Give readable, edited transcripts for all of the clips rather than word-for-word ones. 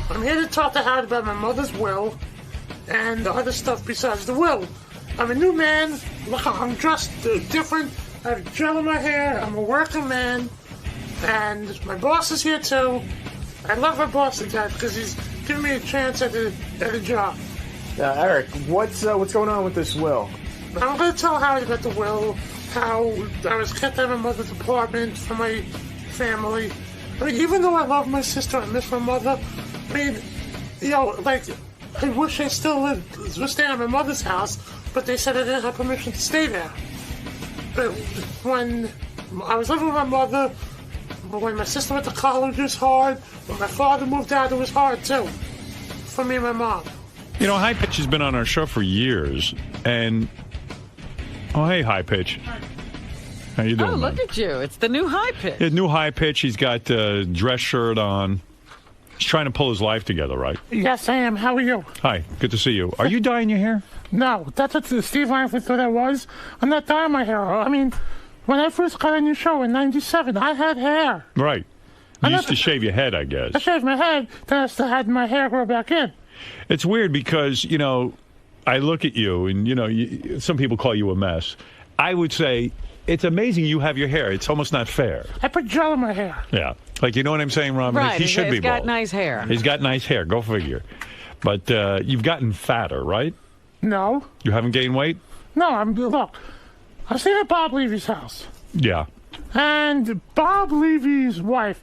I'm here to talk to Howard about my mother's will and other stuff besides the will. I'm a new man. Look, I'm dressed different. I have gel in my hair. I'm a working man. And my boss is here too. I love my boss to death because he's giving me a chance at a job. Eric, what's going on with this will? I'm going to tell Howard about the will, how I was kept out of my mother's apartment for my family. I mean, even though I love my sister, I miss my mother. I mean, you know, like, I wish I still was staying at my mother's house, but they said I didn't have permission to stay there. But when I was living with my mother, when my sister went to college, it was hard. When my father moved out, it was hard, too, for me and my mom. You know, High Pitch has been on our show for years, and... Oh, hey, High Pitch. How you doing, Oh, look man? at you. It's the new High Pitch. Yeah, new High Pitch. He's got a dress shirt on. He's trying to pull his life together, right? Yes, I am. How are you? Hi, good to see you. Are you dyeing your hair? No, that's what Steve Langford thought I was. I'm not dyeing my hair. I mean, when I first got on your show in '97, I had hair. Right. You used to shave your head, I guess. I shaved my head, then I still had my hair grow back in. It's weird because, you know, I look at you and, you know, some people call you a mess. I would say it's amazing you have your hair. It's almost not fair. I put gel in my hair. Yeah. Like, you know what I'm saying, Robin? Right. He should be He's got bald. nice hair. He's got nice hair. Go figure. But you've gotten fatter, right? No. You haven't gained weight? No, look, I stayed at Bob Levy's house. Yeah. And Bob Levy's wife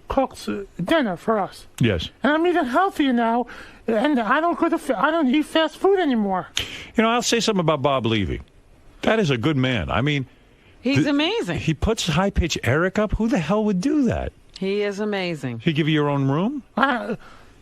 cooks dinner for us. Yes. And I'm eating healthier now, and I don't eat fast food anymore. You know, I'll say something about Bob Levy. That is a good man. I mean... He's amazing. He puts High Pitch Eric up? Who the hell would do that? He is amazing. He give you your own room?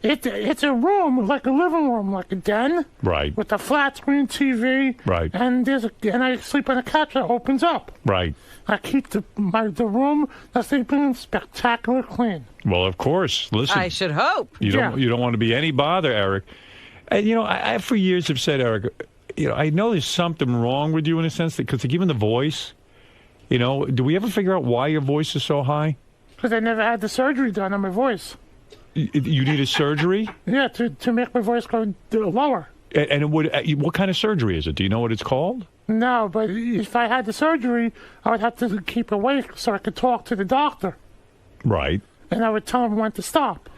It's a room, like a living room, like a den. Right. With a flat screen TV. Right. And I sleep on a couch that opens up. Right. I keep the room that's sleeping spectacular clean. Well, of course. Listen. I should hope. You don't want to be any bother, Eric. And, you know, I for years have said, Eric, you know, I know there's something wrong with you in a sense, because given the voice, you know, do we ever figure out why your voice is so high? Because I never had the surgery done on my voice. You need a surgery? Yeah, to make my voice go lower. And it would. What kind of surgery is it? Do you know what it's called? No, but if I had the surgery, I would have to keep awake so I could talk to the doctor. Right. And I would tell him when to stop.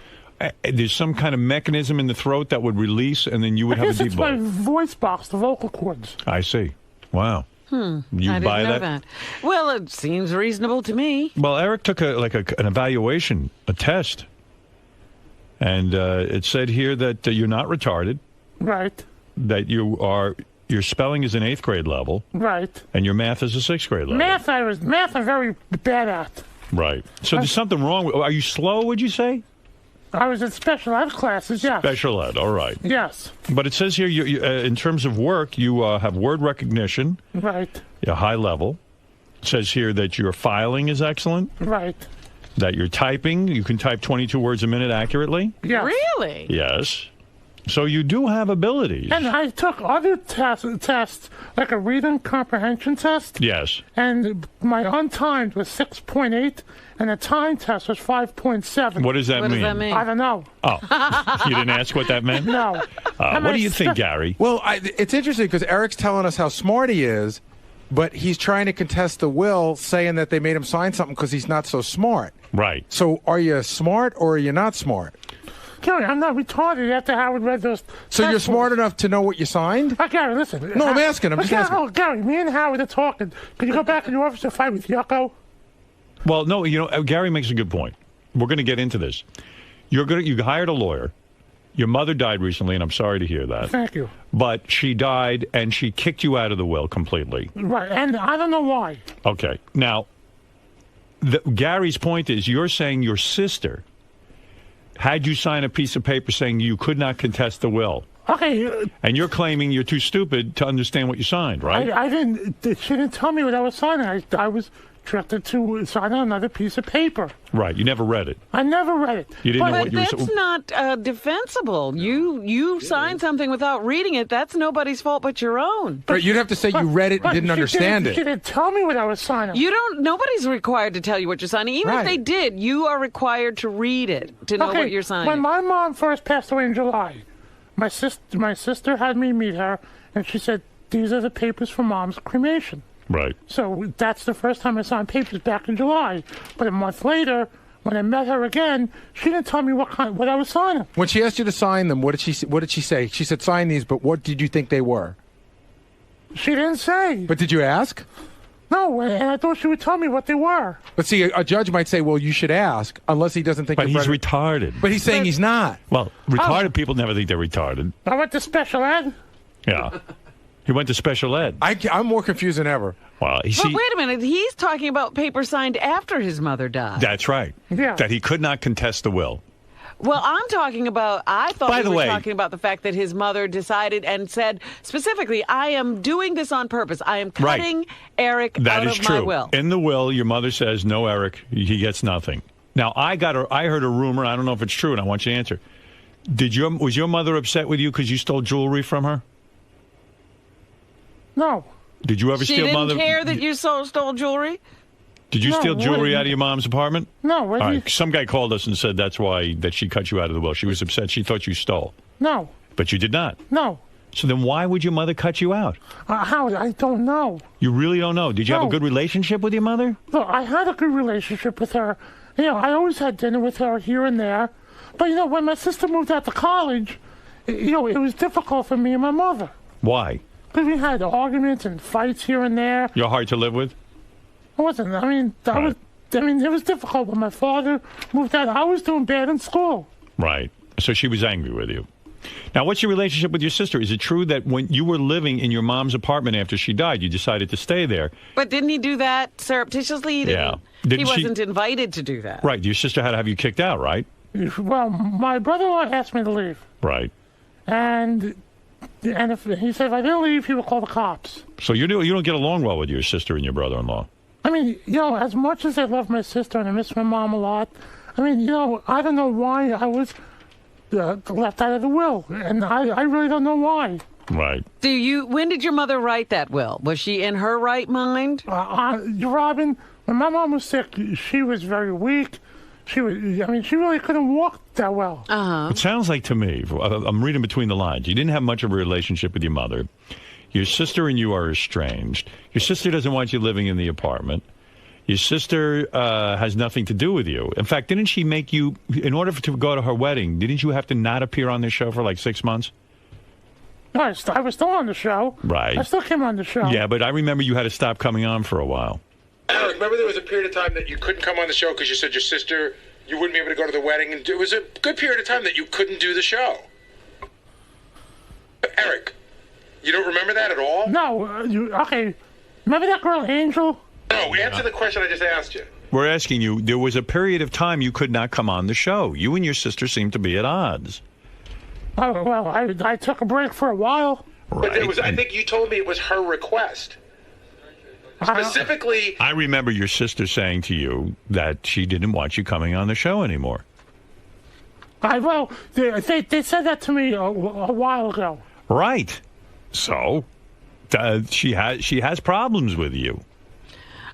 There's some kind of mechanism in the throat that would release, and then you would have a deep it's my voice box, the vocal cords. I see. Wow. I You didn't buy know that. Well, it seems reasonable to me. Well, Eric took an evaluation, a test, and it said here that you're not retarded. Right. That your spelling is an 8th grade level. Right. And your math is a 6th grade level. Math I'm very bad at. Right. So there's something wrong. Are you slow, would you say? I was in special ed classes, yes. Special ed, all right. Yes. But it says here, you in terms of work, you have word recognition. Right. A high level. It says here that your filing is excellent. Right. That you're typing, you can type 22 words a minute accurately. Yes. Really? Yes. So you do have abilities. And I took other tests, like a reading comprehension test. Yes. And my untimed was 6.8, and the time test was 5.7. What does that mean? What does that mean? I don't know. Oh, you didn't ask what that meant? No. What do you think, Gary? Well, it's interesting because Eric's telling us how smart he is, but he's trying to contest the will, saying that they made him sign something because he's not so smart. Right. So are you smart or are you not smart? Gary, I'm not retarded after Howard read those. So you're smart enough to know what you signed? Gary, listen. No, I'm asking. I'm just asking. Oh, Gary, me and Howard are talking. Can you go back in your office and fight with Yucko? Well, no, you know, Gary makes a good point. We're going to get into this. You hired a lawyer. Your mother died recently, and I'm sorry to hear that. Thank you. But she died, and she kicked you out of the will completely. Right, and I don't know why. Okay. Now, Gary's point is you're saying your sister had you sign a piece of paper saying you could not contest the will. Okay. And you're claiming you're too stupid to understand what you signed, right? I didn't. She didn't tell me what I was signing. I was directed to sign on another piece of paper. Right. You never read it. I never read it. You didn't know But what you were. that's not defensible. You signed something without reading it. That's nobody's fault but your own. Right, you'd have to say you read it and didn't understand She it. didn't tell me what I was signing. Nobody's required to tell you what you're signing. Even if they did, you are required to read it to know what you're signing. When my mom first passed away in July, my sister had me meet her, and she said, "These are the papers for Mom's cremation." Right. So that's the first time I signed papers back in July. But a month later, when I met her again, she didn't tell me what I was signing. When she asked you to sign them, what did she say? She said, "Sign these," but what did you think they were? She didn't say. But did you ask? No, and I thought she would tell me what they were. But see, a judge might say, "Well, you should ask," unless he doesn't think. But you've he's read it. retarded. But he's saying he's not. Well, retarded people never think they're retarded. I went to special ed. Yeah. He went to special ed. I'm more confused than ever. Well, But wait a minute. He's talking about papers signed after his mother died. That's right. Yeah. That he could not contest the will. Well, I'm talking about, I thought By we the were way- talking about the fact that his mother decided and said specifically, I am doing this on purpose. I am Right. cutting Eric That out is of true. my will. In the will, your mother says, "No, Eric, he gets nothing." Now, I heard a rumor. I don't know if it's true, and I want you to answer. Was your mother upset with you because you stole jewelry from her? No. Did you ever She steal didn't mother? care that you stole jewelry? Did you No, steal jewelry what- out of your mom's apartment? No. All right. Some guy called us and said that's why that she cut you out of the will. She was upset. She thought you stole, No. but you did not. No. So then, why would your mother cut you out? Howard, I don't know. You really don't know. Did you have a No. good relationship with your mother? Look, I had a good relationship with her. I always had dinner with her here and there. But, when my sister moved out to college, it was difficult for me and my mother. Why? Because we had arguments and fights here and there. You're hard to live with? It wasn't. It was difficult when my father moved out. I was doing bad in school. Right. So she was angry with you. Now, what's your relationship with your sister? Is it true that when you were living in your mom's apartment after she died, you decided to stay there? But didn't he do that surreptitiously? He didn't. Yeah. Didn't he she- wasn't invited to do that. Right. Your sister had to have you kicked out, right? Well, my brother-in-law asked me to leave. Right. And if he said if I didn't leave, he would call the cops. So you don't get along well with your sister and your brother-in-law? As much as I love my sister and I miss my mom a lot, I don't know why I was left out of the will. And I really don't know why. Right. When did your mother write that will? Was she in her right mind? Robin, when my mom was sick, she was very weak. She really couldn't walk that well. It sounds like to me, I'm reading between the lines, you didn't have much of a relationship with your mother. Your sister and you are estranged. Your sister doesn't want you living in the apartment. Your sister has nothing to do with you. In fact, didn't she make you, in order to go to her wedding, didn't you have to not appear on this show for like 6 months? No, I was still on the show. Right. I still came on the show. Yeah, but I remember you had to stop coming on for a while. Eric, remember there was a period of time that you couldn't come on the show because you said your sister, you wouldn't be able to go to the wedding, and it was a good period of time that you couldn't do the show. Eric, you don't remember that at all? No, okay. Remember that girl, Angel? No, answer the question I just asked you. We're asking you, there was a period of time you could not come on the show. You and your sister seemed to be at odds. Oh, well, I took a break for a while. But it was, I think you told me it was her request. Specifically, I remember your sister saying to you that she didn't want you coming on the show anymore. They said that to me a while ago. Right. So she has problems with you.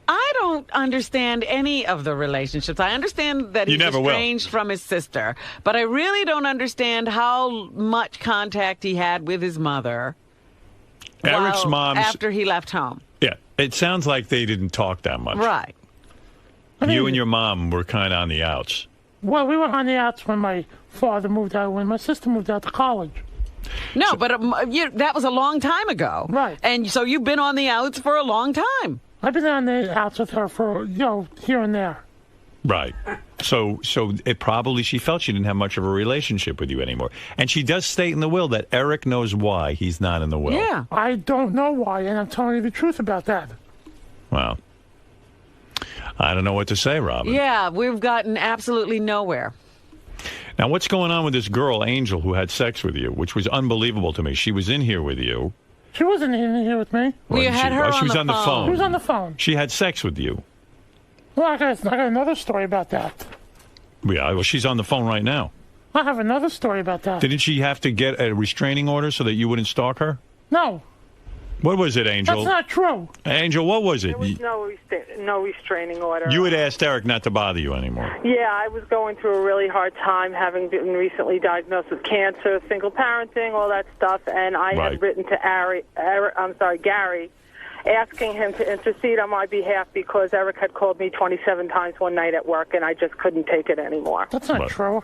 I don't understand any of the relationships. I understand that he's never will. estranged from his sister, but I really don't understand how much contact he had with his mother. Eric's mom's after he left home. Yeah, it sounds like they didn't talk that much. Right. You and your mom were kind of on the outs. Well, we were on the outs when my father moved out, when my sister moved out to college. No, but that was a long time ago. Right. And so you've been on the outs for a long time. I've been on the outs with her for, here and there. Right. So it probably she felt she didn't have much of a relationship with you anymore. And she does state in the will that Eric knows why he's not in the will. Yeah. I don't know why, and I'm telling you the truth about that. Well, I don't know what to say, Robin. Yeah, we've gotten absolutely nowhere. Now, what's going on with this girl, Angel, who had sex with you, which was unbelievable to me? She was in here with you. She wasn't in here with me. We had her she was on the phone. She was on the phone. She had sex with you. Well, I got another story about that. Yeah, well, she's on the phone right now. I have another story about that. Didn't she have to get a restraining order so that you wouldn't stalk her? No. What was it, Angel? That's not true. Angel, what was it? There was no restraining order. You had asked Eric not to bother you anymore. Yeah, I was going through a really hard time, having been recently diagnosed with cancer, single parenting, all that stuff, and I had written to Gary, asking him to intercede on my behalf because Eric had called me 27 times one night at work, and I just couldn't take it anymore. That's not true.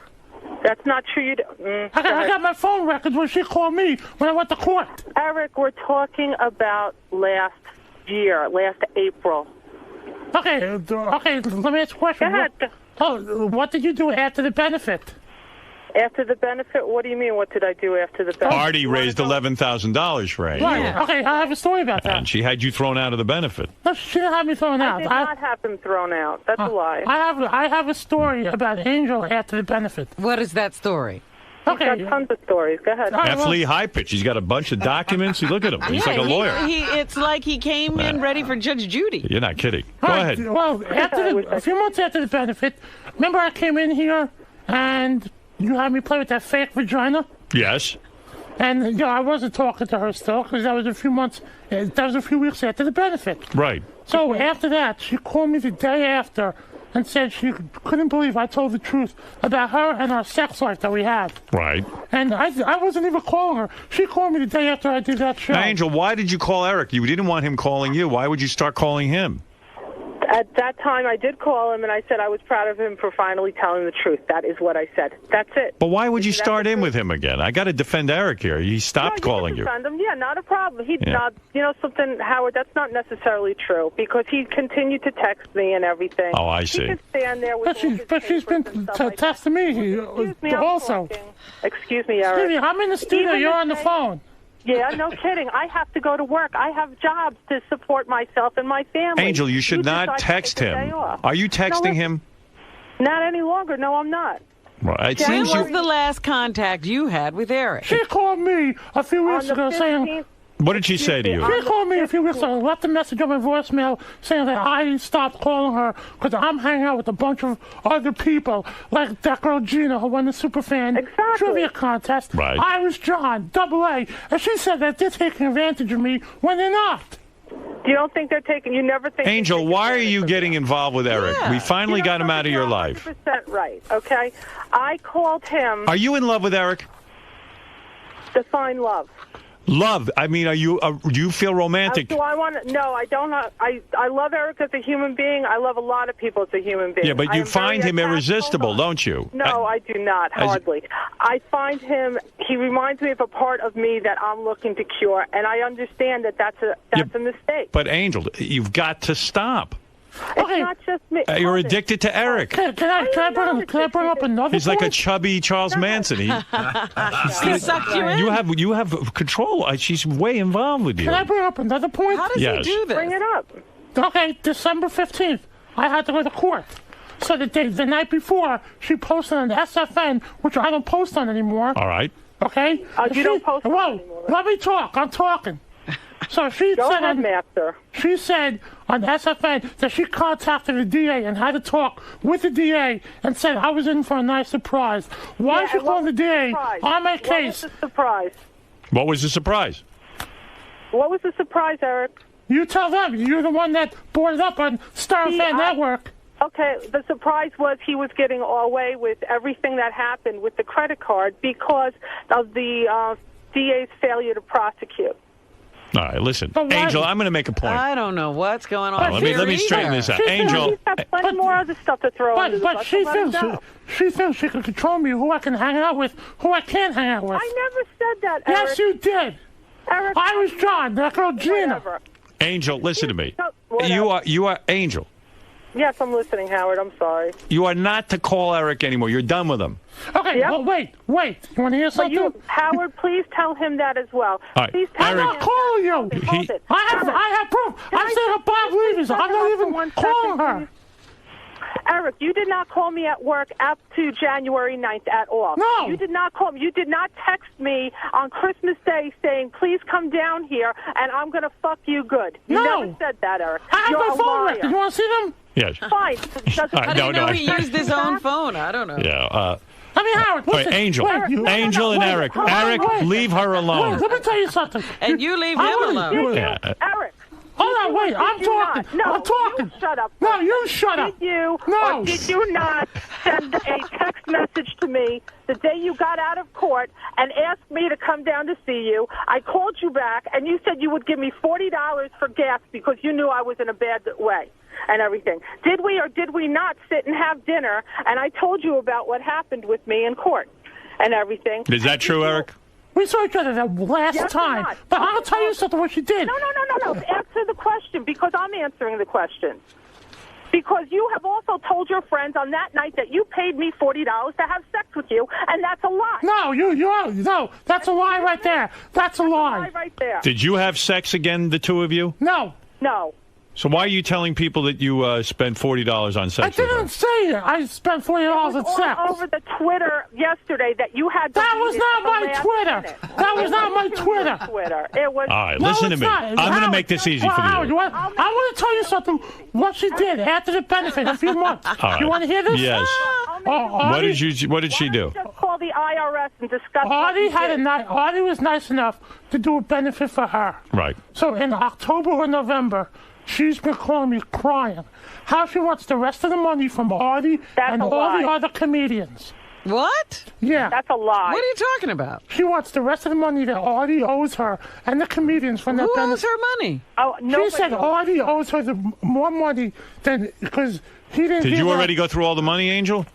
That's not true. I got my phone records when she called me when I went to court. Eric, we're talking about last April. Okay, let me ask a question. Go ahead. What did you do after the benefit? After the benefit? What do you mean, what did I do after the benefit? Artie raised $11,000 for Angel. Right, okay, I have a story about that. And she had you thrown out of the benefit. No, she didn't have me thrown out. I did not have him thrown out. That's a lie. I have a story about Angel after the benefit. What is that story? Okay. He's got tons of stories. Go ahead. 𝐸 He's got a bunch of documents. Look at him. He's like a lawyer. It's like he came in ready for Judge Judy. You're not kidding. Go ahead. Well, a few months after the benefit, remember I came in here and you had me play with that fake vagina? Yes. And I wasn't talking to her still because that was a few weeks after the benefit. Right. So after that, she called me the day after and said she couldn't believe I told the truth about her and our sex life that we had. Right. And I wasn't even calling her. She called me the day after I did that show. Now, Angel, why did you call Eric? You didn't want him calling you. Why would you start calling him? At that time, I did call him, and I said I was proud of him for finally telling the truth. That is what I said. That's it. But why would you start in with him again? I got to defend Eric here. He stopped calling you. Defend him. Yeah, not a problem. He's not, something, Howard, that's not necessarily true, because he continued to text me and everything. Oh, I see. He could stand there with but she's been texting me also. Excuse me, Eric. Excuse me, I'm in the studio. You're on the phone. Yeah, no kidding. I have to go to work. I have jobs to support myself and my family. Angel, you should not text him. Are you texting him? Not any longer. No, I'm not. Well, it When seems was the last contact you had with Eric? She called me a few weeks ago saying... What did she say to you? She called me a few weeks ago, left a message on my voicemail saying that I stopped calling her because I'm hanging out with a bunch of other people, like that girl Gina who won the Superfan Trivia Contest. Right. I was John, AA, and she said that they're taking advantage of me when they're not. You don't think they're taking... You never think... Angel, why are you getting involved with Eric? Yeah. We finally got him out of your life. 100% right, okay? I called him... Are you in love with Eric? Define love. Love. I mean, do you feel romantic? Do I want to? No, I don't. I love Eric as a human being. I love a lot of people as a human being. Yeah, but you find him irresistible, don't you? No, I do not. Hardly. I find him. He reminds me of a part of me that I'm looking to cure, and I understand that that's a mistake. But Angel, you've got to stop. It's not just me. You're addicted to Eric. Can I bring up another He's like a point? chubby Charles Manson. He sucked you in. You have control. She's way involved with you. Can I bring up another point? How does he do this? Bring it up. Okay, December 15th, I had to go to court. So the night before, she posted on SFN, which I don't post on anymore. All right. Okay? You don't post on anymore. Let me talk. I'm talking. So she said on SFN that she contacted the DA and had to talk with the DA and said I was in for a nice surprise. Why is she calling the DA on my case? What was the surprise? What was the surprise? What was the surprise, Eric? You tell them. You're the one that brought it up on Star Fan Network. Okay, the surprise was he was getting away with everything that happened with the credit card because of the DA's failure to prosecute. All right, listen, Angel, I'm going to make a point. I don't know what's going on. Let me straighten this out. Angel. He's got plenty more other stuff to throw under the bus. She thinks she can control me, who I can hang out with, who I can't hang out with. I never said that, Eric. Yes, you did. Eric, I was John, that girl Gina. Whatever. Angel, listen to me. Whatever. You are Angel. Yes, I'm listening, Howard. I'm sorry. You are not to call Eric anymore. You're done with him. Okay, well, wait. You want to hear something? Howard, please tell him that as well. All right, Please tell I'm him. not calling you. I have proof. I'm saying her Bob Levy's. I'm not even calling her. Eric, you did not call me at work up to January 9th at all. No. You did not call me. You did not text me on Christmas Day saying, please come down here and I'm going to fuck you good. You never said that, Eric. I have You're my a phone liar. record. You want to see them? Yes. Fine. I didn't know he used his own phone. I don't know. Yeah. I mean, Howard, Wait, listen. Angel. Wait, Angel and Eric. Eric, leave her alone. Wait, let me tell you something. And you leave him alone. Yeah. Eric. Hold on, wait. I'm talking. No, I'm talking. You shut up. No, you shut up. Did you No. or did you not send a text message to me the day you got out of court and asked me to come down to see you? I called you back, and you said you would give me $40 for gas because you knew I was in a bad way and everything. Did we or did we not sit and have dinner, and I told you about what happened with me in court and everything? Is that true, Eric? We saw each other the last Yes or time. not? But I'll tell you something what she did. No. Answer the question because I'm answering the question. Because you have also told your friends on that night that you paid me $40 to have sex with you, and that's a lie. No, that's a lie right there. That's a lie. Right there. Did you have sex again, the two of you? No. So why are you telling people that you spent $40 on sex? I didn't say it. I spent $40 on sex. All over the Twitter yesterday that you had. That was not my Twitter. That was not my Twitter. It was. All right, No, listen to it's me. not. I'm going to make this easy for Howard, you. I want to tell you something. What she did after the benefit, a few months. All right. You want to hear this? Yes. What did she do? Just call the IRS and discuss. Artie was nice enough to do a benefit for her. Right. So in October or November, she's been calling me crying. How she wants the rest of the money from Artie and all the other comedians. What? Yeah. That's a lie. What are you talking about? She wants the rest of the money that Artie owes her and the comedians from that Who benefit. owes her money? Oh, no. She said Artie owes her more money than because he didn't. Did you already go through all the money, Angel?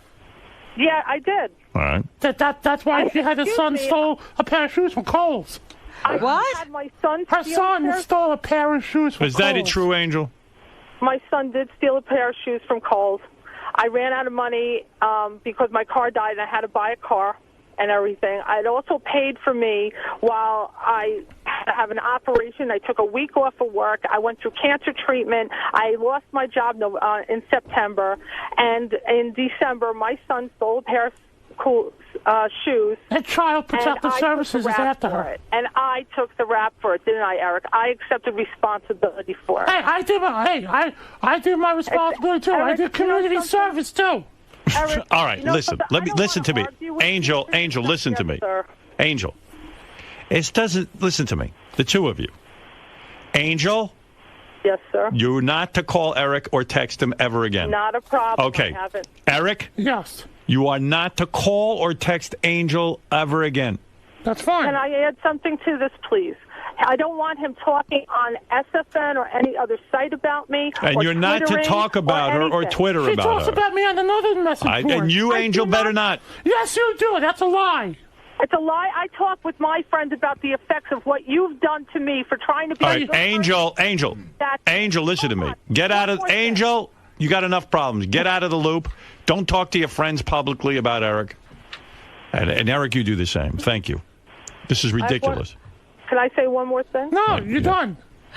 Yeah, I did. All right. That's why she had her son stole a pair of shoes from Kohl's. What? Had my son Her son stole a pair of shoes from Is that Kohl's. true, Angel? My son did steal a pair of shoes from Kohl's. I ran out of money because my car died and I had to buy a car and everything. I'd also paid for me while I had to have an operation. I took a week off of work. I went through cancer treatment. I lost my job in September. And in December, my son stole a pair of shoes. And Child Protective Services is after her. And I took the rap for it, didn't I, Eric? I accepted responsibility for it. Hey, I did my responsibility too. I did community service too. Eric, All right, listen. Listen to me. Angel, listen to me. Sir. Angel. It doesn't listen to me. The two of you. Angel, Yes, sir. you're not to call Eric or text him ever again. Not a problem. Okay. I haven't. Eric, Yes, you are not to call or text Angel ever again. that's fine. Can I add something to this, please? I don't want him talking on SFN or any other site about me. And or you're not to Twittering talk about her or anything. Twitter She about talks her. about me on another message board. And you, I Angel, do better not. not. Yes, you do. That's a lie. It's a lie. I talk with my friends about the effects of what you've done to me for trying to be All a right, good Angel, That's- listen to me. Hold on. Get out of One more thing. Angel. You got enough problems. Get out of the loop. Don't talk to your friends publicly about Eric. And Eric, you do the same. Thank you. This is ridiculous. Can I say one more thing? No, you're done.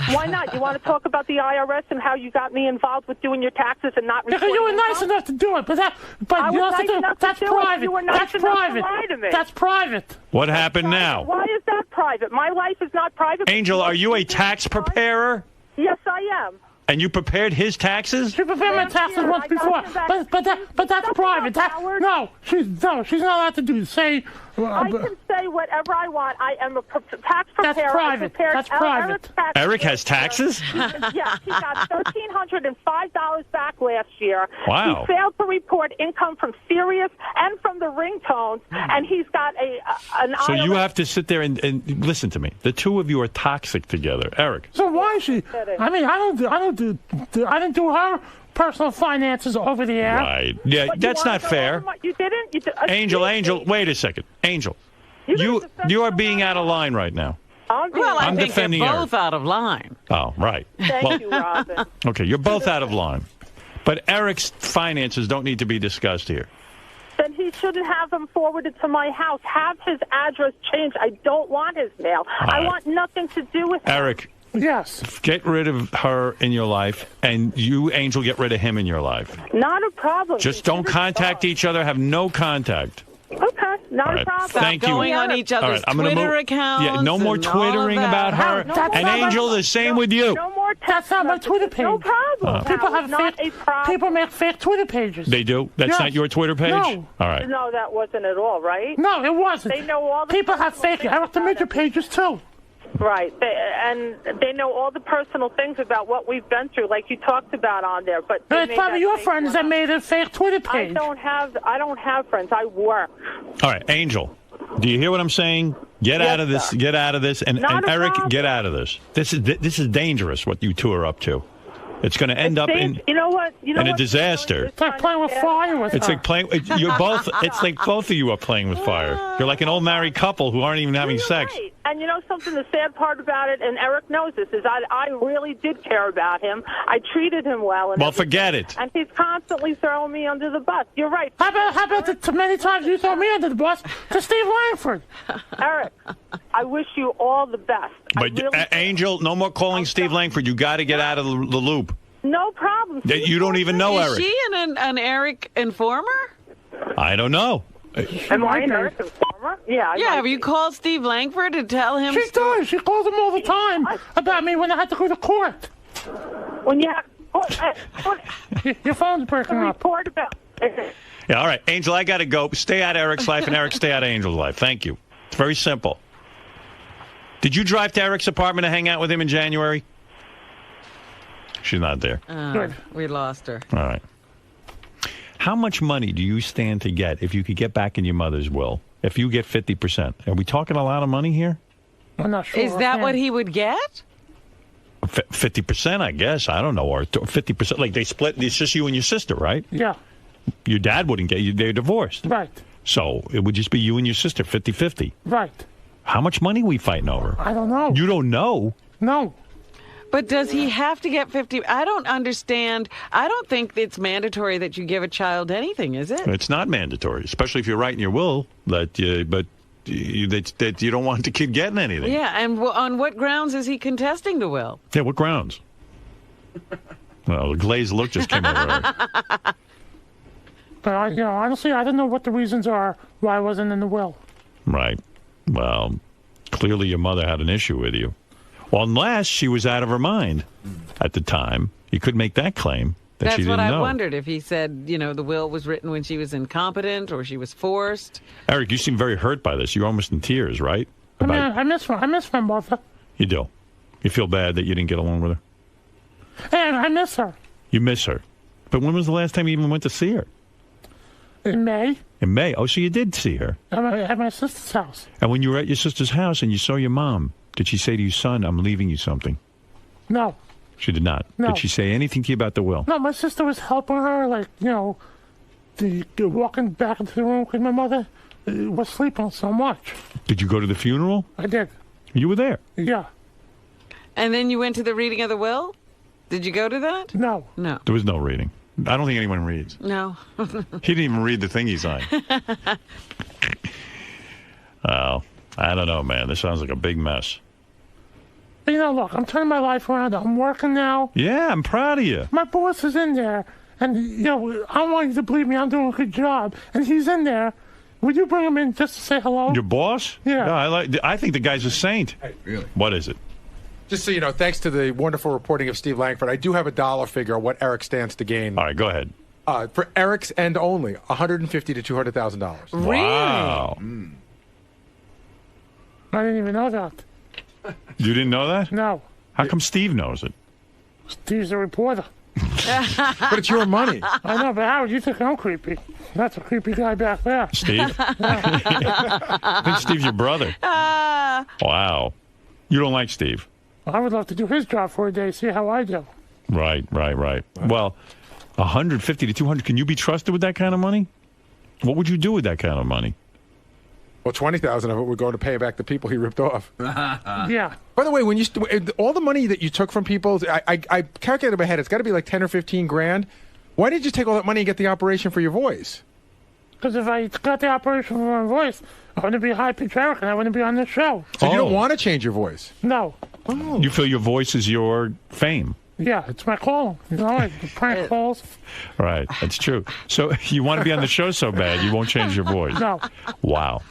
Why not? You want to talk about the IRS and how you got me involved with doing your taxes and not Because reporting you were nice income? enough to do it, but I you was have to nice do enough to that's do it. private. You were nice That's enough to private. lie to me. That's private. What happened now? Why is that private? My life is not private. Angel, are you a tax preparer? Yes, I am. And you prepared his taxes? She prepared my taxes once before, but that's private. She's not allowed to do say. I can say whatever I want. I am a tax preparer. That's private. That's private. Eric has taxes? Yeah, he got $1,305 back last year. Wow. He failed to report income from Sirius and from the ringtones, and he's got an So you IRS have to sit there and listen to me. The two of you are toxic together. Eric. So why is she? I mean, I didn't do her personal finances over the air. Right. Yeah, But you that's wanna not go fair. over You didn't? Angel, wait a second. Angel, you are being out of line right now. Well, I I'm think they're defending Eric. both out of line. Oh, right. Thank you, Robin. Okay, you're both out of line. But Eric's finances don't need to be discussed here. Then he shouldn't have them forwarded to my house. Have his address changed. I don't want his mail. I right. want nothing to do with him. Eric, Yes. Get rid of her in your life, and you, Angel, get rid of him in your life. Not a problem. Just don't contact each other. Have no contact. Okay, not a problem. Thank you. Going on each other's I'm gonna Twitter move. accounts. Yeah, no more and all twittering of that. about her. And Angel, the same with you. No more text. That's not my Twitter page. No problem. People have not fake. a problem. People make fake Twitter pages. They do? That's Yes. not your Twitter page? No. All right. No, that wasn't at all, right? No, it wasn't. They know all the people have personal fake things Eric the about Midget it. pages too. Right, and they know all the personal things about what we've been through, like you talked about on there. But they It's made probably that your fake friends one that up. made a fake Twitter I page. don't have friends. I work. All right, Angel, do you hear what I'm saying? Get Yes, out of this. sir. Get out of this. And Not a Eric, problem. get out of this. This is dangerous, what you two are up to. It's going to end up in You know what? You know in a what? disaster. It's like playing with fire with It's her. like playing. You're both. It's like both of you are playing with fire. You're like an old married couple who aren't even having You're sex. right. And you know something? The sad part about it, and Eric knows this, is I really did care about him. I treated him well. And Well, everything. forget it. And he's constantly throwing me under the bus. You're right. How about the many times you throw me under the bus to Steve Langford? Eric, I wish you all the best. I But really do. Angel, no more calling Steve Langford. You got to get out of the loop. No problem. That you don't even know, Is Eric. she an Eric informer? I don't know. Am I an Eric informer? Yeah. Yeah, have you called Steve Langford to tell him? She does. She calls him all the time about me when I had to go to court. When you have Your phone's breaking up. report about. Yeah, all right, Angel, I got to go. Stay out of Eric's life, and Eric, stay out of Angel's life. Thank you. It's very simple. Did you drive to Eric's apartment to hang out with him in January? She's not there. Good. We lost her. All right. How much money do you stand to get if you could get back in your mother's will? If you get 50%. Are we talking a lot of money here? I'm not sure. Is that what he would get? 50%, I guess. I don't know. Or 50%. Like they split. It's just you and your sister, right? Yeah. Your dad wouldn't get you. They're divorced. Right. So it would just be you and your sister, 50-50. Right. How much money are we fighting over? I don't know. You don't know. No. But does he have to get 50? I don't understand. I don't think it's mandatory that you give a child anything, is it? It's not mandatory, especially if you're writing your will that you don't want the kid getting anything. Yeah, and on what grounds is he contesting the will? Yeah, what grounds? Well, the glazed look just came over her. But honestly, I don't know what the reasons are why I wasn't in the will. Right. Well, clearly your mother had an issue with you. Well, unless she was out of her mind at the time. You could make that claim that That's she what didn't I know. wondered, if he said, the will was written when she was incompetent or she was forced. Eric, you seem very hurt by this. You're almost in tears, right? I mean, I miss my mother. You do. You feel bad that you didn't get along with her? And I miss her. You miss her. But when was the last time you even went to see her? In May, In May. Oh, so you did see her. at my sister's house. And when you were at your sister's house and you saw your mom, did she say to you, son, I'm leaving you something? No. She did not. No. Did she say anything to you about the will? No, my sister was helping her, walking back into the room because my mother was sleeping so much. Did you go to the funeral? I did. You were there. Yeah. And then you went to the reading of the will? Did you go to that? No. No. There was no reading. I don't think anyone reads. No. He didn't even read the thing he signed. Oh, I don't know, man. This sounds like a big mess. Look, I'm turning my life around. I'm working now. Yeah, I'm proud of you. My boss is in there. And, I want you to believe me. I'm doing a good job. And he's in there. Would you bring him in just to say hello? Your boss? Yeah. I think the guy's a saint. Hey, really? What is it? Just so you know, thanks to the wonderful reporting of Steve Langford, I do have a dollar figure on what Eric stands to gain. All right, go ahead. For Eric's end only, $150,000 to $200,000. Really? Wow. I didn't even know that. You didn't know that? No. How come Steve knows it? Steve's a reporter. But it's your money. I know, but Howard, you think I'm creepy. That's a creepy guy back there. Steve? I think Steve's your brother. Wow. You don't like Steve? I would love to do his job for a day, see how I do. Right. Well, 150 to 200. Can you be trusted with that kind of money? What would you do with that kind of money? Well, 20,000 of it would go to pay back the people he ripped off. Yeah. By the way, when all the money that you took from people, I calculated in my head, it's got to be like 10 or 15 grand. Why did you take all that money and get the operation for your voice? Because if I got the operation for my voice, I wouldn't be high-pitched Eric, and I wouldn't be on this show. So you don't want to change your voice? No. You feel your voice is your fame? Yeah, it's my calling. You know, like the prank calls. Right, that's true. So you want to be on the show so bad, you won't change your voice? No. Wow.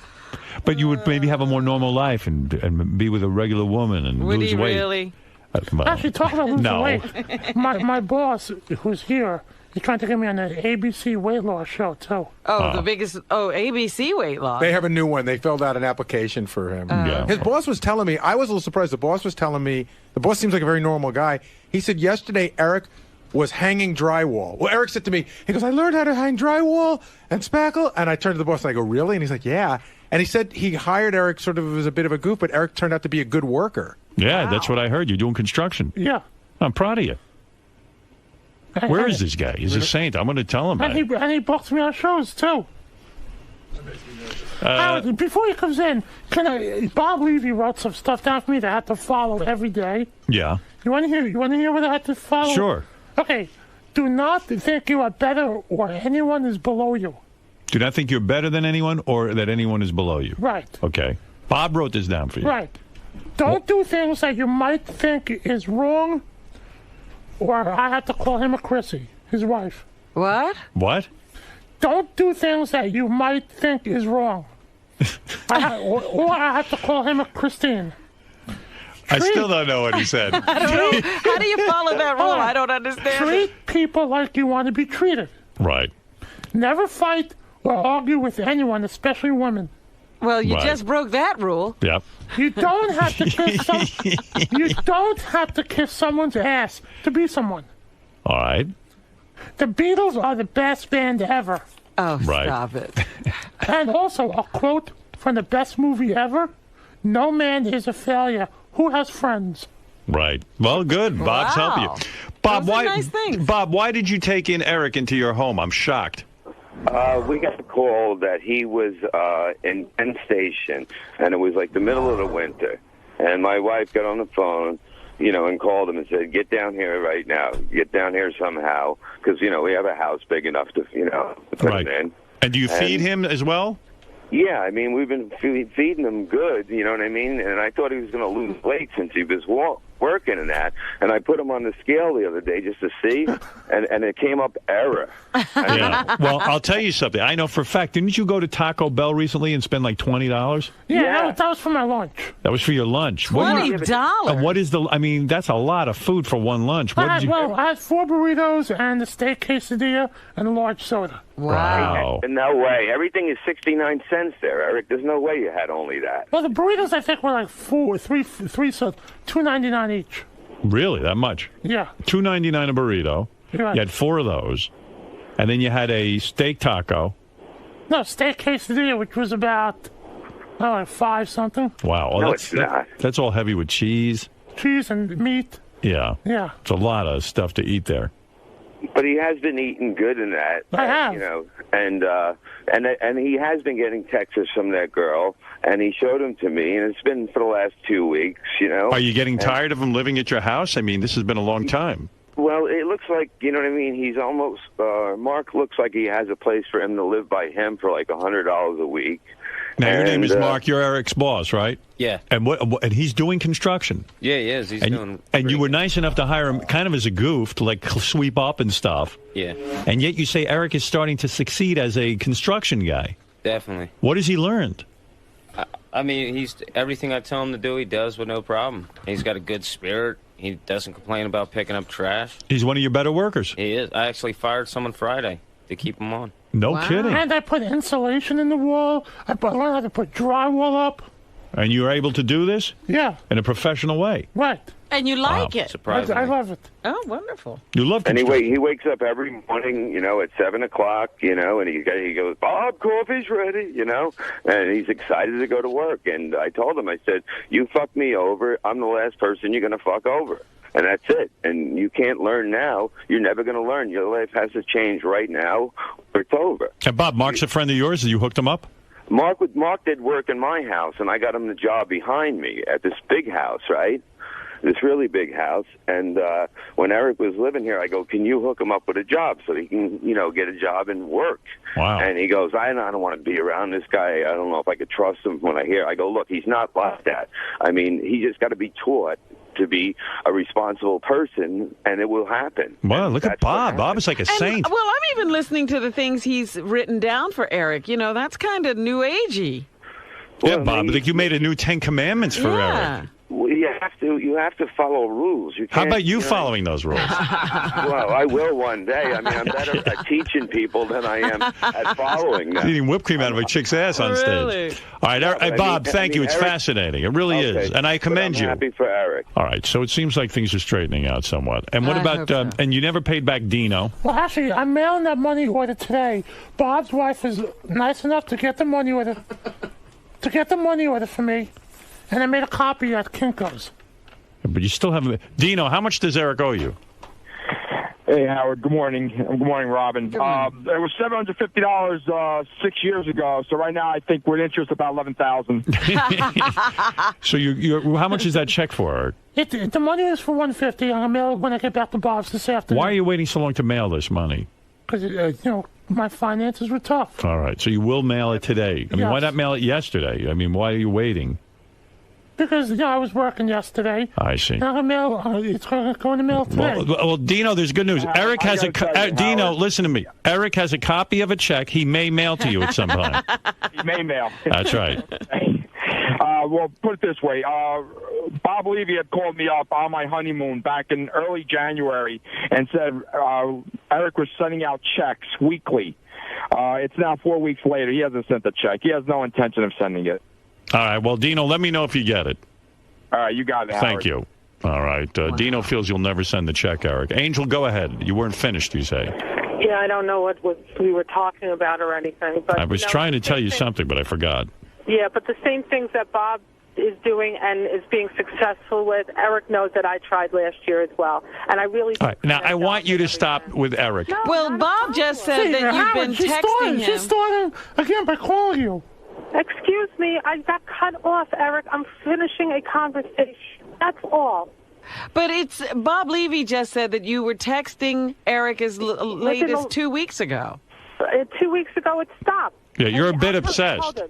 But you would maybe have a more normal life and be with a regular woman and Would lose he weight. Really? Actually, talking about losing No. weight, my boss, who's here, he's trying to get me on the ABC weight loss show, too. Oh, the biggest... Oh, ABC weight loss. They have a new one. They filled out an application for him. Yeah. His boss was telling me, I was a little surprised. The boss was telling me, the boss seems like a very normal guy. He said yesterday Eric was hanging drywall. Well, Eric said to me, he goes, I learned how to hang drywall and spackle. And I turned to the boss and I go, really? And he's like, yeah. And he said he hired Eric sort of as a bit of a goof, but Eric turned out to be a good worker. Yeah, that's what I heard. You're doing construction. Yeah. I'm proud of you. Where is this guy? He's a saint. I'm going to tell him. And he books me on shows, too. Howard, before he comes in, Bob Levy wrote some stuff down for me that I had to follow every day. Yeah. You want to hear what I had to follow? Sure. Okay. Do not think you are better or anyone is below you. Do not think you're better than anyone or that anyone is below you. Right. Okay. Bob wrote this down for you. Right. Don't do things that you might think is wrong, or I had to call him a Chrissy, his wife. What? What? Don't do things that you might think is wrong. or I have to call him a Christine. I still don't know what he said. I don't know. How do you follow that rule? I don't understand. Treat people like you want to be treated. Right. Never fight or argue with anyone, especially women. Well, you just broke that rule. Yep. You don't have to kiss you don't have to kiss someone's ass to be someone. All right. The Beatles are the best band ever. Oh, Right. stop it. And also a quote from the best movie ever: "No man is a failure who has friends." Right. Well, good. Bob's Wow. helping you. Bob, Those are why? nice things. Bob, why did you take in Eric into your home? I'm shocked. We got the call that he was in Penn Station, and it was like the middle of the winter. And my wife got on the phone, and called him and said, "Get down here right now. Get down here somehow, because we have a house big enough to, put Right. him in." And do you feed him as well? Yeah, I mean, we've been feeding him good, you know what I mean? And I thought he was going to lose weight since he was working and that. And I put him on the scale the other day just to see, and it came up error. Yeah. Well, I'll tell you something. I know for a fact. Didn't you go to Taco Bell recently and spend like $20? Yeah. That was for my lunch. That was for your lunch. $20. What is I mean, that's a lot of food for one lunch. What did you? I had 4 burritos and a steak quesadilla and a large soda. Wow. No way. Everything is 69 cents there, Eric. There's no way you had only that. Well, the burritos I think were like three, so $2.99 each. Really? That much? Yeah. $2.99 a burrito. Right. You had 4 of those. And then you had a steak taco. No, steak quesadilla, which was about, like 5 something. Wow. No, it's not. That's all heavy with cheese. Cheese and meat. Yeah. Yeah. It's a lot of stuff to eat there. But he has been eating good in that. I have. And he has been getting texts from that girl, and he showed them to me, and it's been for the last 2 weeks, Are you getting tired of him living at your house? I mean, this has been a long time. Well, it looks like, you know what I mean, he's almost, Mark looks like he has a place for him to live by him for like $100 a week. Now, your name is Mark. You're Eric's boss, right? Yeah. And and he's doing construction. Yeah, he is. He's doing. And you were nice enough to hire him kind of as a goof to like sweep up and stuff. Yeah. And yet you say Eric is starting to succeed as a construction guy. Definitely. What has he learned? I mean, he's everything I tell him to do, he does with no problem. He's got a good spirit. He doesn't complain about picking up trash. He's one of your better workers. He is. I actually fired someone Friday to keep him on. No kidding. And I put insulation in the wall. I learned how to put drywall up. And you were able to do this? Yeah. In a professional way? Right. And you like it. I love it. Oh, wonderful. You love construction. Anyway, he wakes up every morning, at 7 o'clock, and he goes, "Bob, coffee's ready," and he's excited to go to work. And I told him, I said, "You fucked me over. I'm the last person you're going to fuck over." And that's it. And you can't learn now. You're never going to learn. Your life has to change right now or it's over. And Bob, Mark's a friend of yours. You hooked him up? Mark did work in my house, and I got him the job behind me at this big house, right? This really big house. And when Eric was living here, I go, can you hook him up with a job so he can, get a job and work? Wow. And he goes, I don't want to be around this guy. I don't know if I could trust him when I hear. I go, look, he's not like that. I mean, he just got to be taught to be a responsible person, and it will happen. Well, look at Bob. Bob is like a saint. Well, I'm even listening to the things he's written down for Eric. That's kind of new agey. Yeah, Bob, I think you made a new 10 Commandments for Eric. Well, you have to follow rules. How about you following those rules? Well, I will one day. I mean, I'm better at teaching people than I am at following them. Eating whipped cream out of a chick's ass on stage. All right, Bob, thank you. It's Eric, fascinating. It really is, and I commend you. I'm happy for Eric. All right, so it seems like things are straightening out somewhat. And what about? So. And you never paid back Dino? Well, actually, I'm mailing that money order today. Bob's wife is nice enough to get the money order. For me, and I made a copy at Kinko's. But you still haven't. Dino, how much does Eric owe you? Hey, Howard. Good morning. Good morning, Robin. It was $750 6 years ago. So right now, I think we're interest about $11,000. So you how much is that check for, Eric? The money is for $150. I'm gonna mail it when I get back to Bob's this afternoon. Why are you waiting so long to mail this money? Because my finances were tough. All right, so you will mail it today. I mean, yes. Why not mail it yesterday? I mean, why are you waiting? Because I was working yesterday. I see. And it's going to mail today. Well, Dino, there's good news. Eric has Dino, listen to me. Eric has a copy of a check he may mail to you at some point. He may mail. That's right. Well, put it this way. Bob Levy had called me up on my honeymoon back in early January and said Eric was sending out checks weekly. It's now 4 weeks later. He hasn't sent the check. He has no intention of sending it. All right. Well, Dino, let me know if you get it. All right. You got it, Howard. Thank you. All right. Dino feels you'll never send the check, Eric. Angel, go ahead. You weren't finished, you say. Yeah, I don't know what we were talking about or anything. But I was trying to tell you something, but I forgot. Yeah, but the same things that Bob is doing and is being successful with, Eric knows that I tried last year as well. And I really... All right. Now, I want you to stop with Eric. No, well, Bob just said that you've been texting him. She started again by calling you. Excuse me, I got cut off, Eric. I'm finishing a conversation. That's all. But it's Bob Levy just said that you were texting Eric as late as 2 weeks ago. 2 weeks ago, it stopped. Yeah, you're a bit obsessed.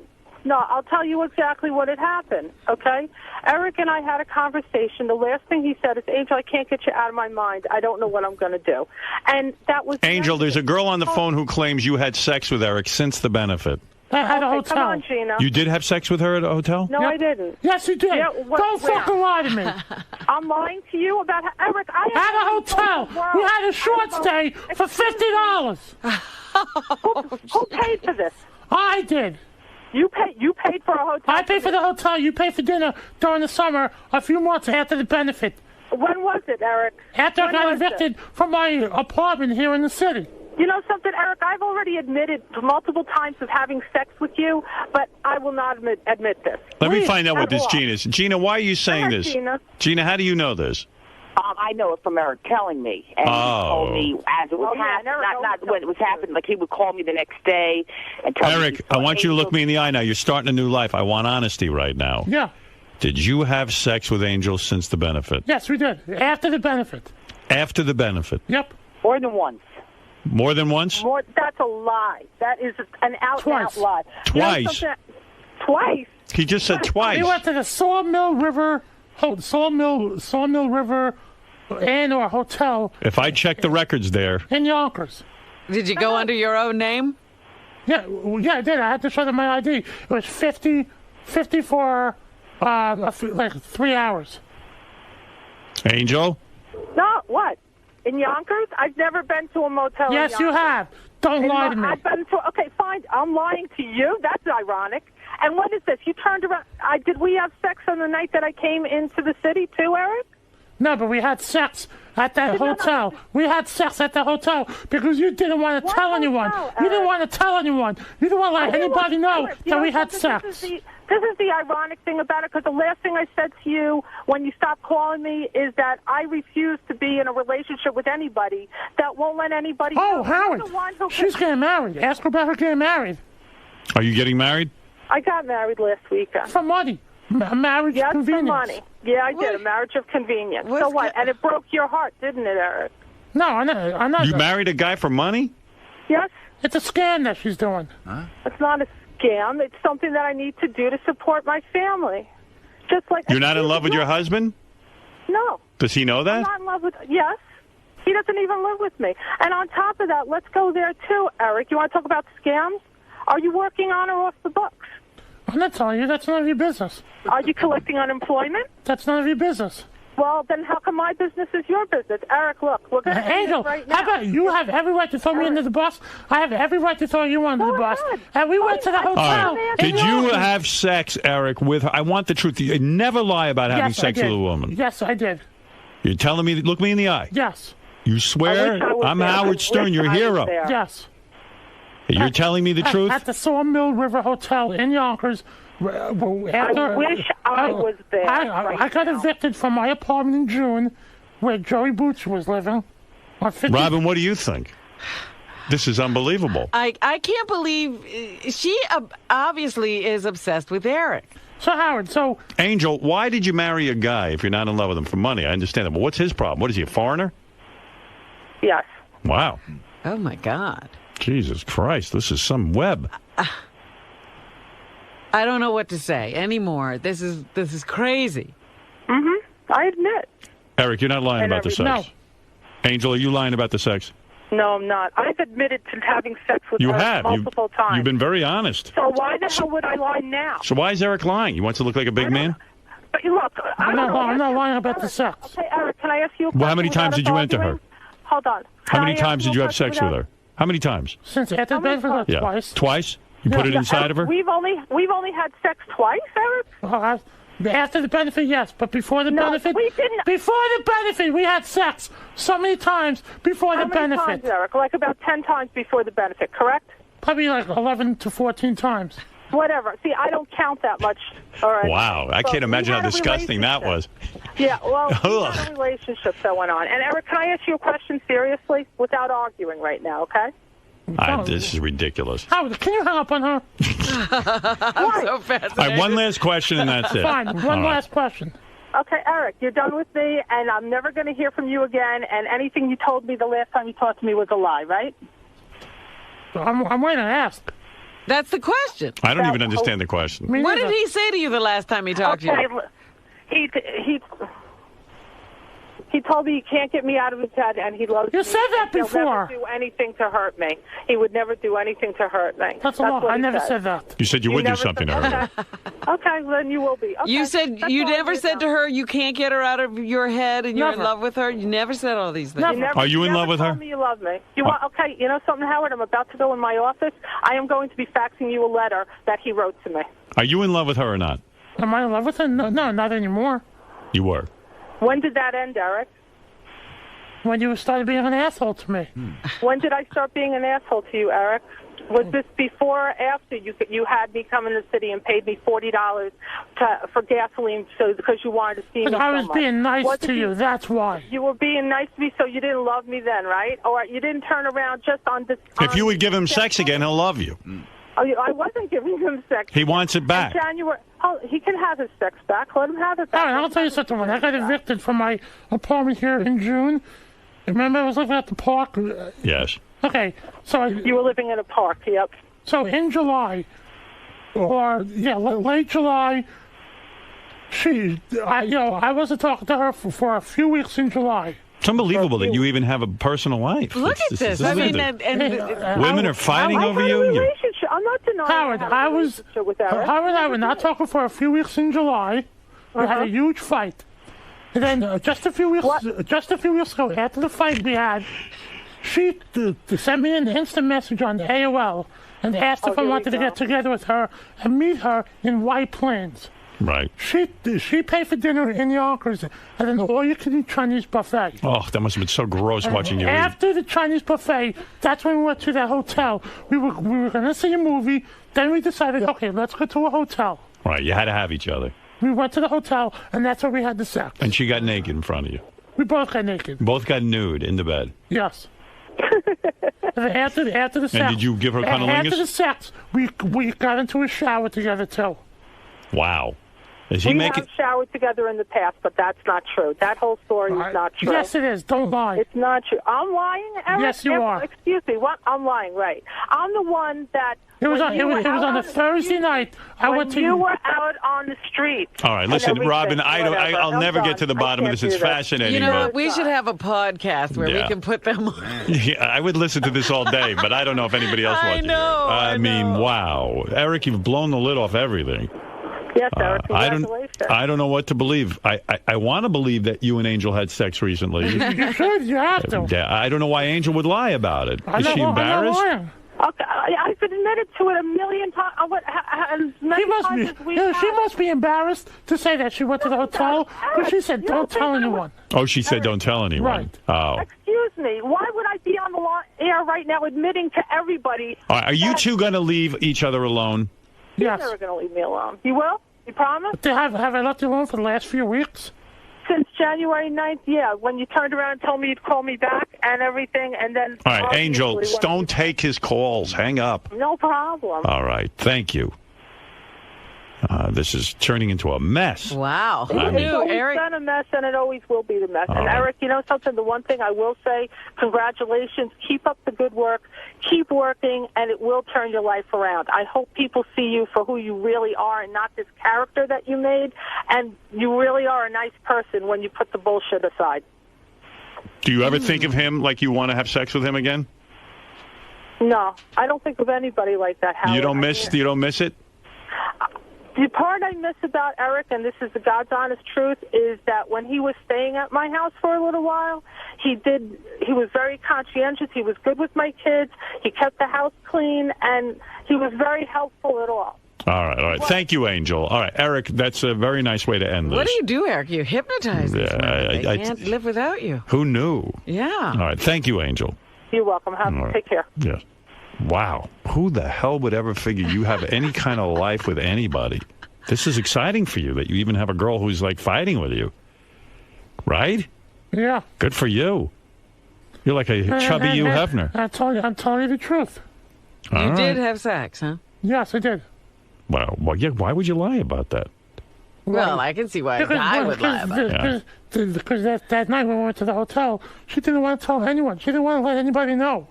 No, I'll tell you exactly what had happened, okay? Eric and I had a conversation. The last thing he said is, Angel, I can't get you out of my mind. I don't know what I'm going to do. And that was... Angel, there's a girl on the phone who claims you had sex with Eric since the benefit. At a hotel. Come on, Gina. You did have sex with her at a hotel? No, I didn't. Yes, you did. Yeah, don't fucking lie to me. I'm lying to you about Eric. At a hotel. We had a short stay for $50. Who paid for this? I did. You paid for a hotel? I paid for the hotel. You paid for dinner during the summer a few months after the benefit. When was it, Eric? After I got evicted from my apartment here in the city. You know something, Eric? I've already admitted multiple times of having sex with you, but I will not admit this. Let me find out what this Gina is. Gina, why are you saying this? Gina, how do you know this? I know it from Eric telling me. And he told me as it was happening, not when it was happening, like he would call me the next day and tell me. Eric, I want you to look me in the eye now. You're starting a new life. I want honesty right now. Yeah. Did you have sex with Angel since the benefit? Yes, we did. After the benefit. After the benefit? Yep. More than once. More than once? That's a lie. That is an out-and-out lie. Twice? Twice? He just said twice. We went to the Sawmill River Inn or hotel. If I check the records there. In Yonkers. Did you go under your own name? Yeah, I did. I had to show them my ID. It was 50 for like 3 hours. Angel? No, what? In Yonkers? I've never been to a motel. Yes, you have. Don't lie to me. I've been to. Okay, fine. I'm lying to you. That's ironic. And what is this? You turned around. Did we have sex on the night that I came into the city too, Eric? No, but we had sex at that hotel. We had sex at the hotel because you didn't want to tell anyone. You didn't want to tell anyone. You didn't want to let anybody know that we had sex. This is the ironic thing about it, because the last thing I said to you when you stopped calling me is that I refuse to be in a relationship with anybody that won't let anybody know. Oh, Howard, she's getting married. Ask her about her getting married. Are you getting married? I got married last weekend. For money. A marriage of convenience. Yes, for money. Yeah, I did. A marriage of convenience. So what? And it broke your heart, didn't it, Eric? No, I'm not. You married a guy for money? Yes. It's a scam that she's doing. Huh? It's not a scam. It's something that I need to do to support my family. Just like You're not in love with your husband? No. Does he know that? I'm not in love with. Yes. He doesn't even live with me. And on top of that, let's go there too, Eric. You want to talk about scams? Are you working on or off the books? I'm not telling you. That's none of your business. Are you collecting unemployment? That's none of your business. Well, then how come my business is your business? Eric, look, we're going to Angel, right now. how about you have every right to throw me under the bus? I have every right to throw you under the bus. And we went to the hotel. All right. Did you have sex, Eric, with her? I want the truth. You never lie about having sex with a woman. Yes, I did. You're telling me, look me in the eye. Yes. You swear? I'm Howard Stern, your hero. Yes. You're telling me the truth? At the Sawmill River Hotel in Yonkers. I wish I was there. I got evicted from my apartment in June where Joey Boots was living. Robin, what do you think? This is unbelievable. I can't believe she obviously is obsessed with Eric. So, Howard, Angel, why did you marry a guy if you're not in love with him for money? I understand that, but what's his problem? What is he, a foreigner? Yes. Wow. Oh, my God. Jesus Christ, this is some web. I don't know what to say anymore. This is crazy. Mm-hmm. I admit. Eric, you're not lying about the sex. No. Angel, are you lying about the sex? No, I'm not. I've admitted to having sex with her multiple times. You've been very honest. So why the hell would I lie now? So why is Eric lying? He wants to look like a big man? But look, I'm not lying about the sex. Okay, Eric, can I ask you a question? Well, how many times did you enter her? Hold on. How many times did you have sex with her? How many times? Since after the benefit, twice. Twice? You put it inside of her? We've only had sex twice, Eric? After the benefit, yes, but before the benefit, we didn't. Before the benefit, we had sex so many times before the benefit. How many times, Eric? Like about 10 times before the benefit, correct? Probably like 11 to 14 times. Whatever. See, I don't count that much. All right. Wow, I can't imagine how disgusting that was. Yeah, well, we had a relationship that went on. And Eric, can I ask you a question seriously, without arguing right now? Okay. This is ridiculous. Howard, can you hang up on her? I'm so fascinated. All right, one last question and that's it. Fine, one last question. Okay, Eric, you're done with me, and I'm never going to hear from you again, and anything you told me the last time you talked to me was a lie, right? I'm waiting to ask. That's the question. I don't even understand the question. What did he say to you the last time he talked to you? He told me he can't get me out of his head, and he loves me. You said that before. He'll never do anything to hurt me. He would never do anything to hurt me. That's a lie. I never said that. You said you would do something to her. Okay, then you will be. Okay. You said you never said to her you can't get her out of your head and you're in love with her. You never said all these things. Are you in love with her? You never told me you love me. Okay, you know something, Howard? I'm about to go in my office. I am going to be faxing you a letter that he wrote to me. Are you in love with her or not? Am I in love with her? No, not anymore. You were. When did that end, Eric? When you started being an asshole to me. When did I start being an asshole to you, Eric? Was this before or after you had me come in the city and paid me $40 for gasoline because you wanted to see me? I was being nice to you. That's why. You were being nice to me, so you didn't love me then, right? Or you didn't turn around just on this. If you would give him sex again, he'll love you. Oh, I wasn't giving him sex. He wants it back. In January. Oh, he can have his sex back. Let him have it back. All right, I'll tell you something. When I got evicted from my apartment here in June, remember I was living at the park? Yes. Okay, so you were living in a park, yep. So in July, late July, I wasn't talking to her for a few weeks in July. It's unbelievable that you even have a personal life. Look at this. I mean, women are fighting over you. I'm not denying Howard, I were not talking for a few weeks in July. We had a huge fight. And then just a few weeks ago, after the fight we had, she sent me an instant message on AOL and asked if I wanted to get together with her and meet her in White Plains. Right. She paid for dinner in Yonkers and an all-you-can-eat Chinese buffet. Oh, that must have been so gross watching you eat. After the Chinese buffet, that's when we went to that hotel. We were going to see a movie. Then we decided, okay, let's go to a hotel. Right, you had to have each other. We went to the hotel, and that's where we had the sex. And she got naked in front of you. We both got naked. Both got nude in the bed. Yes. After the sex. And did you give her cunnilingus? After the sex, we got into a shower together, too. Wow. Is he We making... have showered together in the past, but that's not true. That whole story is not true. Yes, it is. Don't lie. It's not true. I'm lying, Eric? Yes, you are. Excuse me. What? I'm lying, right. I'm the one that... It was on a Thursday night. You were out on the street. All right, listen, Robin, I'll never get to the bottom of this. It's fascinating. You know what? We should have a podcast where we can put them on. Yeah, I would listen to this all day, but I don't know if anybody else wants to. I mean, wow. Eric, you've blown the lid off everything. Yes, Eric, congratulations. I don't know what to believe. I want to believe that you and Angel had sex recently. You should. You have to. Yeah, I don't know why Angel would lie about it. Is she embarrassed? Okay, I've admitted to it a million times. She must be embarrassed to say that she went to the hotel, but she said, don't tell anyone. Oh, she said don't tell anyone. Right. Oh. Excuse me. Why would I be on the air right now admitting to everybody? All right, are you two going to leave each other alone? You're never going to leave me alone. You will? You promise? Have I left you alone for the last few weeks? Since January 9th, yeah. When you turned around and told me you'd call me back and everything, and then... All right, Angel, don't take his calls. Hang up. No problem. All right, thank you. This is turning into a mess. Wow. It's always been a mess, and it always will be the mess. And Eric, you know something? The one thing I will say, congratulations. Keep up the good work. Keep working, and it will turn your life around. I hope people see you for who you really are and not this character that you made. And you really are a nice person when you put the bullshit aside. Do you ever think of him like you want to have sex with him again? No, I don't think of anybody like that, Howard. You don't miss it? The part I miss about Eric, and this is the God's honest truth, is that when he was staying at my house for a little while, he was very conscientious. He was good with my kids. He kept the house clean, and he was very helpful at all. All right. Thank you, Angel. All right, Eric, that's a very nice way to end this. What do you do, Eric? You hypnotize these women. They can't live without you. Who knew? Yeah. All right, thank you, Angel. You're welcome. Take care. Yes. Wow. Who the hell would ever figure you have any kind of life with anybody? This is exciting for you that you even have a girl who's like fighting with you. Right? Yeah. Good for you. You're like a chubby Hugh Hefner. I'm telling you the truth. You did have sex, huh? Yes, I did. Well, yeah, why would you lie about that? Well, I can see why a guy would lie about it. Because that night when we went to the hotel, she didn't want to tell anyone. She didn't want to let anybody know.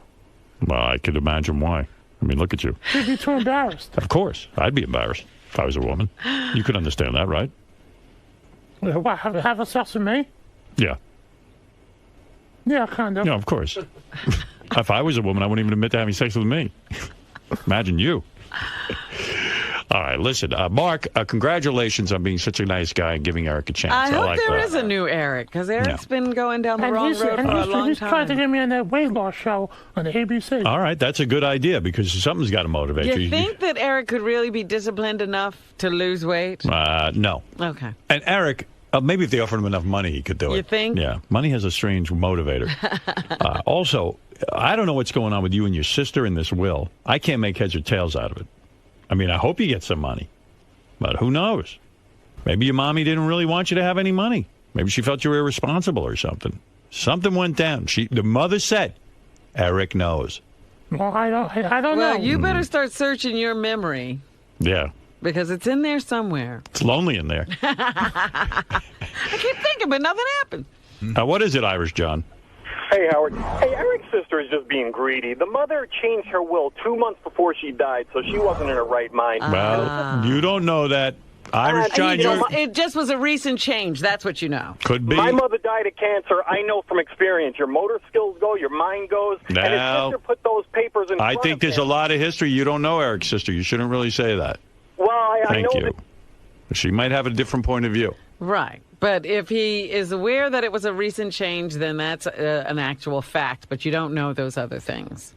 Well, I could imagine why. I mean, look at you. She'd be too embarrassed. Of course. I'd be embarrassed if I was a woman. You could understand that, right? What, have a sex with me? Yeah. Yeah, kind of. Yeah, of course. If I was a woman, I wouldn't even admit to having sex with me. Imagine you. All right, listen, Mark, congratulations on being such a nice guy and giving Eric a chance. I hope like there that. is a new Eric, because Eric's been going down the wrong road for a long He's trying to get me on that weight loss show on the ABC. All right, that's a good idea, because something's got to motivate you. You think that Eric could really be disciplined enough to lose weight? No. Okay. And Eric, maybe if they offered him enough money, he could do it. You think? Yeah, money has a strange motivator. Also, I don't know what's going on with you and your sister in this will. I can't make heads or tails out of it. I mean, I hope you get some money. But who knows? Maybe your mommy didn't really want you to have any money. Maybe she felt you were irresponsible or something. Something went down. The mother said, Eric knows. Well, I don't know. Well, you better start searching your memory. Yeah. Because it's in there somewhere. It's lonely in there. I keep thinking, but nothing happened. What is it, Irish John? Hey, Howard. Hey, Eric's sister is just being greedy. The mother changed her will 2 months before she died, so she wasn't in her right mind. Well, you don't know that. Irish John, it just was a recent change. That's what you know. Could be. My mother died of cancer. I know from experience. Your motor skills go, your mind goes. Now, and his sister put those papers in front I think of there's him. a lot of history. You don't know Eric's sister. You shouldn't really say that. Well, I know Thank you. She might have a different point of view. Right. But if he is aware that it was a recent change, then that's an actual fact. But you don't know those other things.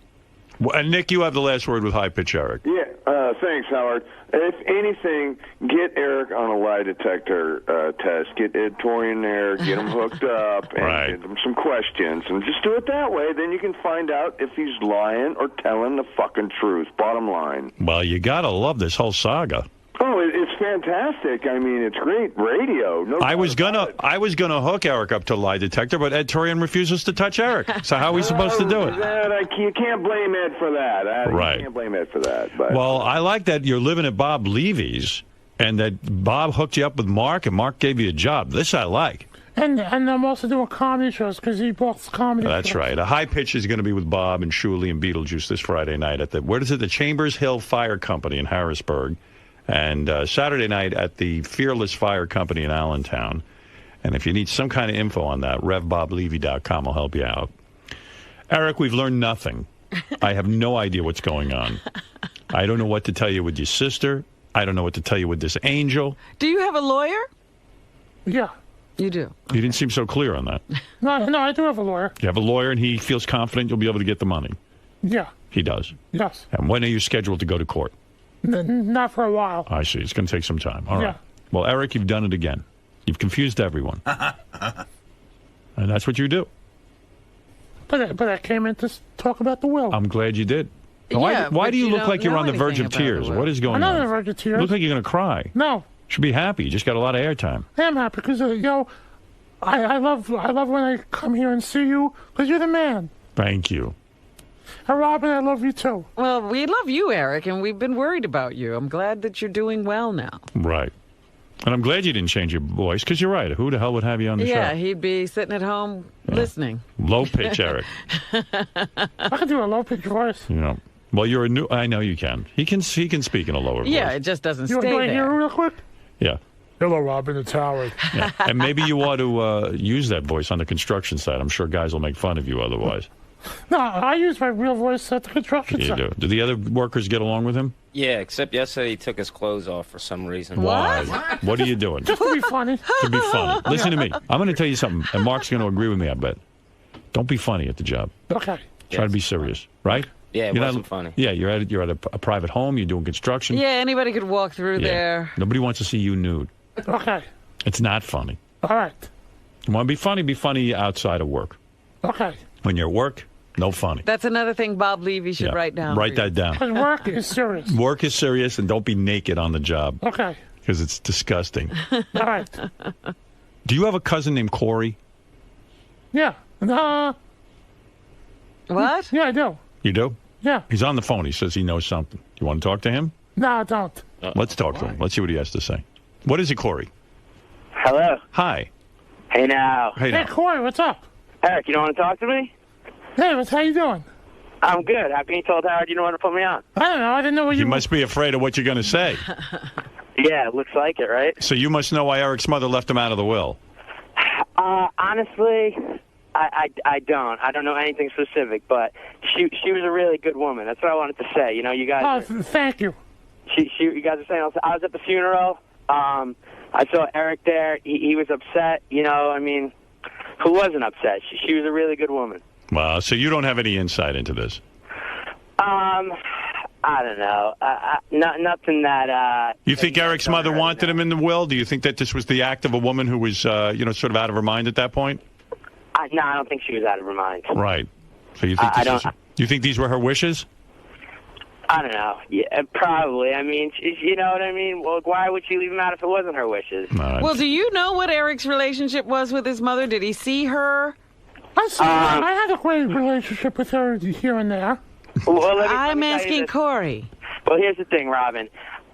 Well, and Nick, you have the last word with High Pitch Eric. Yeah, thanks, Howard. If anything, get Eric on a lie detector test. Get Ed Torrey in there, get him hooked up, and get him some questions. And just do it that way. Then you can find out if he's lying or telling the fucking truth. Bottom line. Well, you got to love this whole saga. Oh, it's fantastic. I mean, it's great radio. No, I was gonna hook Eric up to a lie detector, but Ed Torian refuses to touch Eric. So how are we supposed to do it? You can't blame Ed for that. Right. You can't blame Ed for that. But. Well, I like that you're living at Bob Levy's, and that Bob hooked you up with Mark, and Mark gave you a job. This I like. And I'm also doing comedy shows because he books comedy That's shows. right. A high pitch is going to be with Bob and Shuli and Beetlejuice this Friday night at the Chambers Hill Fire Company in Harrisburg. And Saturday night at the Fearless Fire Company in Allentown. And if you need some kind of info on that, RevBobLevy.com will help you out. Eric, we've learned nothing. I have no idea what's going on. I don't know what to tell you with your sister. I don't know what to tell you with this angel. Do you have a lawyer? Yeah. You do? You didn't seem so clear on that. No, I do have a lawyer. You have a lawyer, and he feels confident you'll be able to get the money. Yeah. He does? Yes. And when are you scheduled to go to court? Not for a while. I see. It's going to take some time. All right. Yeah. Well, Eric, you've done it again. You've confused everyone. And that's what you do. But I came in to talk about the will. I'm glad you did. Yeah, Why but do you you look don't like you're know on the verge anything of about tears? the will. What is going I'm not on? on the verge of tears. You look like you're going to cry. No. Should be happy. You just got a lot of airtime. I am happy because, I love when I come here and see you because you're the man. Thank you. And Robin, I love you too. Well, we love you, Eric, and we've been worried about you. I'm glad that you're doing well now. Right. And I'm glad you didn't change your voice because you're right. Who the hell would have you on the show? Yeah, he'd be sitting at home listening. Low pitch, Eric. I can do a low pitch voice. You know. Well, you're a new. I know you can. He can speak in a lower voice. Yeah, it just doesn't You stay want to hear there. real quick? Yeah. Hello, Robin. It's Howard. Yeah. And maybe you ought to use that voice on the construction site. I'm sure guys will make fun of you otherwise. No, I use my real voice at the construction You site. do. Do the other workers get along with him? Yeah, except yesterday he took his clothes off for some reason. Why? What are you doing? Just to be funny. To be funny. Listen to me. I'm going to tell you something, and Mark's going to agree with me, I bet. Don't be funny at the job. Okay. Try to be serious, right? Yeah, it You're wasn't funny. Yeah, you're at a private home. You're doing construction. Yeah, anybody could walk through there. Nobody wants to see you nude. Okay. It's not funny. All right. You want to be funny outside of work. Okay. When you're at work, no funny. That's another thing Bob Levy should write down. Write that down. Because work is serious. Work is serious, and don't be naked on the job. Okay. Because it's disgusting. All right. Do you have a cousin named Corey? Yeah. What? Yeah, I do. You do? Yeah. He's on the phone. He says he knows something. You want to talk to him? No, I don't. Let's talk to him. Let's see what he has to say. What is it, Corey? Hello. Hi. Hey now. Hey now. Hey, Corey, what's up? Eric, you don't want to talk to me? Hey, how you doing? I'm good. How come you told Howard you don't want to put me on? I don't know. I didn't know what You must be afraid of what you're going to say. Yeah, it looks like it, right? So you must know why Eric's mother left him out of the will. Honestly, I don't. I don't know anything specific, but she was a really good woman. That's what I wanted to say. You know, you guys. Oh, thank you. You guys are saying. I was at the funeral. I saw Eric there. He was upset. You know, I mean, who wasn't upset? She was a really good woman. Well, so you don't have any insight into this. I don't know. Nothing that. You think Eric's mother wanted him in the will? Do you think that this was the act of a woman who was, sort of out of her mind at that point? No, I don't think she was out of her mind. Right. So you think you think these were her wishes? I don't know. Yeah, probably. I mean, you know what I mean? Well, why would she leave him out if it wasn't her wishes? Well, do you know what Eric's relationship was with his mother? Did he see her? I had a great relationship with her here and there. Well, I'm asking Corey. Well, here's the thing, Robin.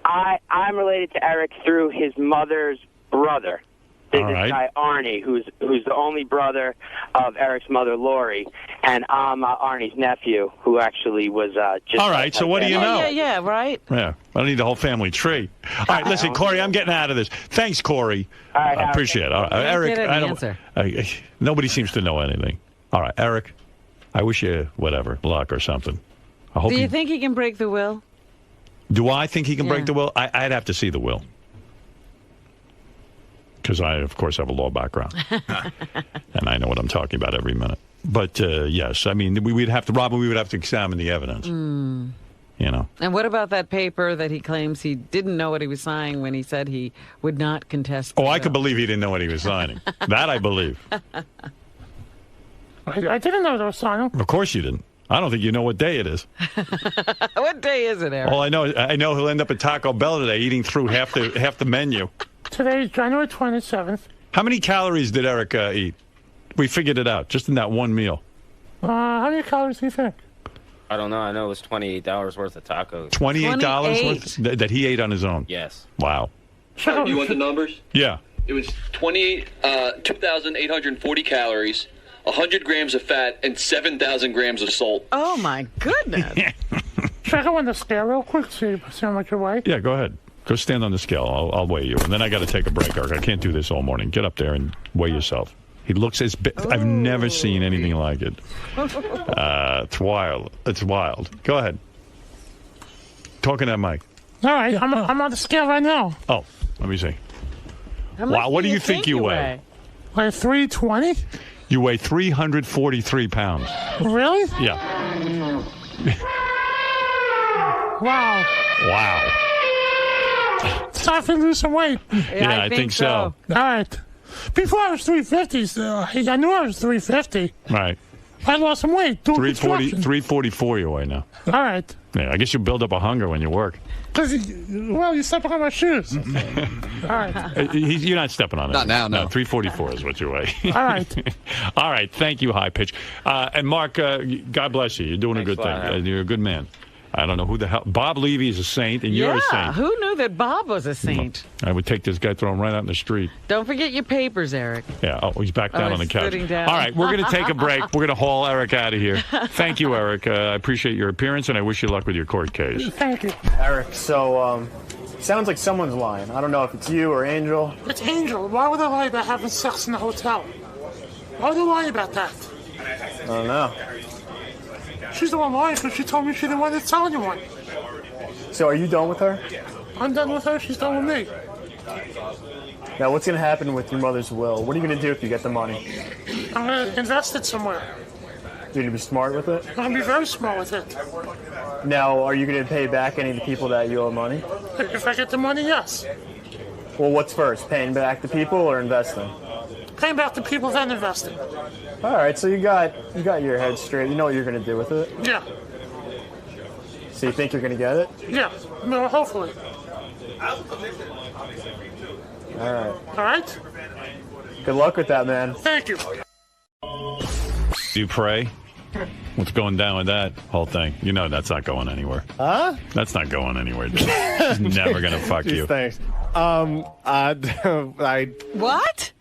I'm related to Eric through his mother's brother. This guy Artie, who's the only brother of Eric's mother, Lori, and I'm Arnie's nephew, who actually was just. All right. So what do you know? Yeah, right. Yeah. I don't need the whole family tree. All right. Listen, Corey, I'm getting out of this. Thanks, Corey. All right. I appreciate it. All right. Eric, Get an answer. Nobody seems to know anything. All right, Eric. I wish you luck or something. I hope Do you think he can break the will? Do I think he can break the will? I'd have to see the will. Because I, of course, have a law background. And I know what I'm talking about every minute. But, yes, I mean, we would have to examine the evidence. You know. And what about that paper that he claims he didn't know what he was signing when he said he would not contest the will? I could believe he didn't know what he was signing. That I believe. I didn't know they were signing. Of course you didn't. I don't think you know what day it is. What day is it, Eric? All I know he'll end up at Taco Bell today eating through half the menu. Today is January 27th. How many calories did Eric eat? We figured it out just in that one meal. How many calories do you think? I don't know. I know it was $28 worth of tacos. $28 worth that he ate on his own? Yes. Wow. You want the numbers? Yeah. It was 2,840 calories, 100 grams of fat, and 7,000 grams of salt. Oh, my goodness. Should I go on the scale real quick, see how much you weigh? Yeah, go ahead. Go stand on the scale. I'll weigh you. And then I got to take a break, Eric. I can't do this all morning. Get up there and weigh yourself. He looks as big. I've never seen anything like it. It's wild. It's wild. Go ahead. Talking to that mic. All right, I'm on the scale right now. Oh, let me see. Wow, what do you think you weigh? Like 320? You weigh 343 pounds. Really? Yeah. Wow. Wow. It's time to lose some weight. Yeah, I think so. All right. Before I was 350, I knew I was 350. Right. I lost some weight. 344 you weigh now. All right. Yeah, I guess you build up a hunger when you work. Because, you step on my shoes. All right. You're not stepping on it. Not now, no. 344 is what you weigh. All right. All right. Thank you, High Pitch. And Mark, God bless you. You're doing a good thing. You're a good man. I don't know who the hell. Bob Levy is a saint, and you're a saint. Who knew that Bob was a saint? I would take this guy, throw him right out in the street. Don't forget your papers, Eric. Yeah. Oh, he's back down on the couch. Sitting down. All right, we're going to take a break. We're going to haul Eric out of here. Thank you, Eric. I appreciate your appearance, and I wish you luck with your court case. Thank you. Eric, so, sounds like someone's lying. I don't know if it's you or Angel. It's Angel. Why would I lie about having sex in the hotel? Why would I lie about that? I don't know. She's the one lying because she told me she didn't want to tell anyone. So are you done with her? I'm done with her. She's done with me. Now, what's going to happen with your mother's will? What are you going to do if you get the money? I'm going to invest it somewhere. You're going to be smart with it? I'm going to be very smart with it. Now, are you going to pay back any of the people that you owe money? If I get the money, yes. Well, what's first, paying back the people or investing? Paying back the people, then investing. All right, so you got your head straight. You know what you're going to do with it? Yeah. So you think you're going to get it? Yeah. No, hopefully. All right. All right? Good luck with that, man. Thank you. Do you pray? What's going down with that whole thing? You know that's not going anywhere. Huh? That's not going anywhere. It's never going to fuck you. Thanks. What?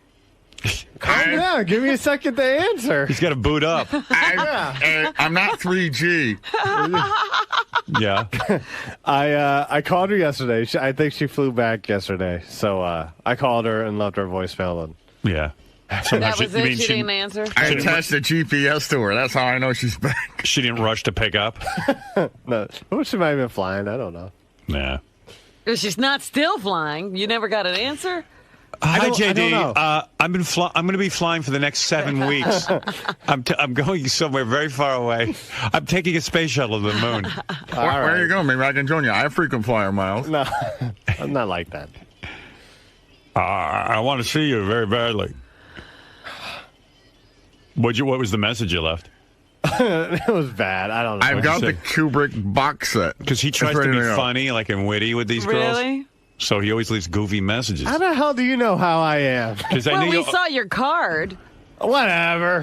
Calm down. Give me a second to answer. He's got to boot up. I'm not 3G. Yeah. I called her yesterday. I think she flew back yesterday. So I called her and left her a voicemail. And yeah. So that was it? She didn't answer? I attached the GPS to her. That's how I know she's back. She didn't rush to pick up? No. Well, she might have been flying. I don't know. Yeah. If she's not still flying, you never got an answer? Hi, JD. I'm going to be flying for the next 7 weeks. I'm going somewhere very far away. I'm taking a space shuttle to the moon. Where are you going? Maybe I can join you. I have frequent flyer miles. No, I'm not like that. I want to see you very badly. What was the message you left? It was bad. I don't know. I've got the Kubrick box set. Because he tries to be funny, like, and witty with these girls. Really? So he always leaves goofy messages. How the hell do you know how I am? Well, we saw your card. Whatever.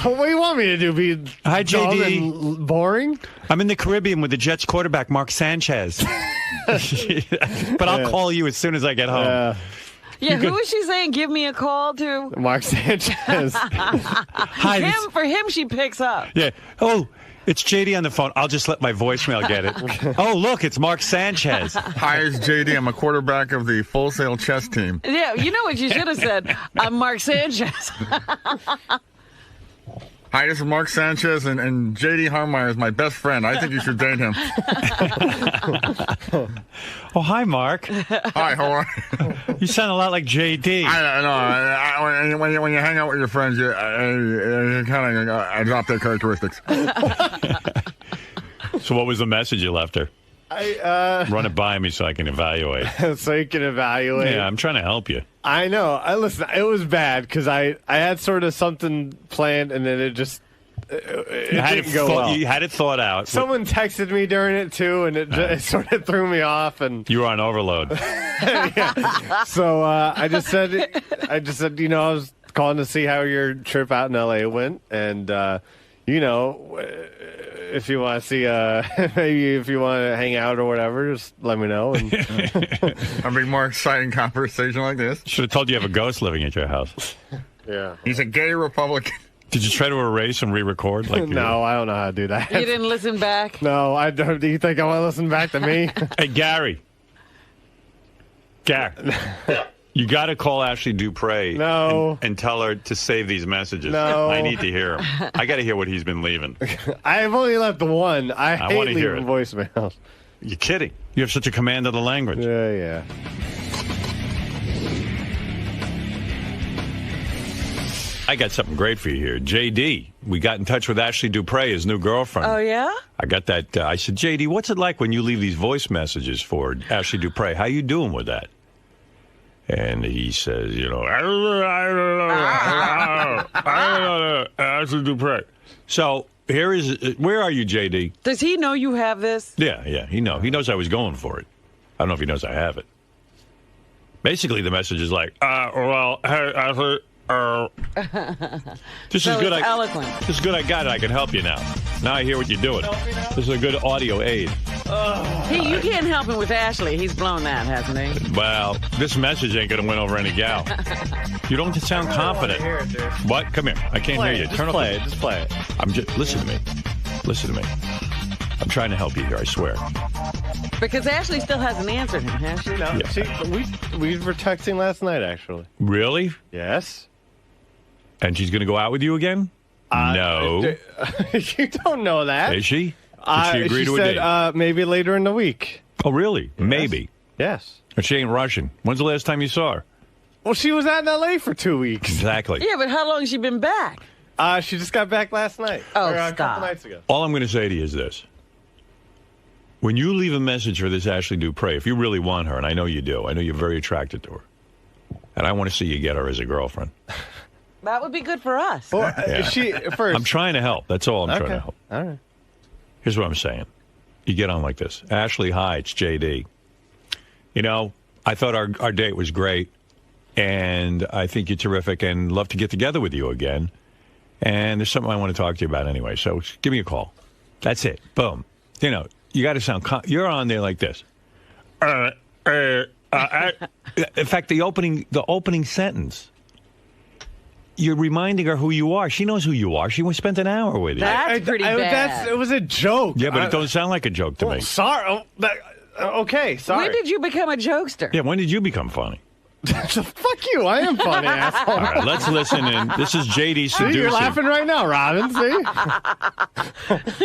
What do you want me to do? Be Hi, JD. And boring? I'm in the Caribbean with the Jets quarterback, Mark Sanchez. But I'll call you as soon as I get home. Yeah, who was she saying give me a call to? Mark Sanchez. Hi, For him, she picks up. Yeah. Oh, it's JD on the phone. I'll just let my voicemail get it. Oh, look, it's Mark Sanchez. Hi, it's JD. I'm a quarterback of the Full Sail chess team. Yeah, you know what you should have said? I'm Mark Sanchez. Hi, this is Mark Sanchez, and J.D. Harmeyer is my best friend. I think you should date him. Oh, hi, Mark. Hi, how are you? You sound a lot like J.D. I know. When you hang out with your friends, you kind of adopt their characteristics. So what was the message you left her? Run it by me so I can evaluate. So you can evaluate? Yeah, I'm trying to help you. I know. Listen, it was bad because I had sort of something planned and then it just it didn't go well. You had it thought out. Someone texted me during it too, and it sort of threw me off. And you were on overload. Yeah. So I just said, I was calling to see how your trip out in LA went, and if you want to see, maybe if you want to hang out or whatever, just let me know. And a big more exciting conversation like this. Should have told you have a ghost living at your house. Yeah. He's a gay Republican. Did you try to erase and re-record? No, I don't know how to do that. You didn't listen back? No, I don't. Do you think I want to listen back to me? Hey, Gary. You got to call Ashley Dupre and tell her to save these messages. No. I need to hear them. I got to hear what he's been leaving. I've only left the one. I hate leaving voicemails. You're kidding. You have such a command of the language. Yeah. I got something great for you here. JD, we got in touch with Ashley Dupre, his new girlfriend. Oh, yeah? I got that. I said, JD, what's it like when you leave these voice messages for Ashley Dupre? How you doing with that? And he says, I don't know, Ashley Dupre. So where are you, JD? Does he know you have this? Yeah, he knows I was going for it. I don't know if he knows I have it. Basically, the message is like, hey, Ashley, this is good. Eloquent. This is good. I got it. I can help you now. Now I hear what you're doing. This is a good audio aid. You can't help him with Ashley. He's blown that, hasn't he? Well, this message ain't going to win over any gal. You don't sound confident. Hear it, dude. What? Come here. I can't hear you. Just play it. Listen to me. Listen to me. I'm trying to help you here, I swear. Because Ashley still hasn't answered him, has she? No. Yeah. We were texting last night, actually. Really? Yes. And she's going to go out with you again? No. You don't know that. Is she? Did she agree to a date? She said maybe later in the week. Oh, really? Yes. Maybe. Yes. And she ain't Russian. When's the last time you saw her? Well, she was out in L.A. for 2 weeks. Exactly. Yeah, but how long has she been back? She just got back last night. Oh, a couple nights ago. All I'm going to say to you is this. When you leave a message for this Ashley Dupre, if you really want her, and I know you do, I know you're very attracted to her, and I want to see you get her as a girlfriend. That would be good for us. Well, I'm trying to help. That's all I'm trying to help. All right. Here's what I'm saying. You get on like this. Ashley, hi, it's JD. I thought our date was great, and I think you're terrific and love to get together with you again. And there's something I want to talk to you about anyway, so give me a call. That's it. Boom. You got to sound... You're on there like this. In fact, the opening sentence... You're reminding her who you are. She knows who you are. She spent an hour with you. That's pretty bad. It was a joke. Yeah, but it don't sound like a joke to me. Sorry. Okay, sorry. When did you become a jokester? Yeah, when did you become funny? Fuck you. I am funny, asshole. All right, let's listen in. This is JD seducing. See, you're laughing right now, Robin. See?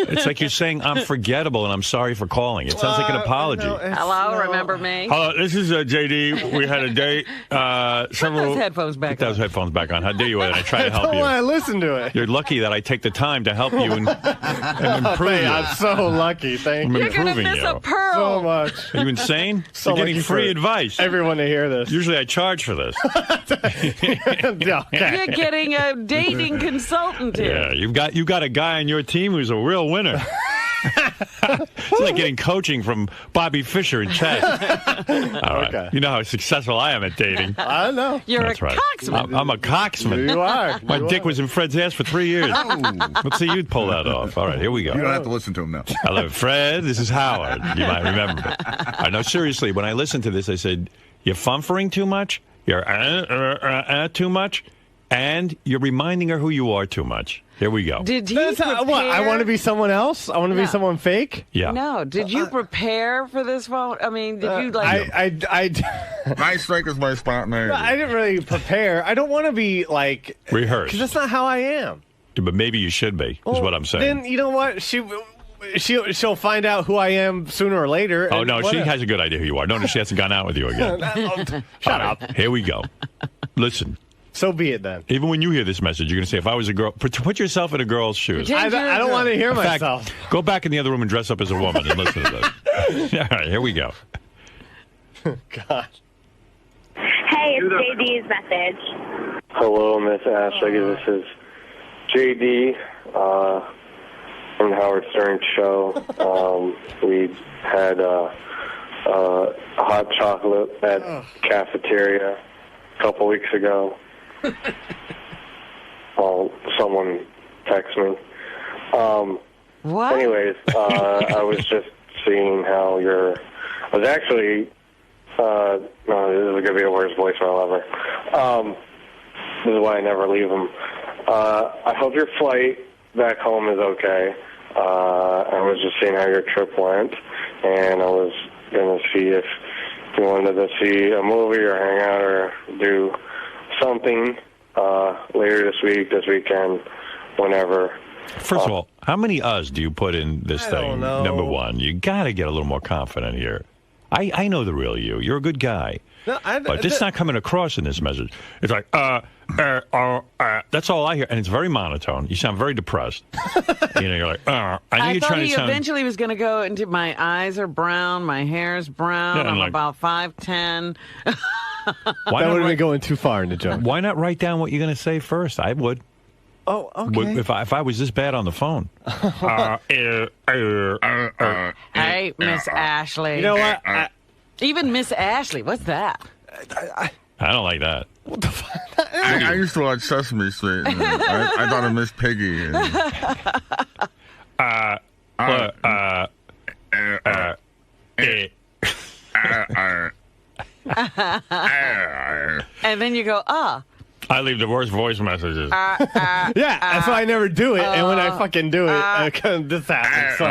It's like you're saying I'm forgettable and I'm sorry for calling. It sounds like an apology. Hello, remember me? Hello, this is JD. We had a date. Put those headphones back on. Put those headphones back on. How dare you? And I try to help you. I don't want to listen to it. You're lucky that I take the time to help you and improve you. I'm so lucky. Thank you. You're going to miss a pearl. So much. Are you insane? So you're getting free advice. Everyone to hear this. Usually I charge for this. You're getting a dating consultant here. Yeah, you got a guy on your team who's a real winner. It's like getting coaching from Bobby Fischer in chess. All right. Okay. You know how successful I am at dating. I know. You're That's a right. coxman. I'm a coxman. You are. My dick was in Fred's ass for 3 years. Let's see you pull that off. All right, here we go. You don't have to listen to him now. Hello, Fred. This is Howard. You might remember it. I know, seriously, when I listened to this, I said, you're fumfering too much? You're too much? And you're reminding her who you are too much. Here we go. Did you prepare? What? I want to be someone else? I want to be someone fake? Yeah. No. Did you prepare for this phone? I mean, did you like... My strike is my spontaneity. I didn't really prepare. I don't want to be like... rehearsed. Because that's not how I am. Yeah, but maybe you should be, is what I'm saying. Then, you know what? She'll find out who I am sooner or later. Oh, no, she has a good idea who you are. Notice she hasn't gone out with you again. Shut up. Here we go. Listen. So be it then. Even when you hear this message, you're going to say, if I was a girl, put yourself in a girl's shoes. I don't want to hear myself. Fact, go back in the other room and dress up as a woman and listen to this. All right, here we go. God. Hey, it's JD's message. Hello, Miss Ashley. This is JD from the Howard Stern show. We had hot chocolate at cafeteria a couple weeks ago. Someone texted me. What? Anyways, I was just seeing how I was actually, no, this is going to be the worst voicemail ever. This is why I never leave them. I hope your flight back home is okay. I was just seeing how your trip went, and I was going to see if you wanted to see a movie or hang out or do something later this weekend, whenever. First of all, how many us do you put in this thing? Number one, you got to get a little more confident here. I know the real you. You're a good guy. No, but this is not coming across in this message. It's like, that's all I hear. And it's very monotone. You sound very depressed. You're like, I know you're thought trying he to sound... eventually was going to go into my eyes are brown, my hair's brown, Yeah, I'm like- about 5'10". Why That not would have write- been going too far in the joke. Why not write down what you're going to say first? I would. Oh, okay. If I was this bad on the phone. Hey, Miss Ashley. You know what? Even Miss Ashley, what's that? I don't like that. I used to watch Sesame Street. And I thought of Miss Piggy. And then you go, I leave the worst voice messages. Yeah, that's why I never do it. And when I fucking do it, this happens. So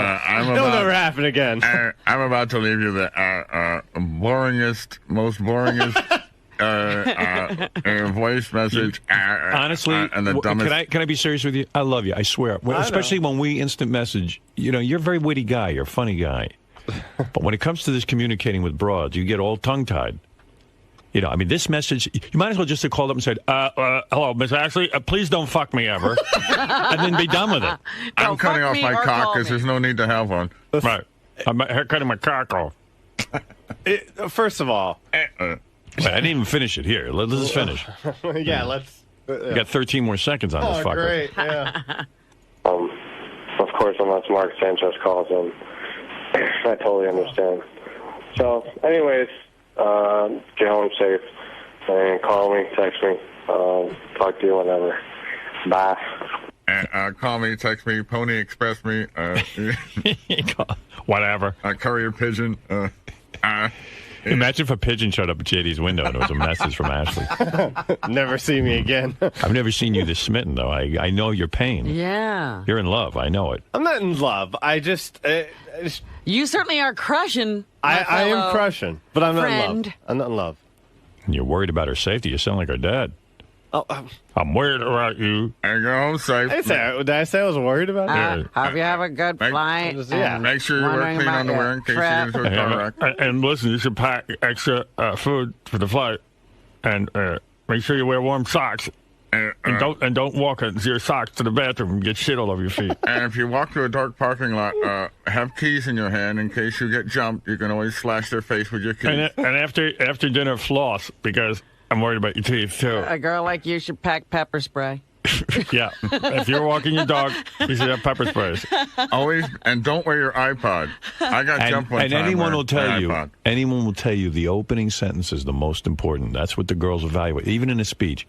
it'll never happen again. I'm about to leave you the most boringest voice message. Honestly, and the dumbest. can I be serious with you? I love you. I swear. Especially when we instant message. You're a very witty guy. You're a funny guy. But when it comes to this communicating with broads, you get all tongue-tied. This message, you might as well just have called up and said, hello, Miss Ashley, please don't fuck me ever. And then be done with it. I'm cutting off my cock because there's no need to have one. Right. I'm cutting my cock off. First of all... Wait, I didn't even finish it. Here, let's just finish. Yeah, let's... You got 13 more seconds on this fucker. Great, yeah. Of course, unless Mark Sanchez calls in. I totally understand. So, anyways, get home safe. And call me, text me. Talk to you whenever. Bye. Call me, text me, Pony Express me. Whatever. Courier pigeon. Imagine if a pigeon showed up at JD's window and it was a message from Ashley. Never see me again. I've never seen you this smitten, though. I know your pain. Yeah. You're in love. I know it. I'm not in love. I just You certainly are crushing. I am crushing, but I'm not in friend. love. I'm not in love. And you're worried about her safety. You sound like her dad. Oh, I'm worried about you. And go home safe. Did I say I was worried about it? Hope you have a good flight. Yeah. Make sure you wear clean underwear in case you get into a car wreck. And listen, you should pack extra food for the flight, and make sure you wear warm socks. And don't walk your socks to the bathroom and get shit all over your feet. And if you walk through a dark parking lot, have keys in your hand in case you get jumped. You can always slash their face with your keys. And after dinner, floss, because I'm worried about your teeth too. A girl like you should pack pepper spray. Yeah, if you're walking your dog, you should have pepper sprays. Always, and don't wear your iPod. I got jumped one time. And anyone will tell you, iPod. anyone will tell you the opening sentence is the most important. That's what the girls evaluate, even in a speech.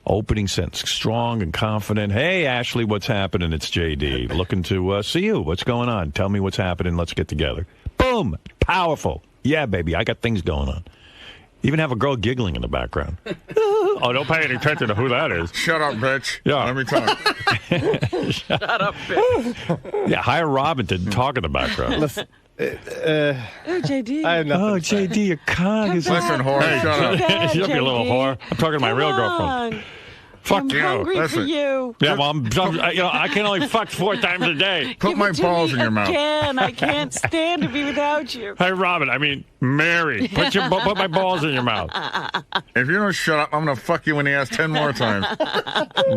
Opening sentence, strong and confident. Hey, Ashley, what's happening? It's JD. Looking to see you. What's going on? Tell me what's happening. Let's get together. Boom. Powerful. Yeah, baby, I got things going on. Even have a girl giggling in the background. Oh, don't pay any attention to who that is. Shut up, bitch. Yeah. Let me talk. Shut up, bitch. Yeah, hire Robin to talk in the background. Listen, Oh, JD. I have nothing to say. JD, you're con. Listen, whore, shut up. Shut up, you little JD. whore. I'm talking to my real girlfriend. Fuck I'm you. hungry for Listen. you. Yeah, well, I can only fuck 4 times a day. Put Give my it to balls me in your mouth. again. I can't stand to be without you. Hey, Robin, Mary, put my balls in your mouth. If you don't shut up, I'm going to fuck you in the ass 10 more times.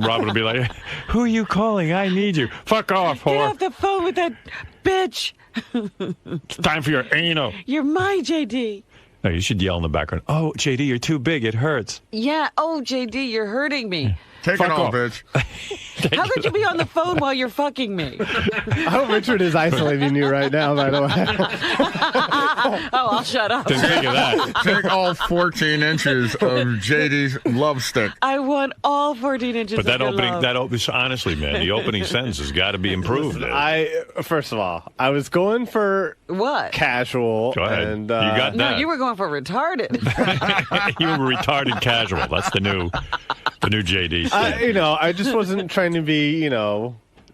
Robin will be like, who are you calling? I need you. Fuck off, Get whore. off the phone with that bitch. It's time for your anal. You're my JD. No, you should yell in the background. Oh, JD, you're too big. It hurts. Yeah. Oh, JD, you're hurting me. Take Fuck it all, off. bitch. How could you be on the phone while you're fucking me? I hope Richard is isolating you right now, by the way. Oh, I'll shut up. Didn't think of that. Take all 14 inches of JD's love stick. I want all 14 inches But that of your opening, love. honestly, man, the opening sentence has got to be improved. First of all, I was going for what? Casual. Go ahead. And, you got No, that. you were going for retarded. You were retarded casual. That's the new JD. I just wasn't trying to be,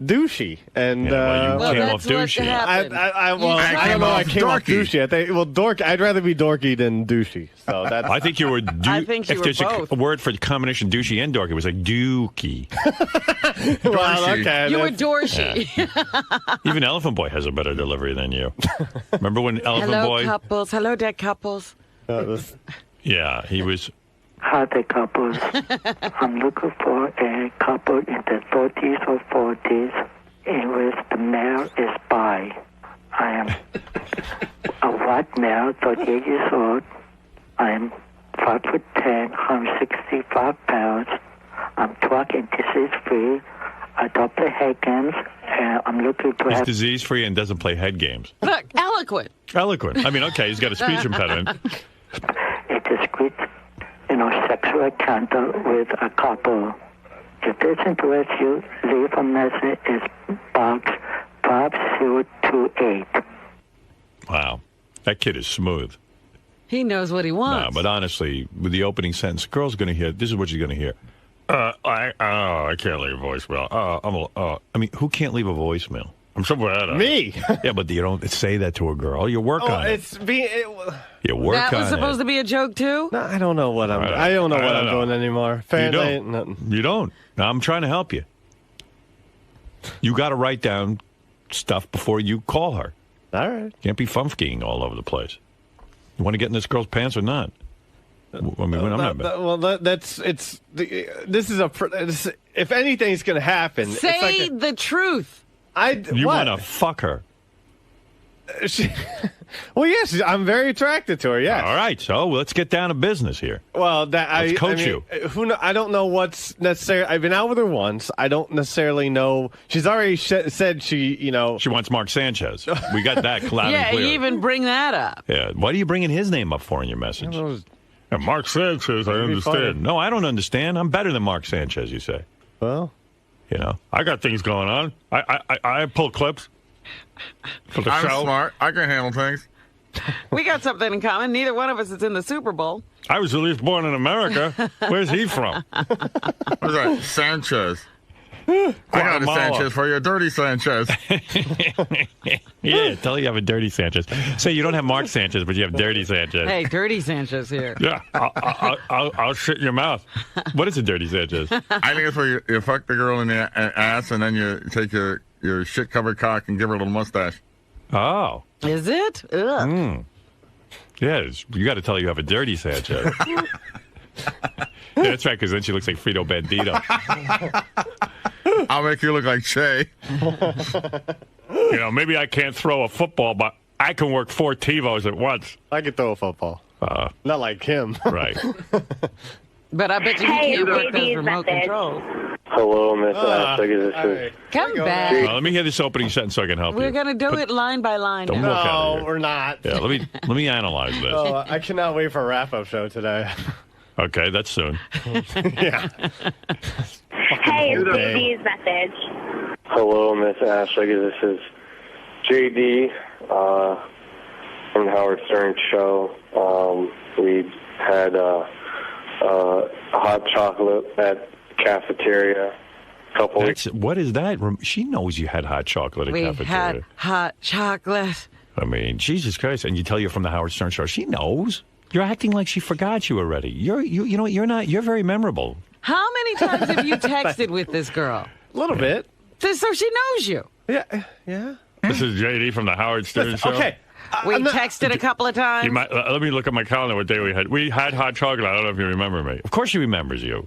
douchey. And you came off douchey. I don't know. I came off douchey. I'd rather be dorky than douchey. So that's. I think you were. I think you if were there's both. a word for combination douchey and dorky, it was like dookie. Well, okay. You were dorsey. Even Elephant Boy has a better delivery than you. Remember when Elephant Hello, Boy? couples. Hello, dead couples. Yeah, he was. Hi there, couples. I'm looking for a couple in the 30s or 40s in which the male is bi. I am a white male, 38 years old. I am 5'10", 165 pounds. I'm 12 and disease-free. I don't play head games, and I'm looking to He's have... disease-free and doesn't play head games. Look, eloquent. Eloquent. I mean, okay, he's got a speech impediment. a discreet, sexual encounter with a couple. If this interests you, leave a message. It's box 5028. Wow, that kid is smooth. He knows what he wants. No, but honestly, with the opening sentence, girl's going to hear. This is what she's going to hear. I can't leave a voicemail. I mean, who can't leave a voicemail? I'm so bad at it. Me. Yeah, but you don't say that to a girl. You work on it. You work That on was supposed to be a joke too. No, I don't know what I don't know what I'm doing anymore. You don't. You don't. Now, I'm trying to help you. You got to write down stuff before you call her. All right. Can't be funfking all over the place. You want to get in this girl's pants or not? I mean, I'm not. This is if anything's going to happen. Say the truth. You want to fuck her. Well, yes, I'm very attracted to her, yes. All right, so let's get down to business here. Well, Let's coach you. I don't know what's necessary. I've been out with her once. I don't necessarily know. She's already said she wants Mark Sanchez. We got that loud and clear. You even bring that up. Yeah, why are you bringing his name up for in your message? Yeah, Mark Sanchez, I understand. No, I don't understand. I'm better than Mark Sanchez, you say. Well, I got things going on. I pull clips for the show. I'm smart. I can handle things. We got something in common. Neither one of us is in the Super Bowl. I was at least born in America. Where's he from? What's that? Sanchez. I got a Sanchez for you, dirty Sanchez. Yeah, tell you have a dirty Sanchez. Say you don't have Mark Sanchez, but you have dirty Sanchez. Hey, dirty Sanchez here. Yeah, I'll shit in your mouth. What is a dirty Sanchez? I think it's where you fuck the girl in the ass and then you take your shit-covered cock and give her a little mustache. Oh. Is it? Ugh. Yeah, you got to tell her you have a dirty Sanchez. Yeah, that's right, because then she looks like Frito Bandito. I'll make you look like Che. Maybe I can't throw a football, but I can work 4 TiVos at once. I can throw a football. Not like him. Right. But I bet you can't work those remote controls. Hello, Miss Ashley. This is Come back. Let me hear this opening sentence so I can help you. We're going to do it line by line. Don't now. walk out of here. We're not. Yeah, let me analyze this. I cannot wait for a wrap-up show today. Okay, that's soon. Yeah. Hey, it's JD's message. Hello, Miss Ashley. This is JD from the Howard Stern show. We had a hot chocolate at cafeteria a couple weeks. What is that? She knows you had hot chocolate at cafeteria. We had hot chocolate. I mean, Jesus Christ! And you tell you from the Howard Stern show. She knows. You're acting like she forgot you already. You're very memorable. How many times have you texted with this girl? A little bit. So she knows you. Yeah. This is JD from the Howard Stern show. Okay. We texted a couple of times. Let me look at my calendar what day we had. We had hot chocolate. I don't know if you remember me. Of course she remembers you.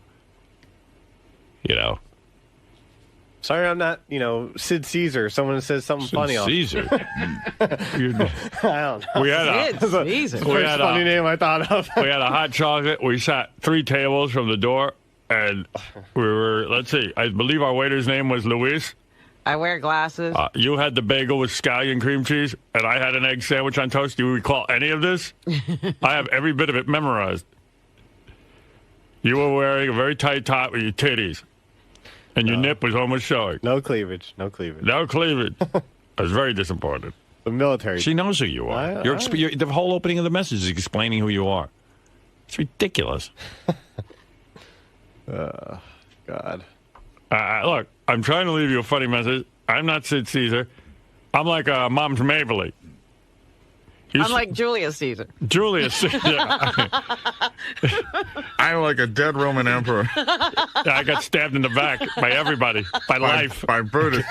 Sorry, I'm not, Sid Caesar. Someone says something funny. Caesar. I don't know. We had Sid Caesar. First funny name I thought of. We had a hot chocolate. We sat 3 tables from the door. and we were, let's see, I believe our waiter's name was Luis. I wear glasses. You had the bagel with scallion cream cheese, and I had an egg sandwich on toast. Do you recall any of this? I have every bit of it memorized. You were wearing a very tight top with your titties, and your nip was almost showing. No cleavage. No cleavage. No cleavage. I was very disappointed. The military. She knows who you are. The whole opening of the message is explaining who you are. It's ridiculous. God. Look, I'm trying to leave you a funny message. I'm not Sid Caesar. I'm like Mom's Mabley. I'm like Julius Caesar. Julius Caesar. I'm like a dead Roman emperor. I got stabbed in the back by everybody, by life. By Brutus.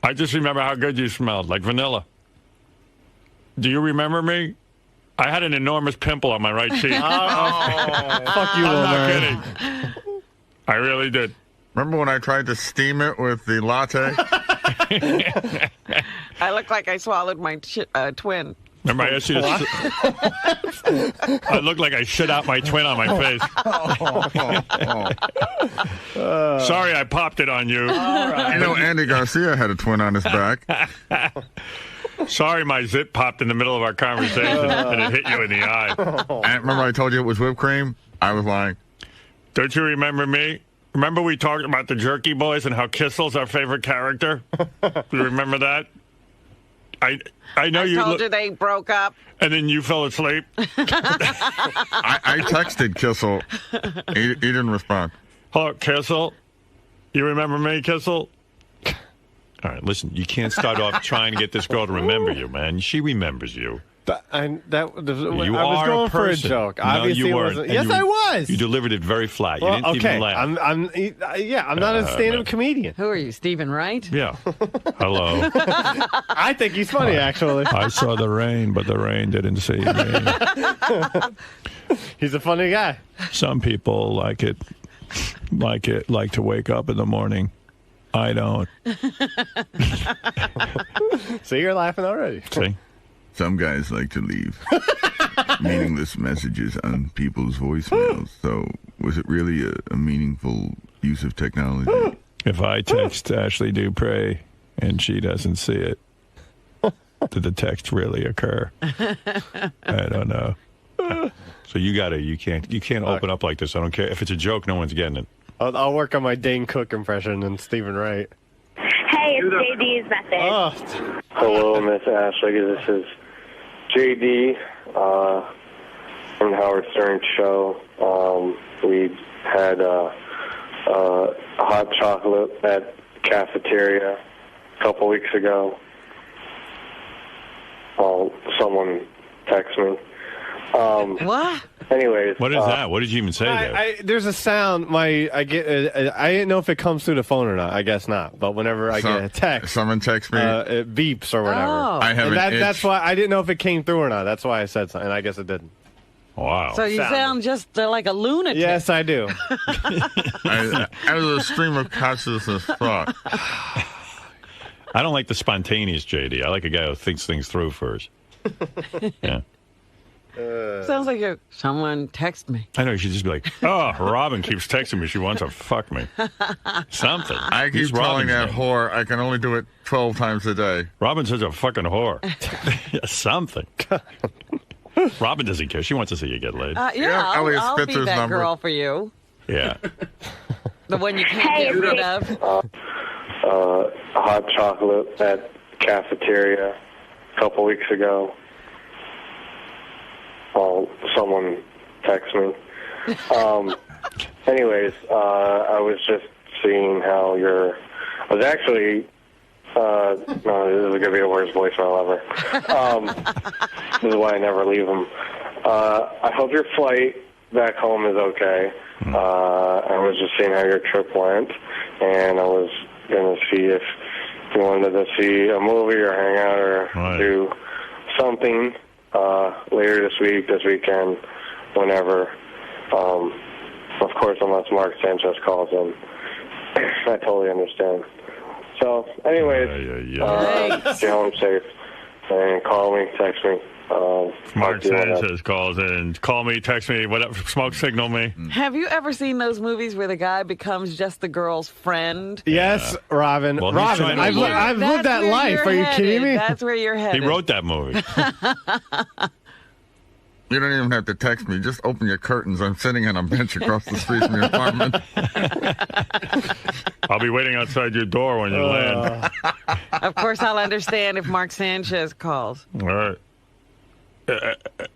I just remember how good you smelled, like vanilla. Do you remember me? I had an enormous pimple on my right cheek. Fuck you, I'm not Wilmer. kidding. I really did. Remember when I tried to steam it with the latte? I look like I swallowed my twin. Remember I asked you to... I look like I shit out my twin on my face. Sorry I popped it on you. Right. You know, Andy Garcia had a twin on his back. Sorry my zit popped in the middle of our conversation and it hit you in the eye. And remember I told you it was whipped cream? I was lying. Don't you remember me? Remember we talked about the Jerky Boys and how Kissel's our favorite character? Do you remember that? I know you told you they broke up. And then you fell asleep. I texted Kissel. He didn't respond. Hello, Kissel. You remember me, Kissel? All right, listen, you can't start off trying to get this girl to remember you, man. She remembers you. I was are going a for a person. joke. No, Obviously, you weren't. Yes, I was. You delivered it very flat. You Well, didn't okay. even laugh. I'm not a stand-up comedian. Who are you, Stephen Wright? Yeah. Hello. I think he's funny, actually. I saw the rain, but the rain didn't see me. He's a funny guy. Some people like to wake up in the morning. I don't. See, you're laughing already. See? Some guys like to leave meaningless messages on people's voicemails. So was it really a meaningful use of technology? If I text Ashley Dupre and she doesn't see it, did the text really occur? I don't know. So you can't open up like this. I don't care. If it's a joke, no one's getting it. I'll work on my Dane Cook impression and Stephen Wright. Hey, it's JD's message. Hello, Miss Ashley. This is JD from the Howard Stern show. We had hot chocolate at the cafeteria a couple weeks ago. Someone texted me. What? Anyways, what is that? What did you even say there? There's a sound. I didn't know if it comes through the phone or not. I guess not. But whenever I get a text, someone texts me, it beeps or whatever. Oh. I have That's why I didn't know if it came through or not. That's why I said something. I guess it didn't. Wow. So you sound just like a lunatic. Yes, I do. Out of the stream of consciousness thought. I don't like the spontaneous JD. I like a guy who thinks things through first. Yeah. Sounds like someone text me. I know, you should just be like, oh, Robin keeps texting me. She wants to fuck me. Something. I keep telling that whore I can only do it 12 times a day. Robin's such a fucking whore. Something. Robin doesn't care. She wants to see you get laid. I'll be that girl for you. Yeah. The one you can't get rid of. Hot chocolate at the cafeteria a couple weeks ago. Someone texted me. Anyways, I was just seeing how I was actually, no, this is going to be the worst voicemail ever. This is why I never leave them. I hope your flight back home is okay. I was just seeing how your trip went, and I was going to see if you wanted to see a movie or hang out or do something later this weekend, whenever. Of course, unless Mark Sanchez calls in. I totally understand. So, anyways, get home safe and call me, text me. Mark Sanchez calls in. Call me, text me, whatever. Smoke signal me. Have you ever seen those movies where the guy becomes just the girl's friend? Yes, Robin. Well, Robin, I've lived that life. Are you kidding me? That's where you're headed. He wrote that movie. You don't even have to text me. Just open your curtains. I'm sitting on a bench across the street from your apartment. I'll be waiting outside your door when you land. Of course, I'll understand if Mark Sanchez calls. All right.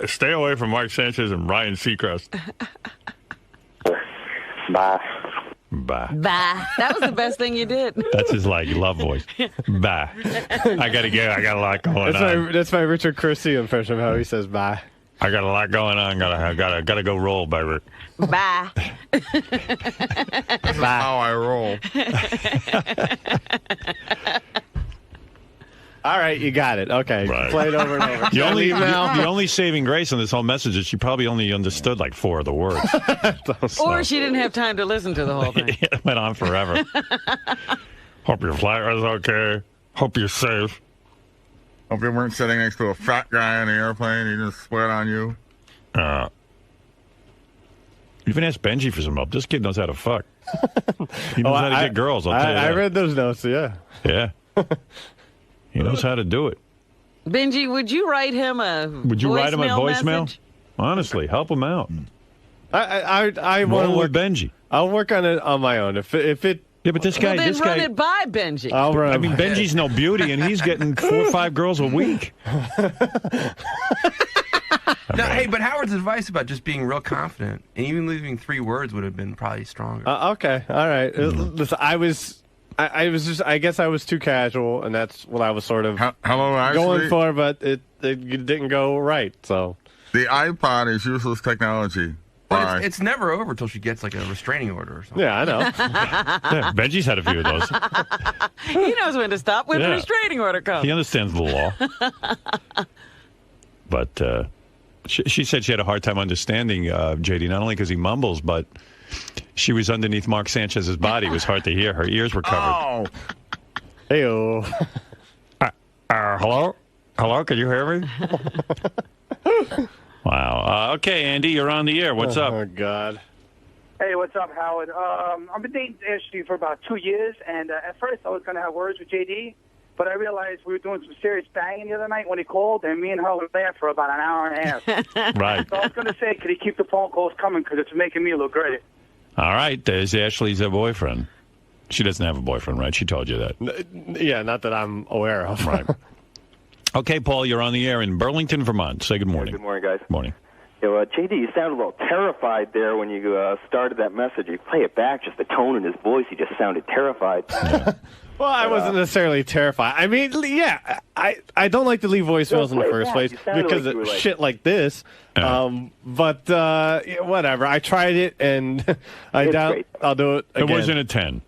Stay away from Mark Sanchez and Ryan Seacrest. Bye. Bye. Bye. That was the best thing you did. That's his love voice. Bye. I gotta go. I got a lot going on. That's my Richard Christie impression of how he says bye. I got a lot going on. Gotta go roll, baby. Bye. That's how I roll. All right, you got it. Okay, play it over and over. The only saving grace on this whole message is she probably only understood like 4 of the words. Or she didn't have time to listen to the whole thing. It went on forever. Hope your flight was okay. Hope you're safe. Hope you weren't sitting next to a fat guy on the airplane. He just sweat on you. You even ask Benji for some help. This kid knows how to fuck. He knows how to get girls. I'll tell you that. I read those notes, yeah. Yeah. He knows how to do it. Benji, would you write him a voicemail? Message? Honestly, help him out. I want to work with Benji. I'll work on it on my own. If it. Yeah, but this guy. Well, then run it by Benji. I'll run. I mean, Benji's no beauty, and he's getting 4 or 5 girls a week. No, hey, but Howard's advice about just being real confident and even leaving 3 words would have been probably stronger. Okay, all right. Listen, I guess I was too casual, and that's what I was sort of going for, but it didn't go right. So the iPod is useless technology. But it's never over till she gets like a restraining order or something. Yeah, I know. Yeah, Benji's had a few of those. He knows when to stop when the restraining order comes. He understands the law. But she said she had a hard time understanding JD, not only because he mumbles, but she was underneath Mark Sanchez's body. It was hard to hear. Her ears were covered. Oh. Hey-o. Hello? Hello? Can you hear me? Wow. Okay, Andy, you're on the air. What's up? Oh, God. Hey, what's up, Howard? I've been dating Ashley for about 2 years, and at first I was going to have words with JD, but I realized we were doing some serious banging the other night when he called, and me and her were there for about an hour and a half. Right. So I was going to say, could he keep the phone calls coming, because it's making me look great. All right, there's Ashley's boyfriend. She doesn't have a boyfriend, right? She told you that. Yeah, not that I'm aware of. Right. Okay, Paul, you're on the air in Burlington, Vermont. Say good morning. Good morning, guys. Morning. JD, you sounded a little terrified there when you started that message. You play it back, just the tone in his voice, he just sounded terrified. Yeah. Well, I wasn't necessarily terrified. I mean, yeah, I don't like to leave voicemails in the first place because of shit like this. But whatever. I tried it, and I doubt I'll do it again. It wasn't a 10.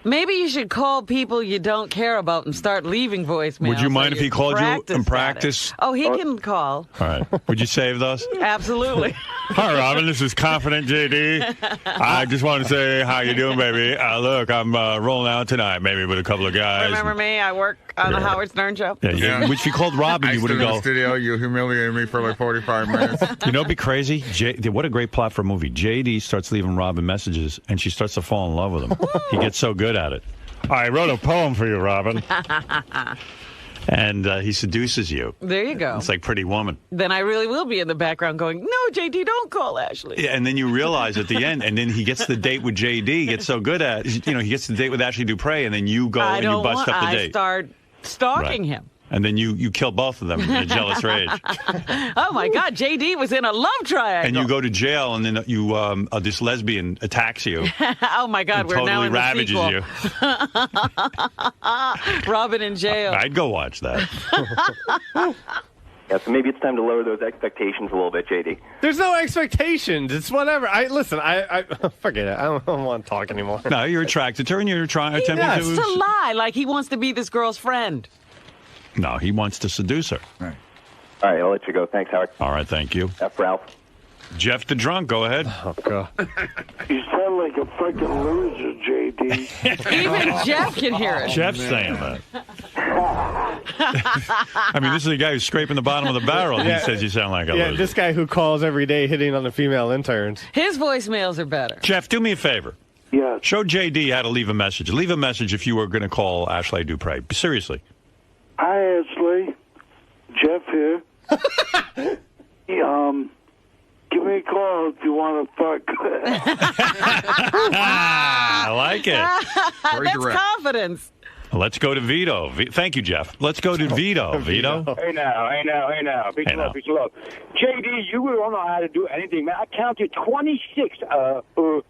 Maybe you should call people you don't care about and start leaving voicemails. Would you mind if he called you and practice? Oh, he can call. All right. Would you save those? Absolutely. Hi, Robin. This is Confident JD. I just want to say, how you doing, baby? Look, I'm rolling out tonight, maybe with a couple of guys. Remember me? I work on the Howard Stern Show. Yeah. Which if you called Robin, you wouldn't go. In the studio, you humiliated me for like 45 minutes. You know, it'd be crazy. What a great plot for a movie. JD starts leaving Robin messages, and she starts to fall in love with him. He gets so good at it. I wrote a poem for you, Robin. And he seduces you. There you go. It's like Pretty Woman. Then I really will be in the background going, no, JD, don't call Ashley. Yeah, and then you realize at the end, and then he gets the date with JD, gets so good at it. You know, he gets the date with Ashley Dupre, and then you go and you bust up the date. I start stalking him. And then you kill both of them in a jealous rage. Oh, my God. JD was in a love triangle. And you go to jail, and then this lesbian attacks you. Oh, my God. We're totally now in the sequel. You. Robin in jail. I'd go watch that. Yeah, so maybe it's time to lower those expectations a little bit, JD. There's no expectations. It's whatever. I forget it. I don't want to talk anymore. No, you're attracted to her, and you're attempting to lie like he wants to be this girl's friend. No, he wants to seduce her. Right. All right, I'll let you go. Thanks, Howard. All right, thank you. F. Ralph. Jeff the drunk, go ahead. Oh, God. You sound like a fucking loser, JD. Even Jeff can hear it. Jeff's saying that. I mean, this is a guy who's scraping the bottom of the barrel, and he says you sound like a loser. This guy who calls every day hitting on the female interns. His voicemails are better. Jeff, do me a favor. Yeah. Show JD how to leave a message. Leave a message if you were going to call Ashley Dupre. Seriously. Hi, Ashley. Jeff here. Give me a call if you want to fuck. I like it. That's confidence. Let's go to Vito. Thank you, Jeff. Let's go to Vito. Vito? Hey now. Peace and love. JD, you don't know how to do anything, man. I counted 26. What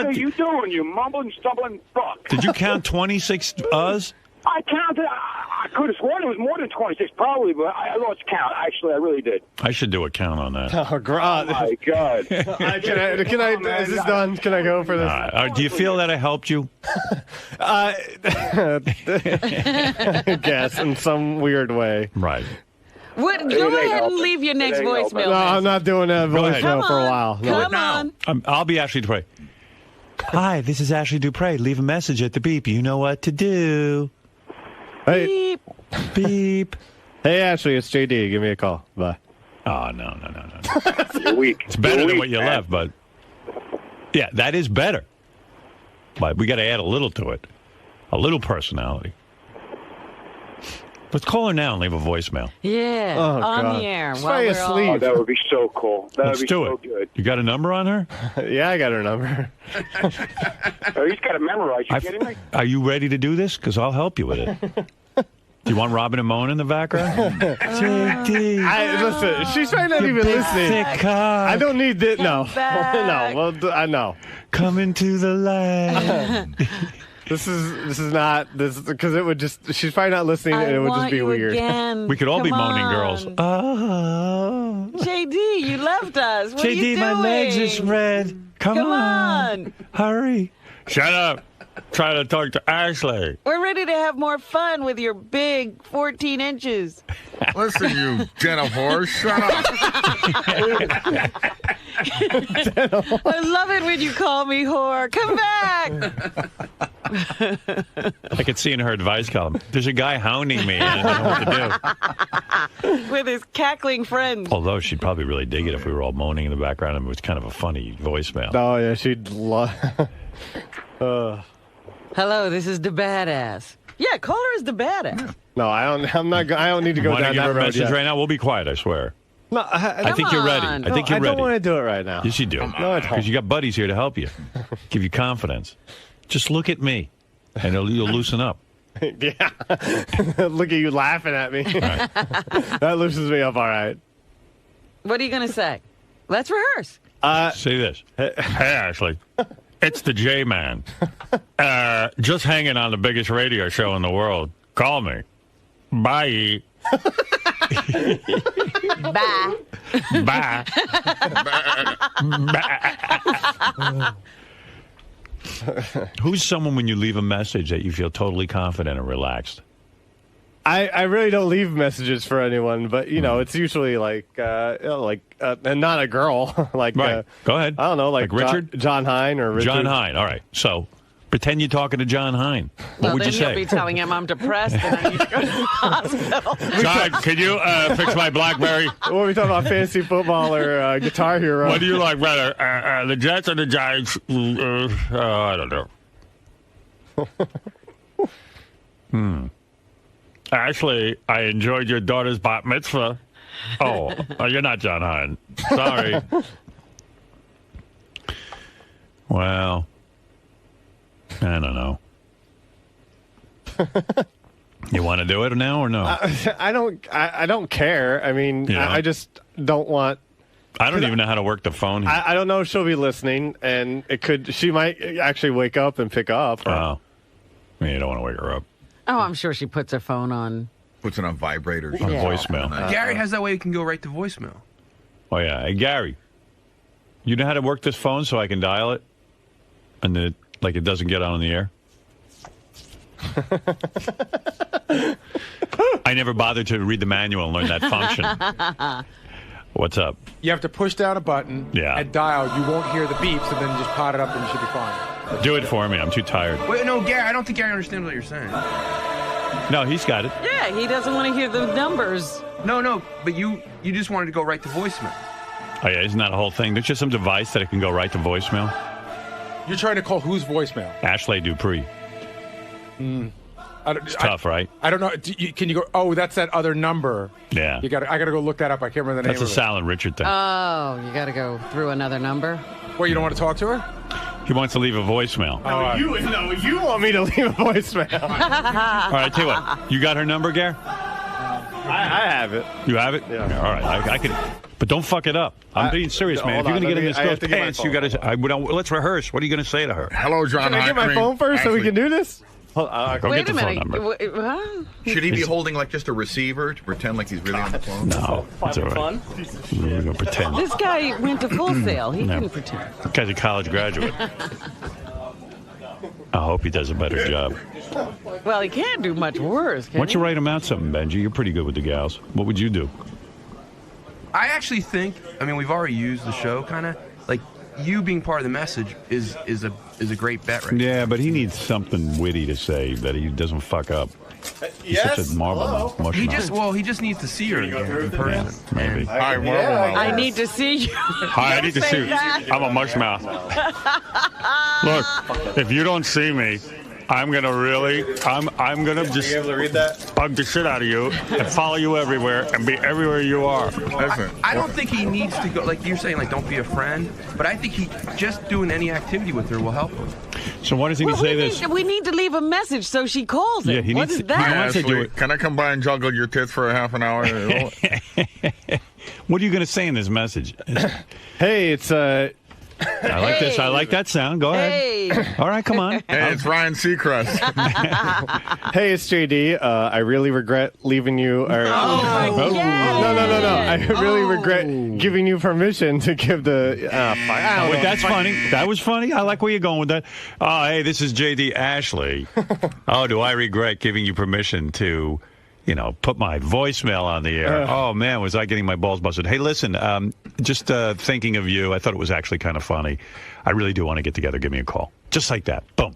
are you doing, you mumbling, stumbling fuck? Did you count 26 us? I counted. I could have sworn it was more than 26, probably, but I lost count. Actually, I really did. I should do a count on that. Oh, God. Oh my God. Can I is this done? Can I go for this? Do you feel that I helped you? I guess, in some weird way. Right. Go ahead and leave your next voicemail. No, I'm not doing that voicemail Come for a while. No. Come on. I'll be Ashley Dupre. Hi, this is Ashley Dupre. Leave a message at the beep. You know what to do. Hey. Beep. Hey, Ashley, it's JD. Give me a call. Bye. Oh, no. You're weak. It's better than what you left, but... Yeah, that is better. But we got to add a little to it. A little personality. Let's call her now and leave a voicemail. Yeah, on the air. While we're asleep. Oh, that would be so cool. Let's Would be do so it. good. You got a number on her? Yeah, I got her number. Oh, he's got to memorize. You kidding me? Are you ready to do this? Because I'll help you with it. Do you want Robin and Moan in the background? Listen, she's probably not even listening. I don't need this. No. No. Well, I know. Come into the light. This is not this because it would just she's probably not listening and it would just be weird. Again. We could all be Come moaning on. girls. Oh. JD, you left us. What are you JD, my doing? legs are spread. Come on. Hurry. Shut up. Try to talk to Ashley. We're ready to have more fun with your big 14 inches. Listen, you den of horrors, shut up. I love it when you call me whore. Come back. I could see in her advice column, there's a guy hounding me and I don't know what to do. With his cackling friends. Although she'd probably really dig it if we were all moaning in the background and it was kind of a funny voicemail. Oh, yeah, she'd love... Hello, this is the badass. Yeah, call her as the badass. No, I don't need to go Want to down give that her a road message yet. right now? We'll be quiet, I swear. No, I think you're ready. I think you're I ready. don't want to do it right now. Yes, you do. No, I don't. Because you got buddies here to help you, give you confidence. Just look at me, and you'll loosen up. Yeah. Look at you laughing at me. Right. That loosens me up all right. What are you going to say? Let's rehearse. Say this. Hey, Ashley. It's the J-Man. Just hanging on the biggest radio show in the world. Call me. Bye. Bye. Bye. Bye. Who's someone when you leave a message that you feel totally confident and relaxed? I really don't leave messages for anyone, but you know, it's usually like and not a girl. Like right. Go ahead. I don't know, like Richard, John Hine or Richard. John Hine. All right. So pretend you're talking to John Hine. What would then you say? you'll be telling him I'm depressed and I need to go to the hospital. John, can you fix my BlackBerry? What are we talking about? Fantasy football or Guitar Hero? What do you like better, the Jets or the Giants? I don't know. Ashley, I enjoyed your daughter's bat mitzvah. Oh, you're not John Hine. Sorry. Well, I don't know. You want to do it now or no? I don't care. I mean, You know? I just don't want. I don't even know how to work the phone here. I don't know if she'll be listening, and she might actually wake up and pick up. Oh, you don't want to wake her up. Oh, I'm sure she puts her phone on. Puts it on vibrator. On voicemail. Gary has that way you can go right to voicemail. Oh, yeah. Hey, Gary, you know how to work this phone so I can dial it? And then, it doesn't get on the air? I never bothered to read the manual and learn that function. What's up? You have to push down a button Yeah. and dial. You won't hear the beeps, and then just pot it up and you should be fine. Do it for me. I'm too tired. Wait, no, Gary. I don't think Gary understands what you're saying. No, he's got it. Yeah, he doesn't want to hear the numbers. No, but you just wanted to go right to voicemail. Oh, yeah, isn't that a whole thing? There's just some device that it can go right to voicemail. You're trying to call whose voicemail? Ashley Dupree. It's tough, right? I don't know. Can you go, oh, that's that other number. Yeah. I got to go look that up. I can't remember the name That's a of it. Sal and Richard thing. Oh, you got to go through another number? Well, you don't want to talk to her? He wants to leave a voicemail. You want me to leave a voicemail. All right, tell you what. You got her number, Gare? I have it. You have it? Yeah. All right. I can. But don't fuck it up. I'm being serious, man. If you're going to get in this girl's pants, you got to. Let's rehearse. What are you going to say to her? Hello, John. Can I get my phone first so we can do this? Go Wait get a the phone minute. number. Should he be holding like just a receiver to pretend like he's really on the phone? No, it's all right. We're going to pretend. This guy went to Full Sail. He couldn't pretend. This guy's a college graduate. I hope he does a better job. Well, he can't do much worse, can Why don't you he? write him out something, Benji? You're pretty good with the gals. What would you do? I actually think. I mean, we've already used the show, kind of like you being part of the message is a great bet, right? Yeah, but he needs something witty to say that he doesn't fuck up. He's such a marble. He just needs to see her in person. Maybe. Hi, I need to see you. Hi, I need to see you. I'm a mush mouth. Look, if you don't see me, I'm gonna just be able to read that? bug the shit out of you and follow you everywhere and be everywhere you are. I don't think he needs to go, like you're saying, like don't be a friend, but I think he just doing any activity with her will help him. So why does he say this? We need to leave a message so she calls him. Yeah, he What needs is to- that? he wants to do it. Can I come by and juggle your tits for a half an hour? What are you gonna say in this message? Hey, it's I like this. I like that sound. Go ahead. Hey. All right, come on. Hey, it's Ryan Seacrest. Hey, it's JD. I really regret leaving you. No. I really regret giving you permission to give the. Wait, that's funny. That was funny. I like where you're going with that. Oh, hey, this is JD Ashley. Oh, do I regret giving you permission to, put my voicemail on the air? Oh, man, was I getting my balls busted. Hey, listen, just thinking of you, I thought it was actually kind of funny. I really do want to get together. Give me a call. Just like that. Boom.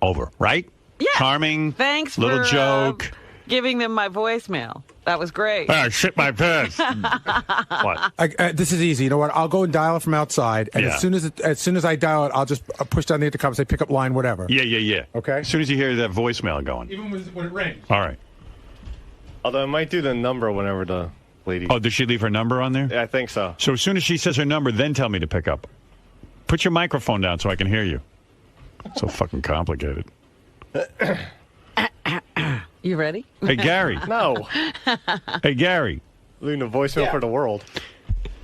Over. Right? Yeah. Charming. Thanks little for joke. giving them my voicemail. That was great. Ah, shit my pants. What? This is easy. You know what? I'll go and dial it from outside, and as soon as I dial it, I'll just push down the intercom, say pick up line, whatever. Yeah. Okay. As soon as you hear that voicemail going. Even when it rings. All right. Although I might do the number whenever the lady. Oh, did she leave her number on there? Yeah, I think so. So as soon as she says her number, then tell me to pick up. Put your microphone down so I can hear you. So fucking complicated. You ready? Hey, Gary. No. Hey, Gary. Leaving a voicemail for the world.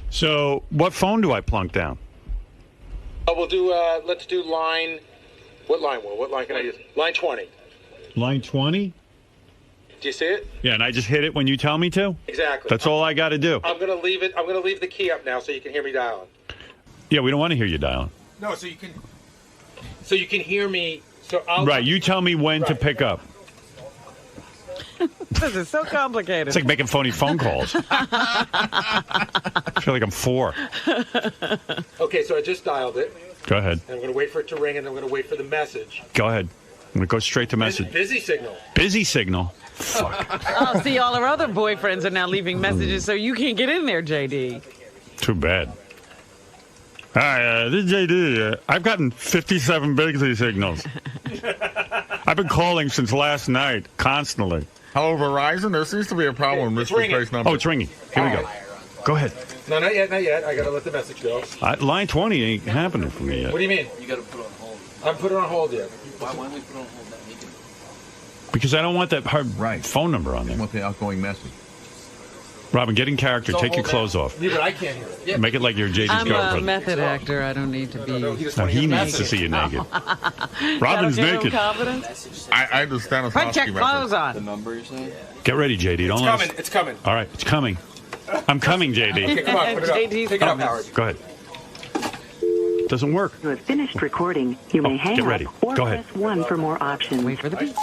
So what phone do I plunk down? We'll do. Let's do line. What line? What line can I use? Line 20. Line 20? Do you see it? Yeah, and I just hit it when you tell me to? Exactly. That's all I got to do. I'm gonna leave it. I'm gonna leave the key up now so you can hear me dialing. Yeah, we don't want to hear you dialing. No, so you can hear me. So I'll. Right, you tell me when to pick up. This is so complicated. It's like making phony phone calls. I feel like I'm 4. Okay, so I just dialed it. Go ahead. And I'm going to wait for it to ring, and I'm going to wait for the message. Go ahead. I'm going to go straight to message. Busy signal. Busy signal. Fuck. Oh, see, all our other boyfriends are now leaving messages, so you can't get in there, JD. Too bad. Hi, this is JD. I've gotten 57 busy signals. I've been calling since last night, constantly. Hello, Verizon. There seems to be a problem with this number. Oh, it's ringing. Here we go. Go ahead. No, not yet. I got to let the message go. Line 20 ain't happening for me yet. What do you mean? You got to put it on hold. I'm putting it on hold yet. Why don't we put it on hold? Because I don't want that hard phone number on there. I want the outgoing message. Robin, get in character. Take your clothes off. Yeah, but I can't hear it. Yeah. Make it like you're JD's I'm girlfriend. a method actor. I don't need to be. No, he needs to see you naked. Robin's naked. I understand. Put your clothes on. The number you're saying? Get ready, JD. Don't let us... It's coming. All right, it's coming. I'm coming, JD. Okay, come on, put it up. JD's Take it up, Howard. Go ahead. Doesn't work. You have finished recording. You may hang get ready. up or Go ahead. press 1 for more options. Wait for the beep.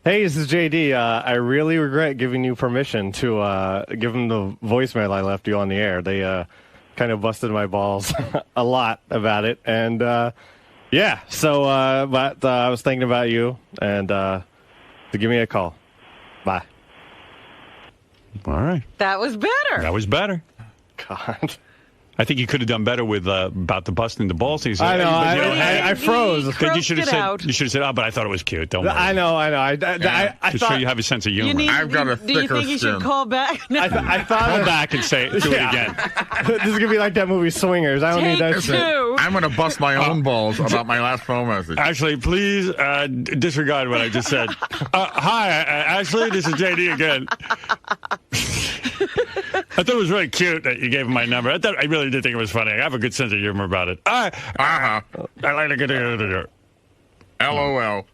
Hey, this is JD. I really regret giving you permission to give them the voicemail I left you on the air. They kind of busted my balls a lot about it, and Yeah. So, but I was thinking about you, and to give me a call. Bye. All right. That was better. That was better. God. I think you could have done better with about the busting the balls thing. I know. I froze. Then you should have said. You should have said, "Oh, but I thought it was cute." Don't worry. I know. I Just thought so you have a sense of humor. I've got a thicker skin. Do you think you should call back? No. I thought call back and say do it again. This is gonna be like that movie Swingers. I don't need that shit. I'm gonna bust my own balls about my last phone message. Actually, please disregard what I just said. Hi, Ashley. This is JD again. I thought it was really cute that you gave him my number. I really did think it was funny. I have a good sense of humor about it. I like to get it. LOL.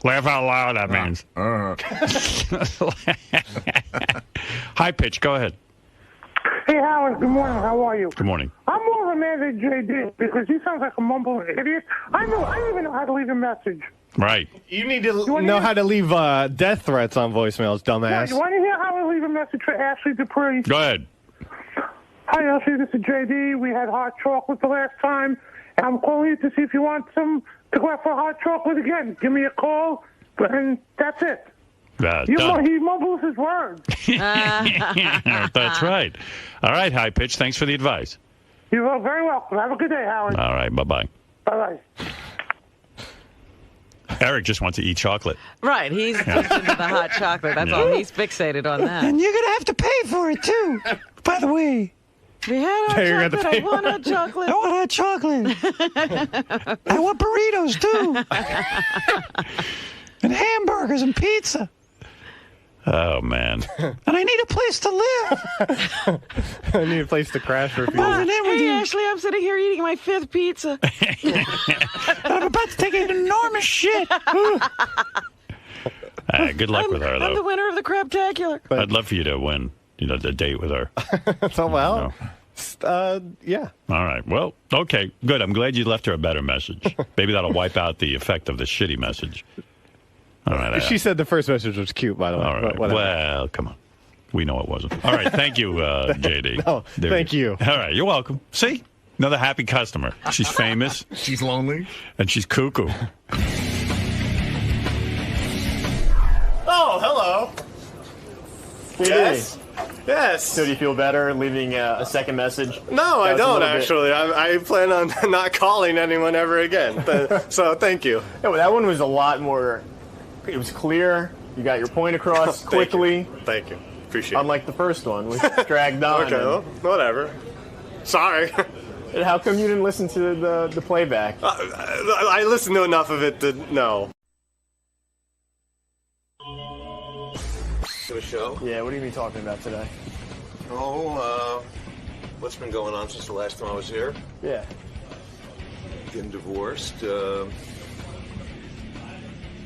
Laugh out loud, that means. High pitch, go ahead. Hey, Howard, good morning. How are you? Good morning. I'm more of a man than JD because he sounds like a mumbling idiot. I don't even know how to leave a message. Right. You need to know how to leave death threats on voicemails, dumbass. You want to hear how I leave a message for Ashley Dupree? Go ahead. Hi, Ashley. This is JD. We had hot chocolate the last time, and I'm calling you to see if you want some to go out for hot chocolate again. Give me a call, and that's it. He mumbles his words. That's right. All right, High Pitch. Thanks for the advice. You're very welcome. Have a good day, Howard. All right. Bye-bye. Bye-bye. Eric just wants to eat chocolate. Right. He's just into the hot chocolate. That's all. He's fixated on that. And you're going to have to pay for it, too. By the way. We had hot chocolate. I want hot chocolate. I want hot chocolate. I want burritos, too. And hamburgers and pizza. Oh, man. And I need a place to live. I need a place to crash for a few days. Hey, Ashley, I'm sitting here eating my 5th pizza. I'm about to take an enormous shit. Good luck with her, though. I'm the winner of the Crabtacular. I'd love for you to win, the date with her. So, well, yeah. All right. Well, okay, good. I'm glad you left her a better message. Maybe that'll wipe out the effect of the shitty message. All right. She said the first message was cute, by the way. All right. Well, come on. We know it wasn't. All right. Thank you, JD. No, thank you. All right. You're welcome. See? Another happy customer. She's famous. She's lonely. And she's cuckoo. Oh, hello. Yes. Yes. So do you feel better leaving a second message? No, I don't, actually. I plan on not calling anyone ever again. So thank you. Yeah, well, that one was a lot more... It was clear. You got your point across quickly. Thank you. Appreciate it. Unlike the first one, which dragged on. Okay, well, whatever. Sorry. And how come you didn't listen to the playback? I listened to enough of it to know. To a show? Yeah, what are you going to be talking about today? Oh, what's been going on since the last time I was here? Yeah. Getting divorced.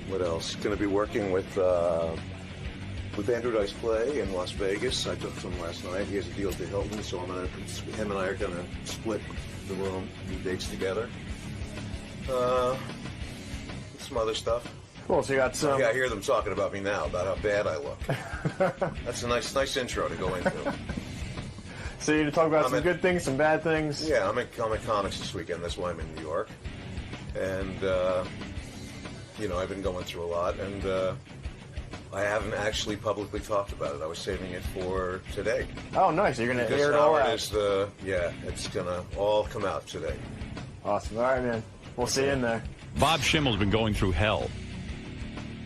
What else? Going to be working with Andrew Dice Clay in Las Vegas. I took some last night. He has a deal at the Hilton, so him and I are going to split the room, do dates together. Some other stuff. Cool, so you got some... Yeah, I hear them talking about me now, about how bad I look. That's a nice intro to go into. So you're going to talk about some good things, some bad things? Yeah, I'm at Comics this weekend. That's why I'm in New York. And, I've been going through a lot, and I haven't actually publicly talked about it. I was saving it for today. Oh, nice. You're going to air it all out. It's going to all come out today. Awesome. All right, man. We'll see you in there. Bob Schimmel's been going through hell.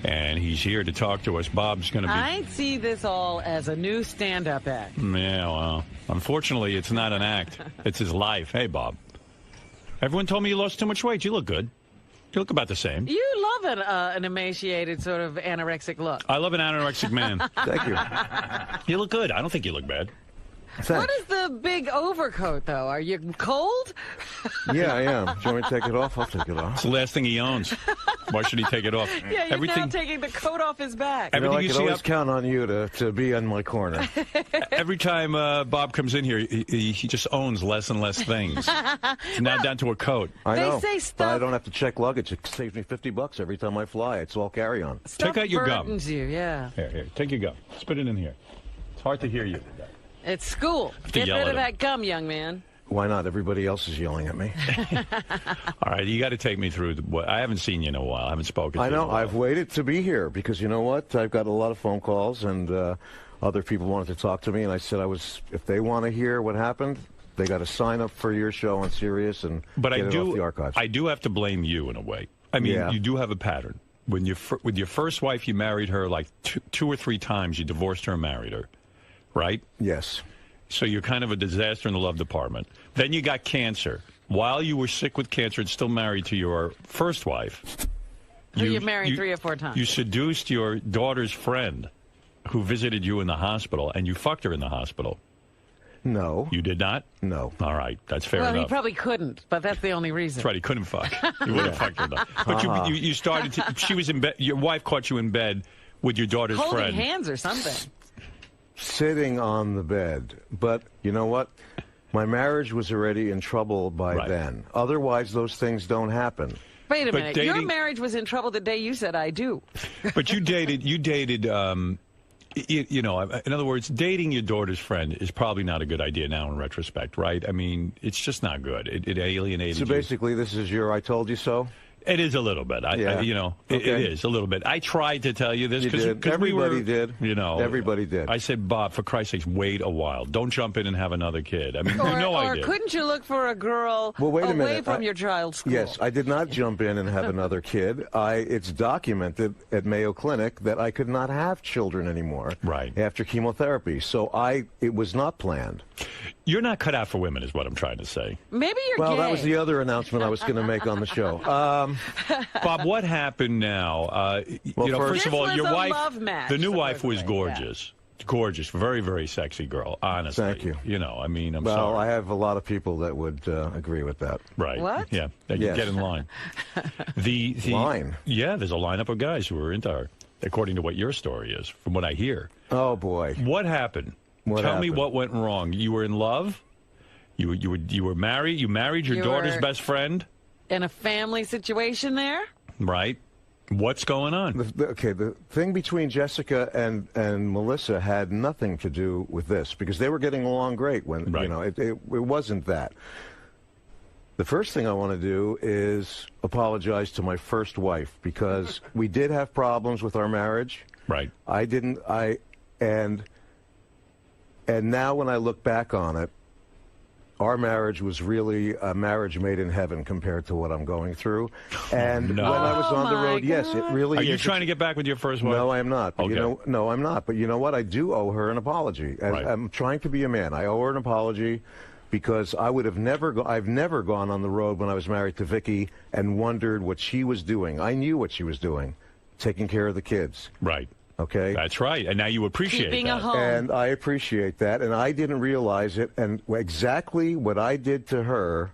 And he's here to talk to us. Bob's going to be... I see this all as a new stand-up act. Yeah, well, unfortunately, it's not an act. It's his life. Hey, Bob. Everyone told me you lost too much weight. You look good. You look about the same. You love an emaciated, sort of anorexic look. I love an anorexic man. Thank you. You look good. I don't think you look bad. Thanks. What is the big overcoat, though? Are you cold? Yeah, I am. Do you want me to take it off? I'll take it off. It's the last thing he owns. Why should he take it off? Yeah, he's now taking the coat off his back. I can always count on you to be on my corner. Every time Bob comes in here, he just owns less and less things. It's now down to a coat. I know. Say stuff. But I don't have to check luggage. It saves me $50 every time I fly. It's all carry-on. Stuff take out your gum. burdens you, yeah. Here. Take your gum. Spit it in here. It's hard to hear you. It's school. Get rid of that gum, young man. Why not? Everybody else is yelling at me. All right, you got to take me through. I haven't seen you in a while. I haven't spoken to you. I know. I've waited to be here because you know what? I've got a lot of phone calls, and other people wanted to talk to me, and I said if they want to hear what happened, they got to sign up for your show on Sirius and get it off the archives. I do have to blame you in a way. I mean, you do have a pattern. When with your first wife, you married her like two or three times. You divorced her and married her, right? Yes. So you're kind of a disaster in the love department. Then you got cancer. While you were sick with cancer and still married to your first wife, you married 3 or 4 times. You seduced your daughter's friend who visited you in the hospital, and you fucked her in the hospital. No. You did not? No. All right. That's fair enough. Well, he probably couldn't, but that's the only reason. That's right. He couldn't fuck. He would have fucked her, though. But you started to... She was in bed... Your wife caught you in bed with your daughter's friend. Holding hands or something. Sitting on the bed. But you know what? My marriage was already in trouble by then. Otherwise, those things don't happen. Wait a minute. Your marriage was in trouble the day you said I do. But you dated... You know, in other words, dating your daughter's friend is probably not a good idea now in retrospect, right? I mean, it's just not good. It alienated you. So basically, this is your I told you so? It is a little bit. It is a little bit. I tried to tell you this because everybody did. You know, everybody did. I said, Bob, for Christ's sakes, wait a while. Don't jump in and have another kid. I mean, you know I did. Or couldn't you look for a girl away from your child's school? Yes, I did not jump in and have another kid. It's documented at Mayo Clinic that I could not have children anymore after chemotherapy. So it was not planned. You're not cut out for women, is what I'm trying to say. Maybe you're gay. Well, that was the other announcement I was going to make on the show. Bob, what happened now? First of all, your wife, the new wife, was gorgeous. Yeah. Gorgeous, very, very sexy girl, honestly. Thank you. You know, I mean, I'm sorry. sorry. Well, I have a lot of people that would agree with that. Right. What? Yeah, get in line. The line? Yeah, there's a lineup of guys who are into her, according to what your story is, from what I hear. Oh, boy. What happened? Tell me what went wrong. You were in love? You were married? You married your daughter's best friend? In a family situation there? Right. What's going on? The thing between Jessica and Melissa had nothing to do with this because they were getting along great when, you know, it wasn't that. The first thing I want to do is apologize to my first wife because we did have problems with our marriage. Right. And now when I look back on it, our marriage was really a marriage made in heaven compared to what I'm going through. And when I was on the road, yes, it really is. Are you trying to get back with your first wife? No, I am not. Okay. No, I'm not. But you know what? I do owe her an apology. I'm trying to be a man. I owe her an apology because I would have I've never gone on the road when I was married to Vicky and wondered what she was doing. I knew what she was doing, taking care of the kids. Right. Okay? That's right. And now you appreciate Keeping that. A home. And I appreciate that. And I didn't realize it. And exactly what I did to her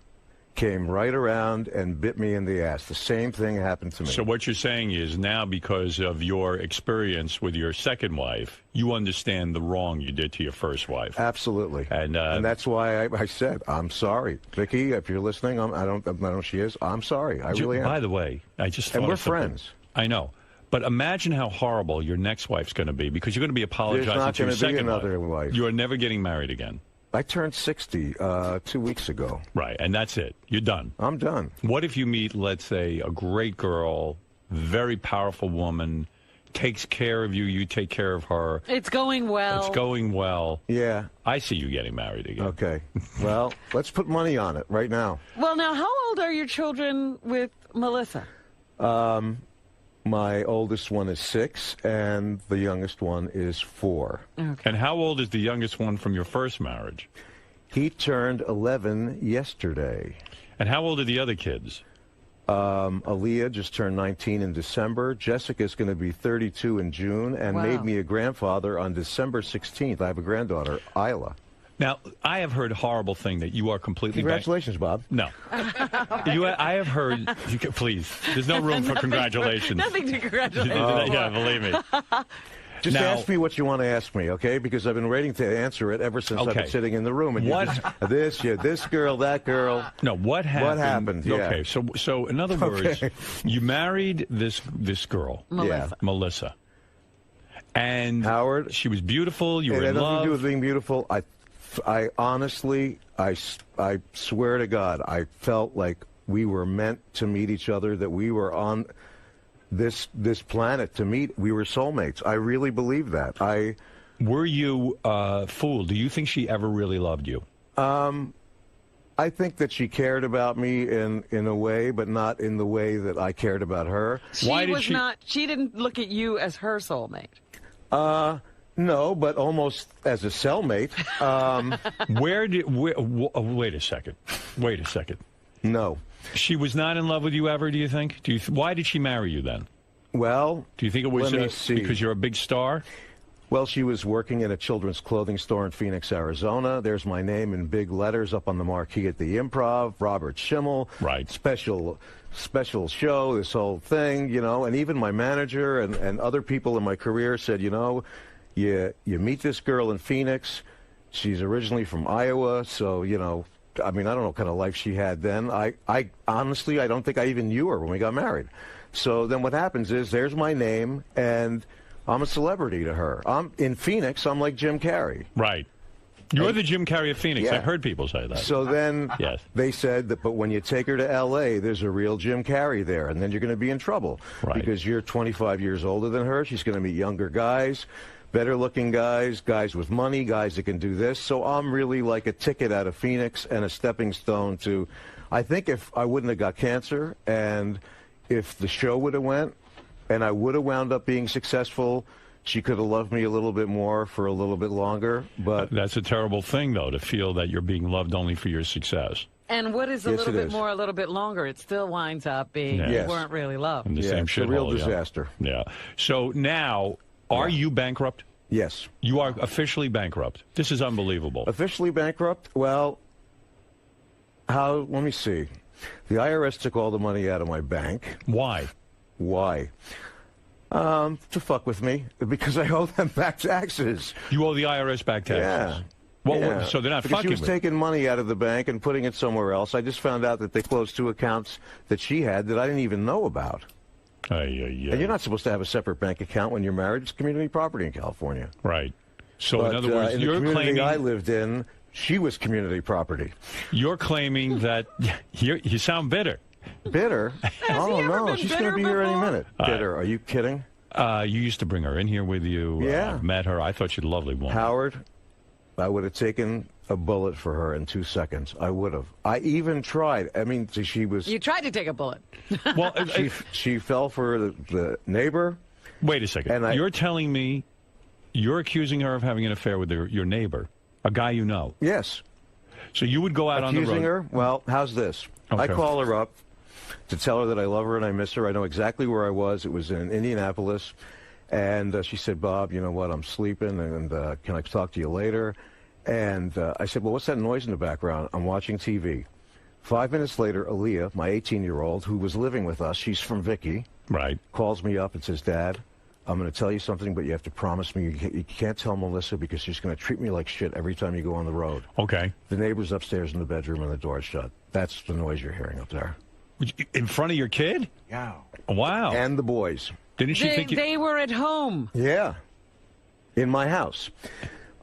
came right around and bit me in the ass. The same thing happened to me. So what you're saying is now because of your experience with your second wife, you understand the wrong you did to your first wife. Absolutely. And that's why I said, I'm sorry. Vicky, if you're listening, I don't know if she is. I'm sorry. I really am. By the way, I just thought And we're of something. friends. I know. But imagine how horrible your next wife's going to be because you're going to be apologizing to your second wife. You are never getting married again. I turned 60 2 weeks ago. Right, and that's it. You're done. I'm done. What if you meet, let's say, a great girl, very powerful woman, takes care of you, you take care of her. It's going well. It's going well. Yeah. I see you getting married again. Okay. Well, let's put money on it right now. Well, now, how old are your children with Melissa? My oldest one is 6, and the youngest one is 4. Okay. And how old is the youngest one from your first marriage? He turned 11 yesterday. And how old are the other kids? Aaliyah just turned 19 in December. Jessica's going to be 32 in June and made me a grandfather on December 16th. I have a granddaughter, Isla. Now, I have heard a horrible thing that you are completely... Congratulations, Bob. No. I have heard... Please, there's no room for congratulations. Nothing to congratulate. Yeah, believe me. Just ask me what you want to ask me, okay? Because I've been waiting to answer it ever since I've been sitting in the room. And this girl, that girl. No, what happened? What happened? Yeah. Okay, so in other words, you married this girl, Melissa. And Howard, she was beautiful. You were in love. It had nothing to do with being beautiful. I honestly, I swear to God, I felt like we were meant to meet each other, that we were on this planet to meet. We were soulmates. I really believe that. Were you fooled? Do you think she ever really loved you? I think that she cared about me in a way, but not in the way that I cared about her. She didn't look at you as her soulmate. No, but almost as a cellmate. Wait a second. Wait a second. No. She was not in love with you ever, do you think? Why did she marry you then? Well, do you think it was because you're a big star? Well, she was working in a children's clothing store in Phoenix, Arizona. There's my name in big letters up on the marquee at the Improv. 𝗏𝗏. Right. Special show, this whole thing, you know. And even my manager and other people in my career said, you know, you meet this girl in Phoenix. She's originally from Iowa, so, you know, I mean, I don't know what kind of life she had then. I honestly, I don't think I even knew her when we got married. So then what happens is there's my name, and I'm a celebrity to her. I'm in Phoenix. I'm like Jim Carrey. Right. You're the Jim Carrey of Phoenix. Yeah. I've heard people say that. So then they said that, but when you take her to L.A., there's a real Jim Carrey there, and then you're going to be in trouble. Right. Because you're 25 years older than her. She's going to meet younger guys, better-looking guys, guys with money, guys that can do this. So I'm really like a ticket out of Phoenix and a stepping stone to, I think if I wouldn't have got cancer and if the show would have went and I would have wound up being successful, she could have loved me a little bit more for a little bit longer. But that's a terrible thing, though, to feel that you're being loved only for your success. And what is a little bit more, a little bit longer? It still winds up being you weren't really loved. In the same it's a real disaster. Yeah. So now, are you bankrupt? Yes. You are officially bankrupt. This is unbelievable. Officially bankrupt? Well, let me see. The IRS took all the money out of my bank. Why? Why? To fuck with me, because I owe them back taxes. You owe the IRS back taxes? Yeah. Well, so they're not because fucking she was taking money out of the bank and putting it somewhere else. I just found out that they closed 2 accounts that she had that I didn't even know about. And you're not supposed to have a separate bank account when you're married. It's community property in California. Right. So but, in other words, in you're the community claiming I lived in, she was community property. You're claiming that you sound bitter. Bitter? Oh no, she's going to be here any minute. Bitter? Are you kidding? You used to bring her in here with you. Yeah. Met her. I thought she'd a lovely woman. Howard, I would have taken a bullet for her in 2 seconds. I would have. I even tried. I mean, she was... You tried to take a bullet. Well, she fell for the neighbor. Wait a second. And you're telling me you're accusing her of having an affair with your neighbor, a guy you know? Yes. So you would go out on the road... Accusing her? Well, how's this? Okay. I call her up to tell her that I love her and I miss her. I know exactly where I was. It was in Indianapolis. And she said, Bob, you know what, I'm sleeping, and can I talk to you later? And I said, well, what's that noise in the background? I'm watching TV. 5 minutes later, Aaliyah, my 18-year-old, who was living with us, she's from Vicky, calls me up and says, Dad, I'm going to tell you something, but you have to promise me you can't tell Melissa because she's going to treat me like shit every time you go on the road. Okay. The neighbor's upstairs in the bedroom and the door's shut. That's the noise you're hearing up there. In front of your kid? Yeah. Wow. And the boys. Didn't she think they were at home? Yeah. In my house.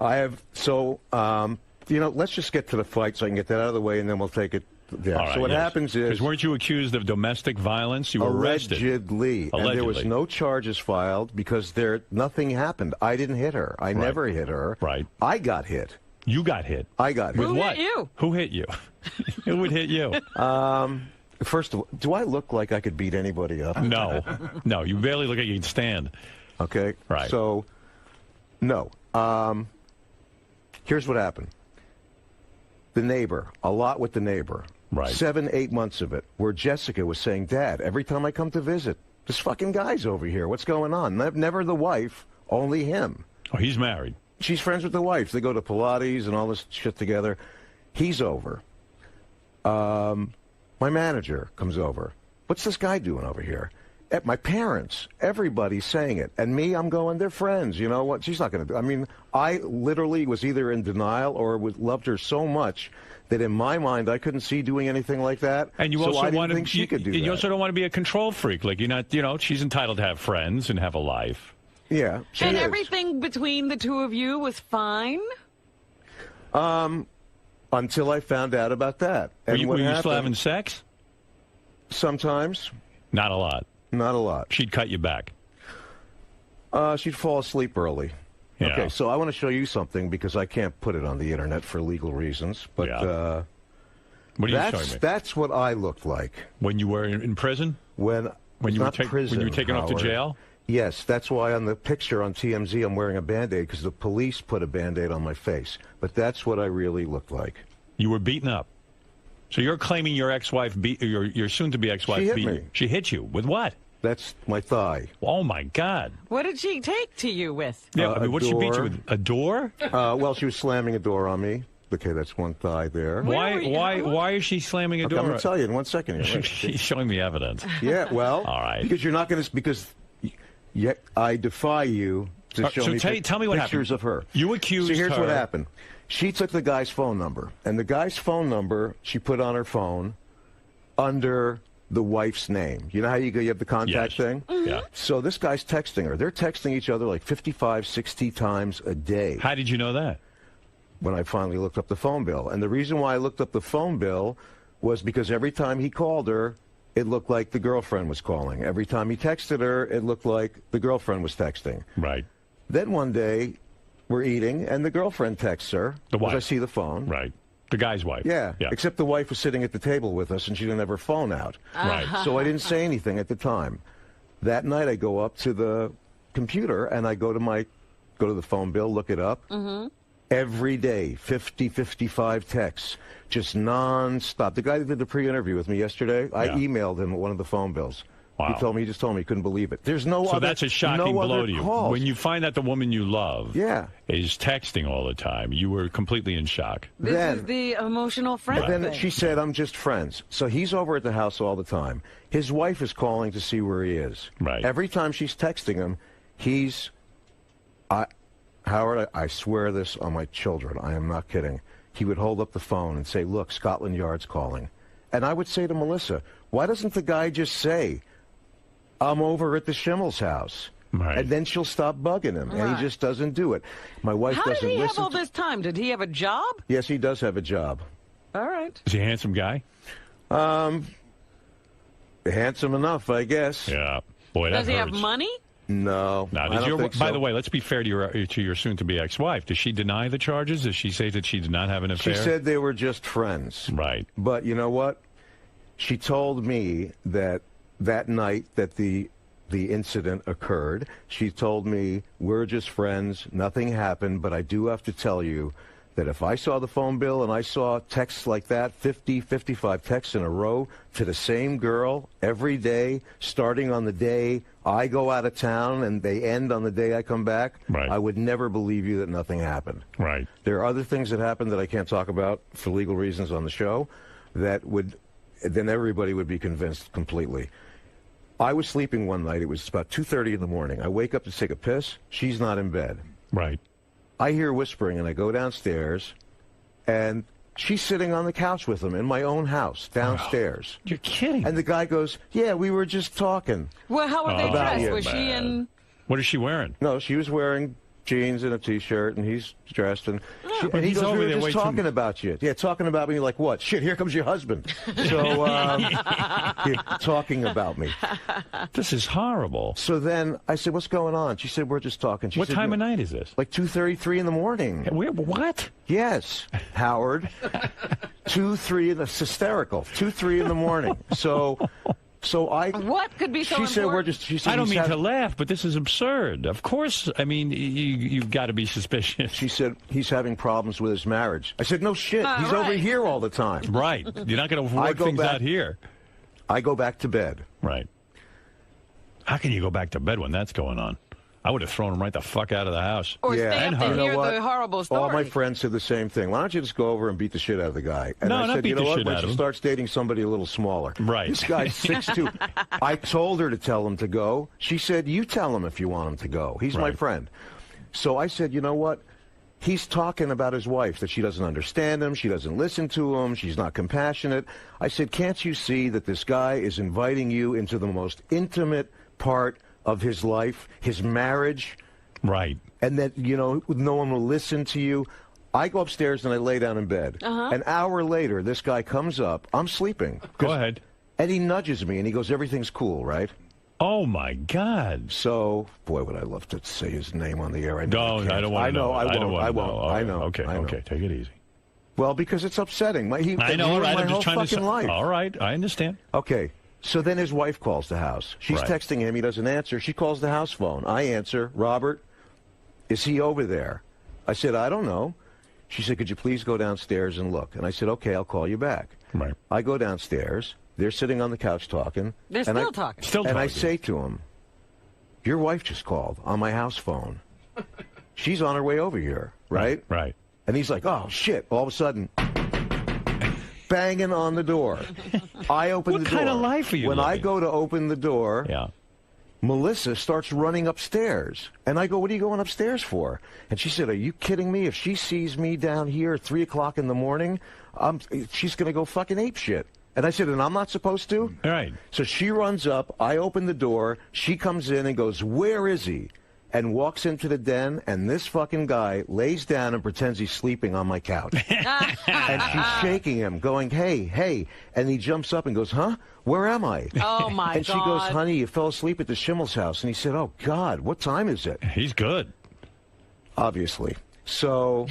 I have, so, you know, let's just get to the fight so I can get that out of the way, and then we'll take it. Yeah. All right, so what happens is... Because weren't you accused of domestic violence? You were arrested. Allegedly. And there was no charges filed because nothing happened. I didn't hit her. I never hit her. Right. I got hit. You got hit? I got hit. With what? Who hit you? Who hit you? Who would hit you? First of all, do I look like I could beat anybody up? No. No, you barely look like you can stand. Okay. Right. So, no. Here's what happened. The neighbor, a lot with the neighbor. Right. 7, 8 months of it, where Jessica was saying, Dad, every time I come to visit, this fucking guy's over here. What's going on? Never the wife, only him. Oh, he's married. She's friends with the wife. They go to Pilates and all this shit together. He's over. My manager comes over. What's this guy doing over here? At my parents, everybody's saying it. And me, I'm going, they're friends. You know what? She's not going to do. I mean, I literally was either in denial or loved her so much that in my mind, I couldn't see doing anything like that. And you so also I didn't want think she could do that. You also don't want to be a control freak. Like, you're not, you know, she's entitled to have friends and have a life. Yeah, she and is. everything between the two of you was fine? Until I found out about that. And Were you still happened- having sex? Sometimes. Not a lot. Not a lot. She'd cut you back. She'd fall asleep early. Yeah. Okay, so I want to show you something because I can't put it on the internet for legal reasons. But what are you showing me? That's what I looked like when you were in prison. When you were prison, when you were taken off to Howard. jail. Yes, that's why on the picture on TMZ I'm wearing a Band-Aid because the police put a Band-Aid on my face. But that's what I really looked like. You were beaten up. So you're claiming your ex-wife beat your soon-to-be ex-wife She hit beat me. you. She hit you with what? That's my thigh. Oh my God! What did she take to you with? Yeah, I mean, what did she beat you with? A door? Well, she was slamming a door on me. Okay, that's one thigh there. Why is she slamming a door? I'm going to tell you in 1 second. Here. She's showing me evidence. Yeah, well, all right. Because you're not going to yet I defy you to show me tell me what pictures happened. of her. You accused her. So here's her. what happened. She took the guy's phone number, and the guy's phone number she put on her phone under the wife's name. You know how you have the contact thing? Yeah. So this guy's texting her. They're texting each other like 55, 60 times a day. How did you know that? When I finally looked up the phone bill. And the reason why I looked up the phone bill was because every time he called her, it looked like the girlfriend was calling. Every time he texted her, it looked like the girlfriend was texting. Right. Then one day, we're eating, and the girlfriend texts her. The wife. I see the phone. Right. The guy's wife. Yeah. Yeah. Except the wife was sitting at the table with us, and she didn't have her phone out. Right. So I didn't say anything at the time. That night, I go up to the computer, and I go to the phone bill, look it up. Mm-hmm. Every day, 50, 55 texts, just nonstop. The guy that did the pre-interview with me yesterday, I emailed him one of the phone bills. Wow. He just told me he couldn't believe it. There's no So other. that's a shocking no blow other to you. calls. When you find out the woman you love is texting all the time, you were completely in shock. This is the emotional friend Then thing. she said, I'm just friends. So he's over at the house all the time. His wife is calling to see where he is. Right. Every time she's texting him, Howard, I swear this on my children. I am not kidding. He would hold up the phone and say, look, Scotland Yard's calling. And I would say to Melissa, why doesn't the guy just say, I'm over at the Schimmel's house? Right. And then she'll stop bugging him. And he just doesn't do it. My wife How doesn't did he listen. have all this time? Did he have a job? Yes, he does have a job. All right. Is he a handsome guy? Handsome enough, I guess. Yeah. Boy, that Does he have hurts. money? No. Now, I don't think so. By the way, let's be fair to your soon-to-be ex-wife. Does she deny the charges? Does she say that she did not have an affair? She said they were just friends. Right. But you know what? She told me that night that the incident occurred, she told me, we're just friends, nothing happened, but I do have to tell you that if I saw the phone bill and I saw texts like that, 50, 55 texts in a row to the same girl every day, starting on the day I go out of town and they end on the day I come back, I would never believe you that nothing happened. Right. There are other things that happened that I can't talk about for legal reasons on the show that then everybody would be convinced completely. I was sleeping one night. It was about 2:30 in the morning. I wake up to take a piss. She's not in bed. Right. I hear whispering, and I go downstairs, and she's sitting on the couch with him in my own house downstairs. Oh, you're kidding. And the guy goes, yeah, we were just talking. Well, how were they about dressed? you. Was she in... What is she wearing? No, she was wearing jeans and a T-shirt, and he's dressed, and, But and he he's goes, over we there were way just too- talking about you. Yeah, talking about me like what? Shit, here comes your husband. So, talking about me. This is horrible. So then I said, what's going on? She said, we're just talking. She What said, time of night is this? Like 2:33 in the morning. What? Yes, Howard. 2-3 that's hysterical. 2-3 in the morning. So I. What could be so She important? said we're just. She said I don't he's mean to having- laugh, but this is absurd. Of course, I mean, you've got to be suspicious. She said he's having problems with his marriage. I said, no shit. He's over here all the time. Right. You're not going to work things out here. I go back to bed. Right. How can you go back to bed when that's going on? I would have thrown him right the fuck out of the house. Or yeah, stay and up to her. hear You know what? the horrible story. All my friends said the same thing. Why don't you just go over and beat the shit out of the guy? And No, I not said, beat you know the what? shit Why out don't of you him. start dating somebody a little smaller? Right. This guy's 6'2". I told her to tell him to go. She said, you tell him if you want him to go. He's my Right. friend. So I said, you know what? He's talking about his wife, that she doesn't understand him, she doesn't listen to him, she's not compassionate. I said, can't you see that this guy is inviting you into the most intimate part of his life, his marriage? Right. And that, you know, no one will listen to you. I go upstairs and I lay down in bed. An hour later, this guy comes up. I'm sleeping. Go ahead. And he nudges me and he goes, everything's cool, right? Oh, my God. So, boy, would I love to say his name on the air. I don't want to know. I won't. I know. Okay, take it easy. Well, because it's upsetting. I know, right? I'm just trying to... life. All right, I understand. Okay, so then his wife calls the house. She's texting him. He doesn't answer. She calls the house phone. I answer. Robert, is he over there? I said, I don't know. She said, could you please go downstairs and look? And I said, okay, I'll call you back. Right. I go downstairs. They're sitting on the couch talking. They're still talking. And I say to him, your wife just called on my house phone. She's on her way over here, right? Right. And he's like, oh, shit. All of a sudden, banging on the door. I open the door. What kind of life are you living? I go to open the door, Melissa starts running upstairs. And I go, what are you going upstairs for? And she said, are you kidding me? If she sees me down here at 3 o'clock in the morning, she's going to go fucking ape shit. And I said, and I'm not supposed to? All right. So she runs up. I open the door. She comes in and goes, where is he? And walks into the den, and this fucking guy lays down and pretends he's sleeping on my couch. And she's shaking him, going, hey, hey. And he jumps up and goes, huh? Where am I? Oh, my God. And she goes, honey, you fell asleep at the Schimmel's house. And he said, oh, God, what time is it? He's good. Obviously. So...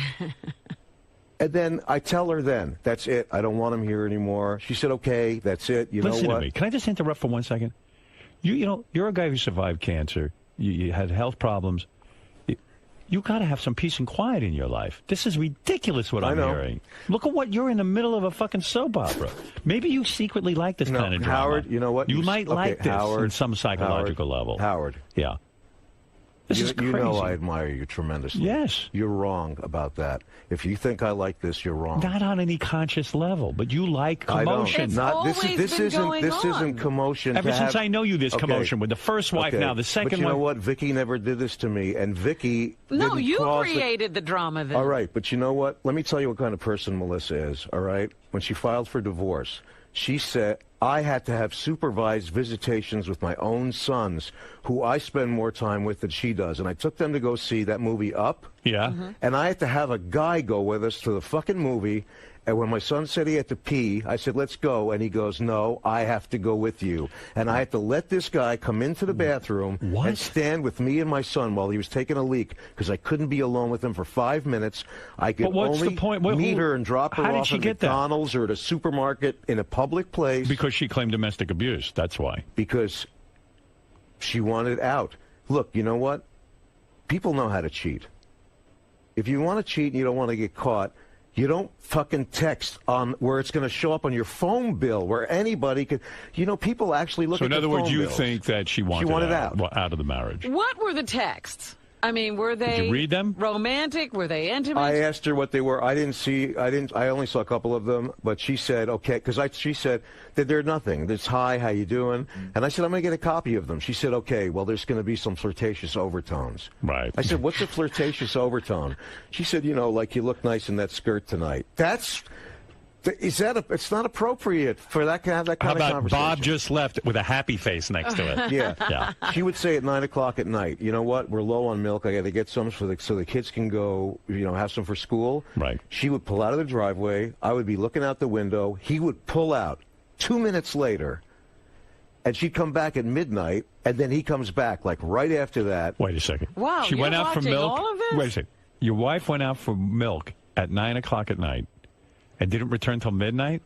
And then I tell her then, that's it. I don't want him here anymore. She said, okay, that's it. You know what? Listen to me. Can I just interrupt for 1 second? You know, you're a guy who survived cancer. You had health problems. You got to have some peace and quiet in your life. This is ridiculous what I'm hearing. Look at what you're in the middle of a fucking soap opera. Maybe you secretly like this kind of drama. Howard, you know what? You might like this on some psychological level. Howard. Yeah. This is crazy. You know I admire you tremendously. Yes. You're wrong about that. If you think I like this, you're wrong. Not on any conscious level, but you like commotion. This isn't commotion. Ever since I know you, this commotion with the first wife, now the second one. But you know one. what? Vicky never did this to me, and Vicky. No, you created the drama then. All right, but you know what? Let me tell you what kind of person Melissa is. All right, when she filed for divorce, she said, I had to have supervised visitations with my own sons, who I spend more time with than she does. And I took them to go see that movie Up. Yeah. And I had to have a guy go with us to the fucking movie. And when my son said he had to pee, I said, let's go. And he goes, no, I have to go with you. And I had to let this guy come into the bathroom and stand with me and my son while he was taking a leak, because I couldn't be alone with him for 5 minutes. I could only meet her and drop her off at McDonald's or at a supermarket in a public place. Because she claimed domestic abuse. That's why. Because she wanted out. Look, you know what? People know how to cheat. If you want to cheat and you don't want to get caught, you don't fucking text on where it's going to show up on your phone bill, where anybody could. You know, people actually look at the phone bills. So in other words, you think that she wanted out of the marriage. What were the texts? I mean, were they? Did you read them? Romantic? Were they intimate? I asked her what they were. I only saw a couple of them, but she said, okay, because she said that they're nothing. It's hi, how you doing? And I said, I'm going to get a copy of them. She said, okay, well, there's going to be some flirtatious overtones. Right. I said, what's a flirtatious overtone? She said, you know, like you look nice in that skirt tonight. It's not appropriate for that kind of conversation. How about Bob just left with a happy face next to it? Yeah. She would say at 9 o'clock at night, you know what, we're low on milk. I got to get some so the kids can go, have some for school. Right. She would pull out of the driveway. I would be looking out the window. He would pull out 2 minutes later, and she'd come back at midnight, and then he comes back like right after that. Wait a second. Wow, she went out for milk. All of this? Wait a second. Your wife went out for milk at 9 o'clock at night. And didn't return till midnight?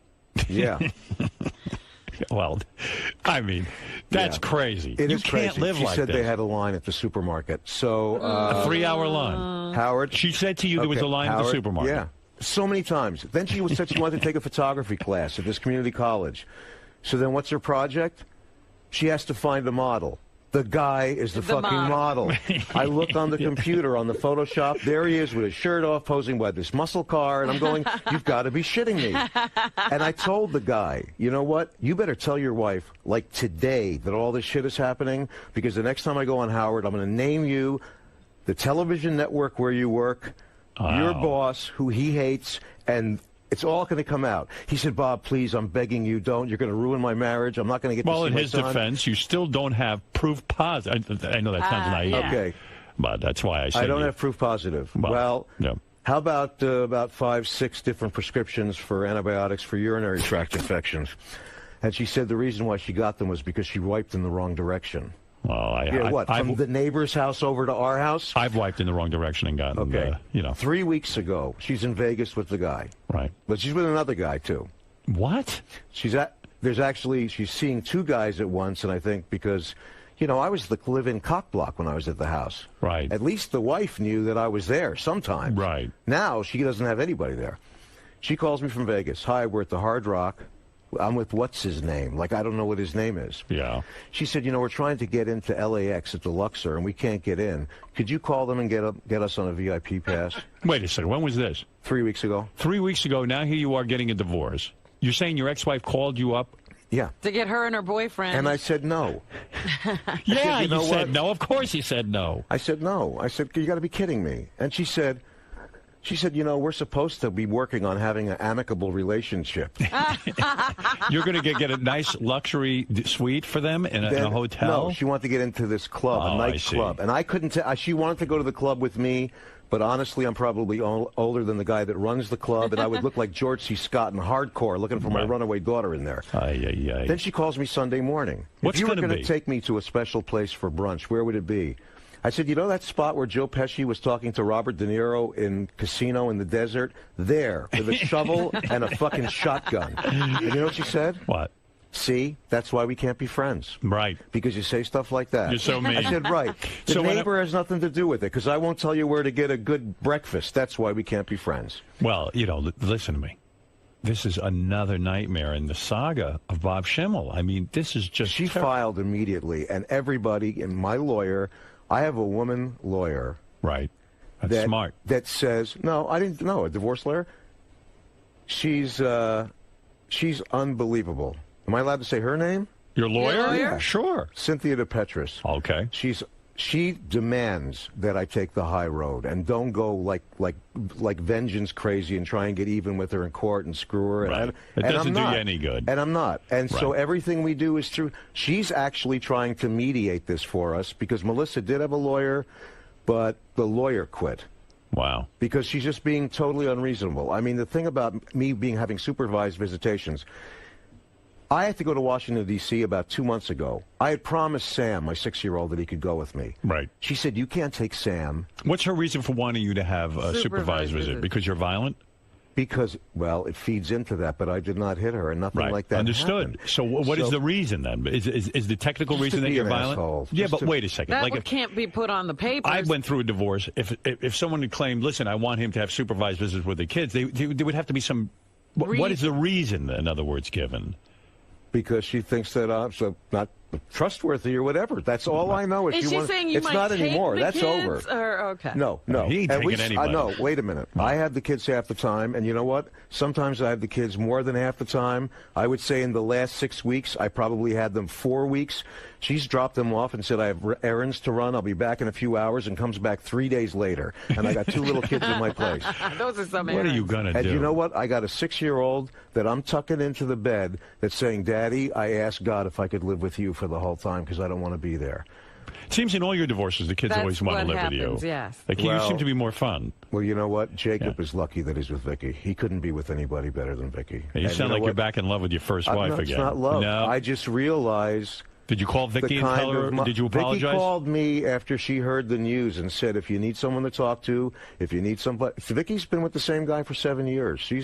Yeah. Well, I mean, that's crazy. It you is can't crazy. live like this. She said they had a line at the supermarket. So a 3-hour line. Howard. She said to you there was a line at the supermarket. Yeah. So many times. Then she said she wanted to take a photography class at this community college. So then what's her project? She has to find a model. The guy is the fucking model. I look on the computer, on the Photoshop. There he is with his shirt off, posing by this muscle car. And I'm going, you've got to be shitting me. And I told the guy, you know what? You better tell your wife, like today, that all this shit is happening. Because the next time I go on Howard, I'm going to name you the television network where you work, your boss, who he hates, and it's all going to come out. He said, Bob, please, I'm begging you, don't. You're going to ruin my marriage. I'm not going to get to see my son. Well, in his defense, you still don't have proof positive. I know that sounds naive. Okay. But that's why I said I don't have proof positive. Well, How about 5, 6 different prescriptions for antibiotics for urinary tract infections? And she said the reason why she got them was because she wiped in the wrong direction. Well, from the neighbor's house over to our house? I've wiped in the wrong direction and gotten, 3 weeks ago, she's in Vegas with the guy. Right. But she's with another guy, too. What? She's seeing 2 guys at once, and I think because, I was the live-in cock block when I was at the house. Right. At least the wife knew that I was there sometimes. Right. Now, she doesn't have anybody there. She calls me from Vegas. Hi, we're at the Hard Rock. I'm with what's his name? Like, I don't know what his name is. Yeah. She said, we're trying to get into LAX at the Luxor, and we can't get in. Could you call them and get us on a VIP pass? Wait a second. When was this? 3 weeks ago. 3 weeks ago. Now here you are getting a divorce. You're saying your ex-wife called you up? Yeah. To get her and her boyfriend. And I said no. Yeah, you said no. Of course you said no. I said no. I said, you got to be kidding me. And she said, we're supposed to be working on having an amicable relationship. You're going to get a nice luxury suite for them in a hotel? No, she wanted to get into this club, a nightclub. And I couldn't tell. She wanted to go to the club with me, but honestly, I'm probably older than the guy that runs the club, and I would look like 𝗦𝘁𝐶 in Hardcore looking for my runaway daughter in there. Then she calls me Sunday morning. What's if you were going to take me to a special place for brunch, where would it be? I said, that spot where Joe Pesci was talking to Robert De Niro in Casino in the desert? There, with a shovel and a fucking shotgun. And you know what she said? What? See, that's why we can't be friends. Right. Because you say stuff like that. You're so mean. I said, right. The neighbor has nothing to do with it, because I won't tell you where to get a good breakfast. That's why we can't be friends. Well, listen to me. This is another nightmare in the saga of Bob Schimmel. I mean, this is just... She filed immediately, and everybody, and my lawyer... I have a woman lawyer. Right. That's smart. That says, no, I didn't know, a divorce lawyer. She's unbelievable. Am I allowed to say her name? Your lawyer? Your lawyer? Yeah. Sure. Cynthia DePetris. Okay. She demands that I take the high road and don't go like vengeance crazy and try and get even with her in court and screw her. Right. It doesn't do you any good. And I'm not. And so everything we do is through. She's actually trying to mediate this for us because Melissa did have a lawyer, but the lawyer quit. Wow. Because she's just being totally unreasonable. I mean, the thing about me having supervised visitations, I had to go to Washington, D.C. about 2 months ago. I had promised Sam, my 6-year-old, that he could go with me. Right. She said, you can't take Sam. What's her reason for wanting you to have a supervised visit? Because you're violent? Because, well, it feeds into that, but I did not hit her, and nothing like that Understood. happened. So what is the reason, then? Is the technical reason that you're violent? Asshole. Yeah, but wait a second. That can't be put on the papers. I went through a divorce. If someone had claimed, listen, I want him to have supervised visits with the kids, there would have to be some... What is the reason, in other words, given? Because she thinks that I'm not trustworthy or whatever. That's all I know. Is she saying you it's might not take anymore. the That's kids, over. Or, okay. No. He ain't taking anybody. No, wait a minute. I have the kids half the time, and you know what? Sometimes I have the kids more than half the time. I would say in the last 6 weeks, I probably had them 4 weeks. She's dropped them off and said, I have errands to run. I'll be back in a few hours, and comes back 3 days later. And I got 2 little kids in my place. Those are some What are you going to do? And you know what? I got a 6-year-old that I'm tucking into the bed that's saying, Daddy, I asked God if I could live with you for the whole time because I don't want to be there. It seems in all your divorces, the kids always want to live with you. Yes. Like, you seem to be more fun. Well, you know what? Jacob is lucky that he's with Vicky. He couldn't be with anybody better than Vicky. You sound like you're back in love with your first wife again. It's not love. No. I just realized... Did you call Vicky and tell her? Did you apologize? Vicky called me after she heard the news and said, if you need someone to talk to, if you need somebody... Vicky's been with the same guy for 7 years. She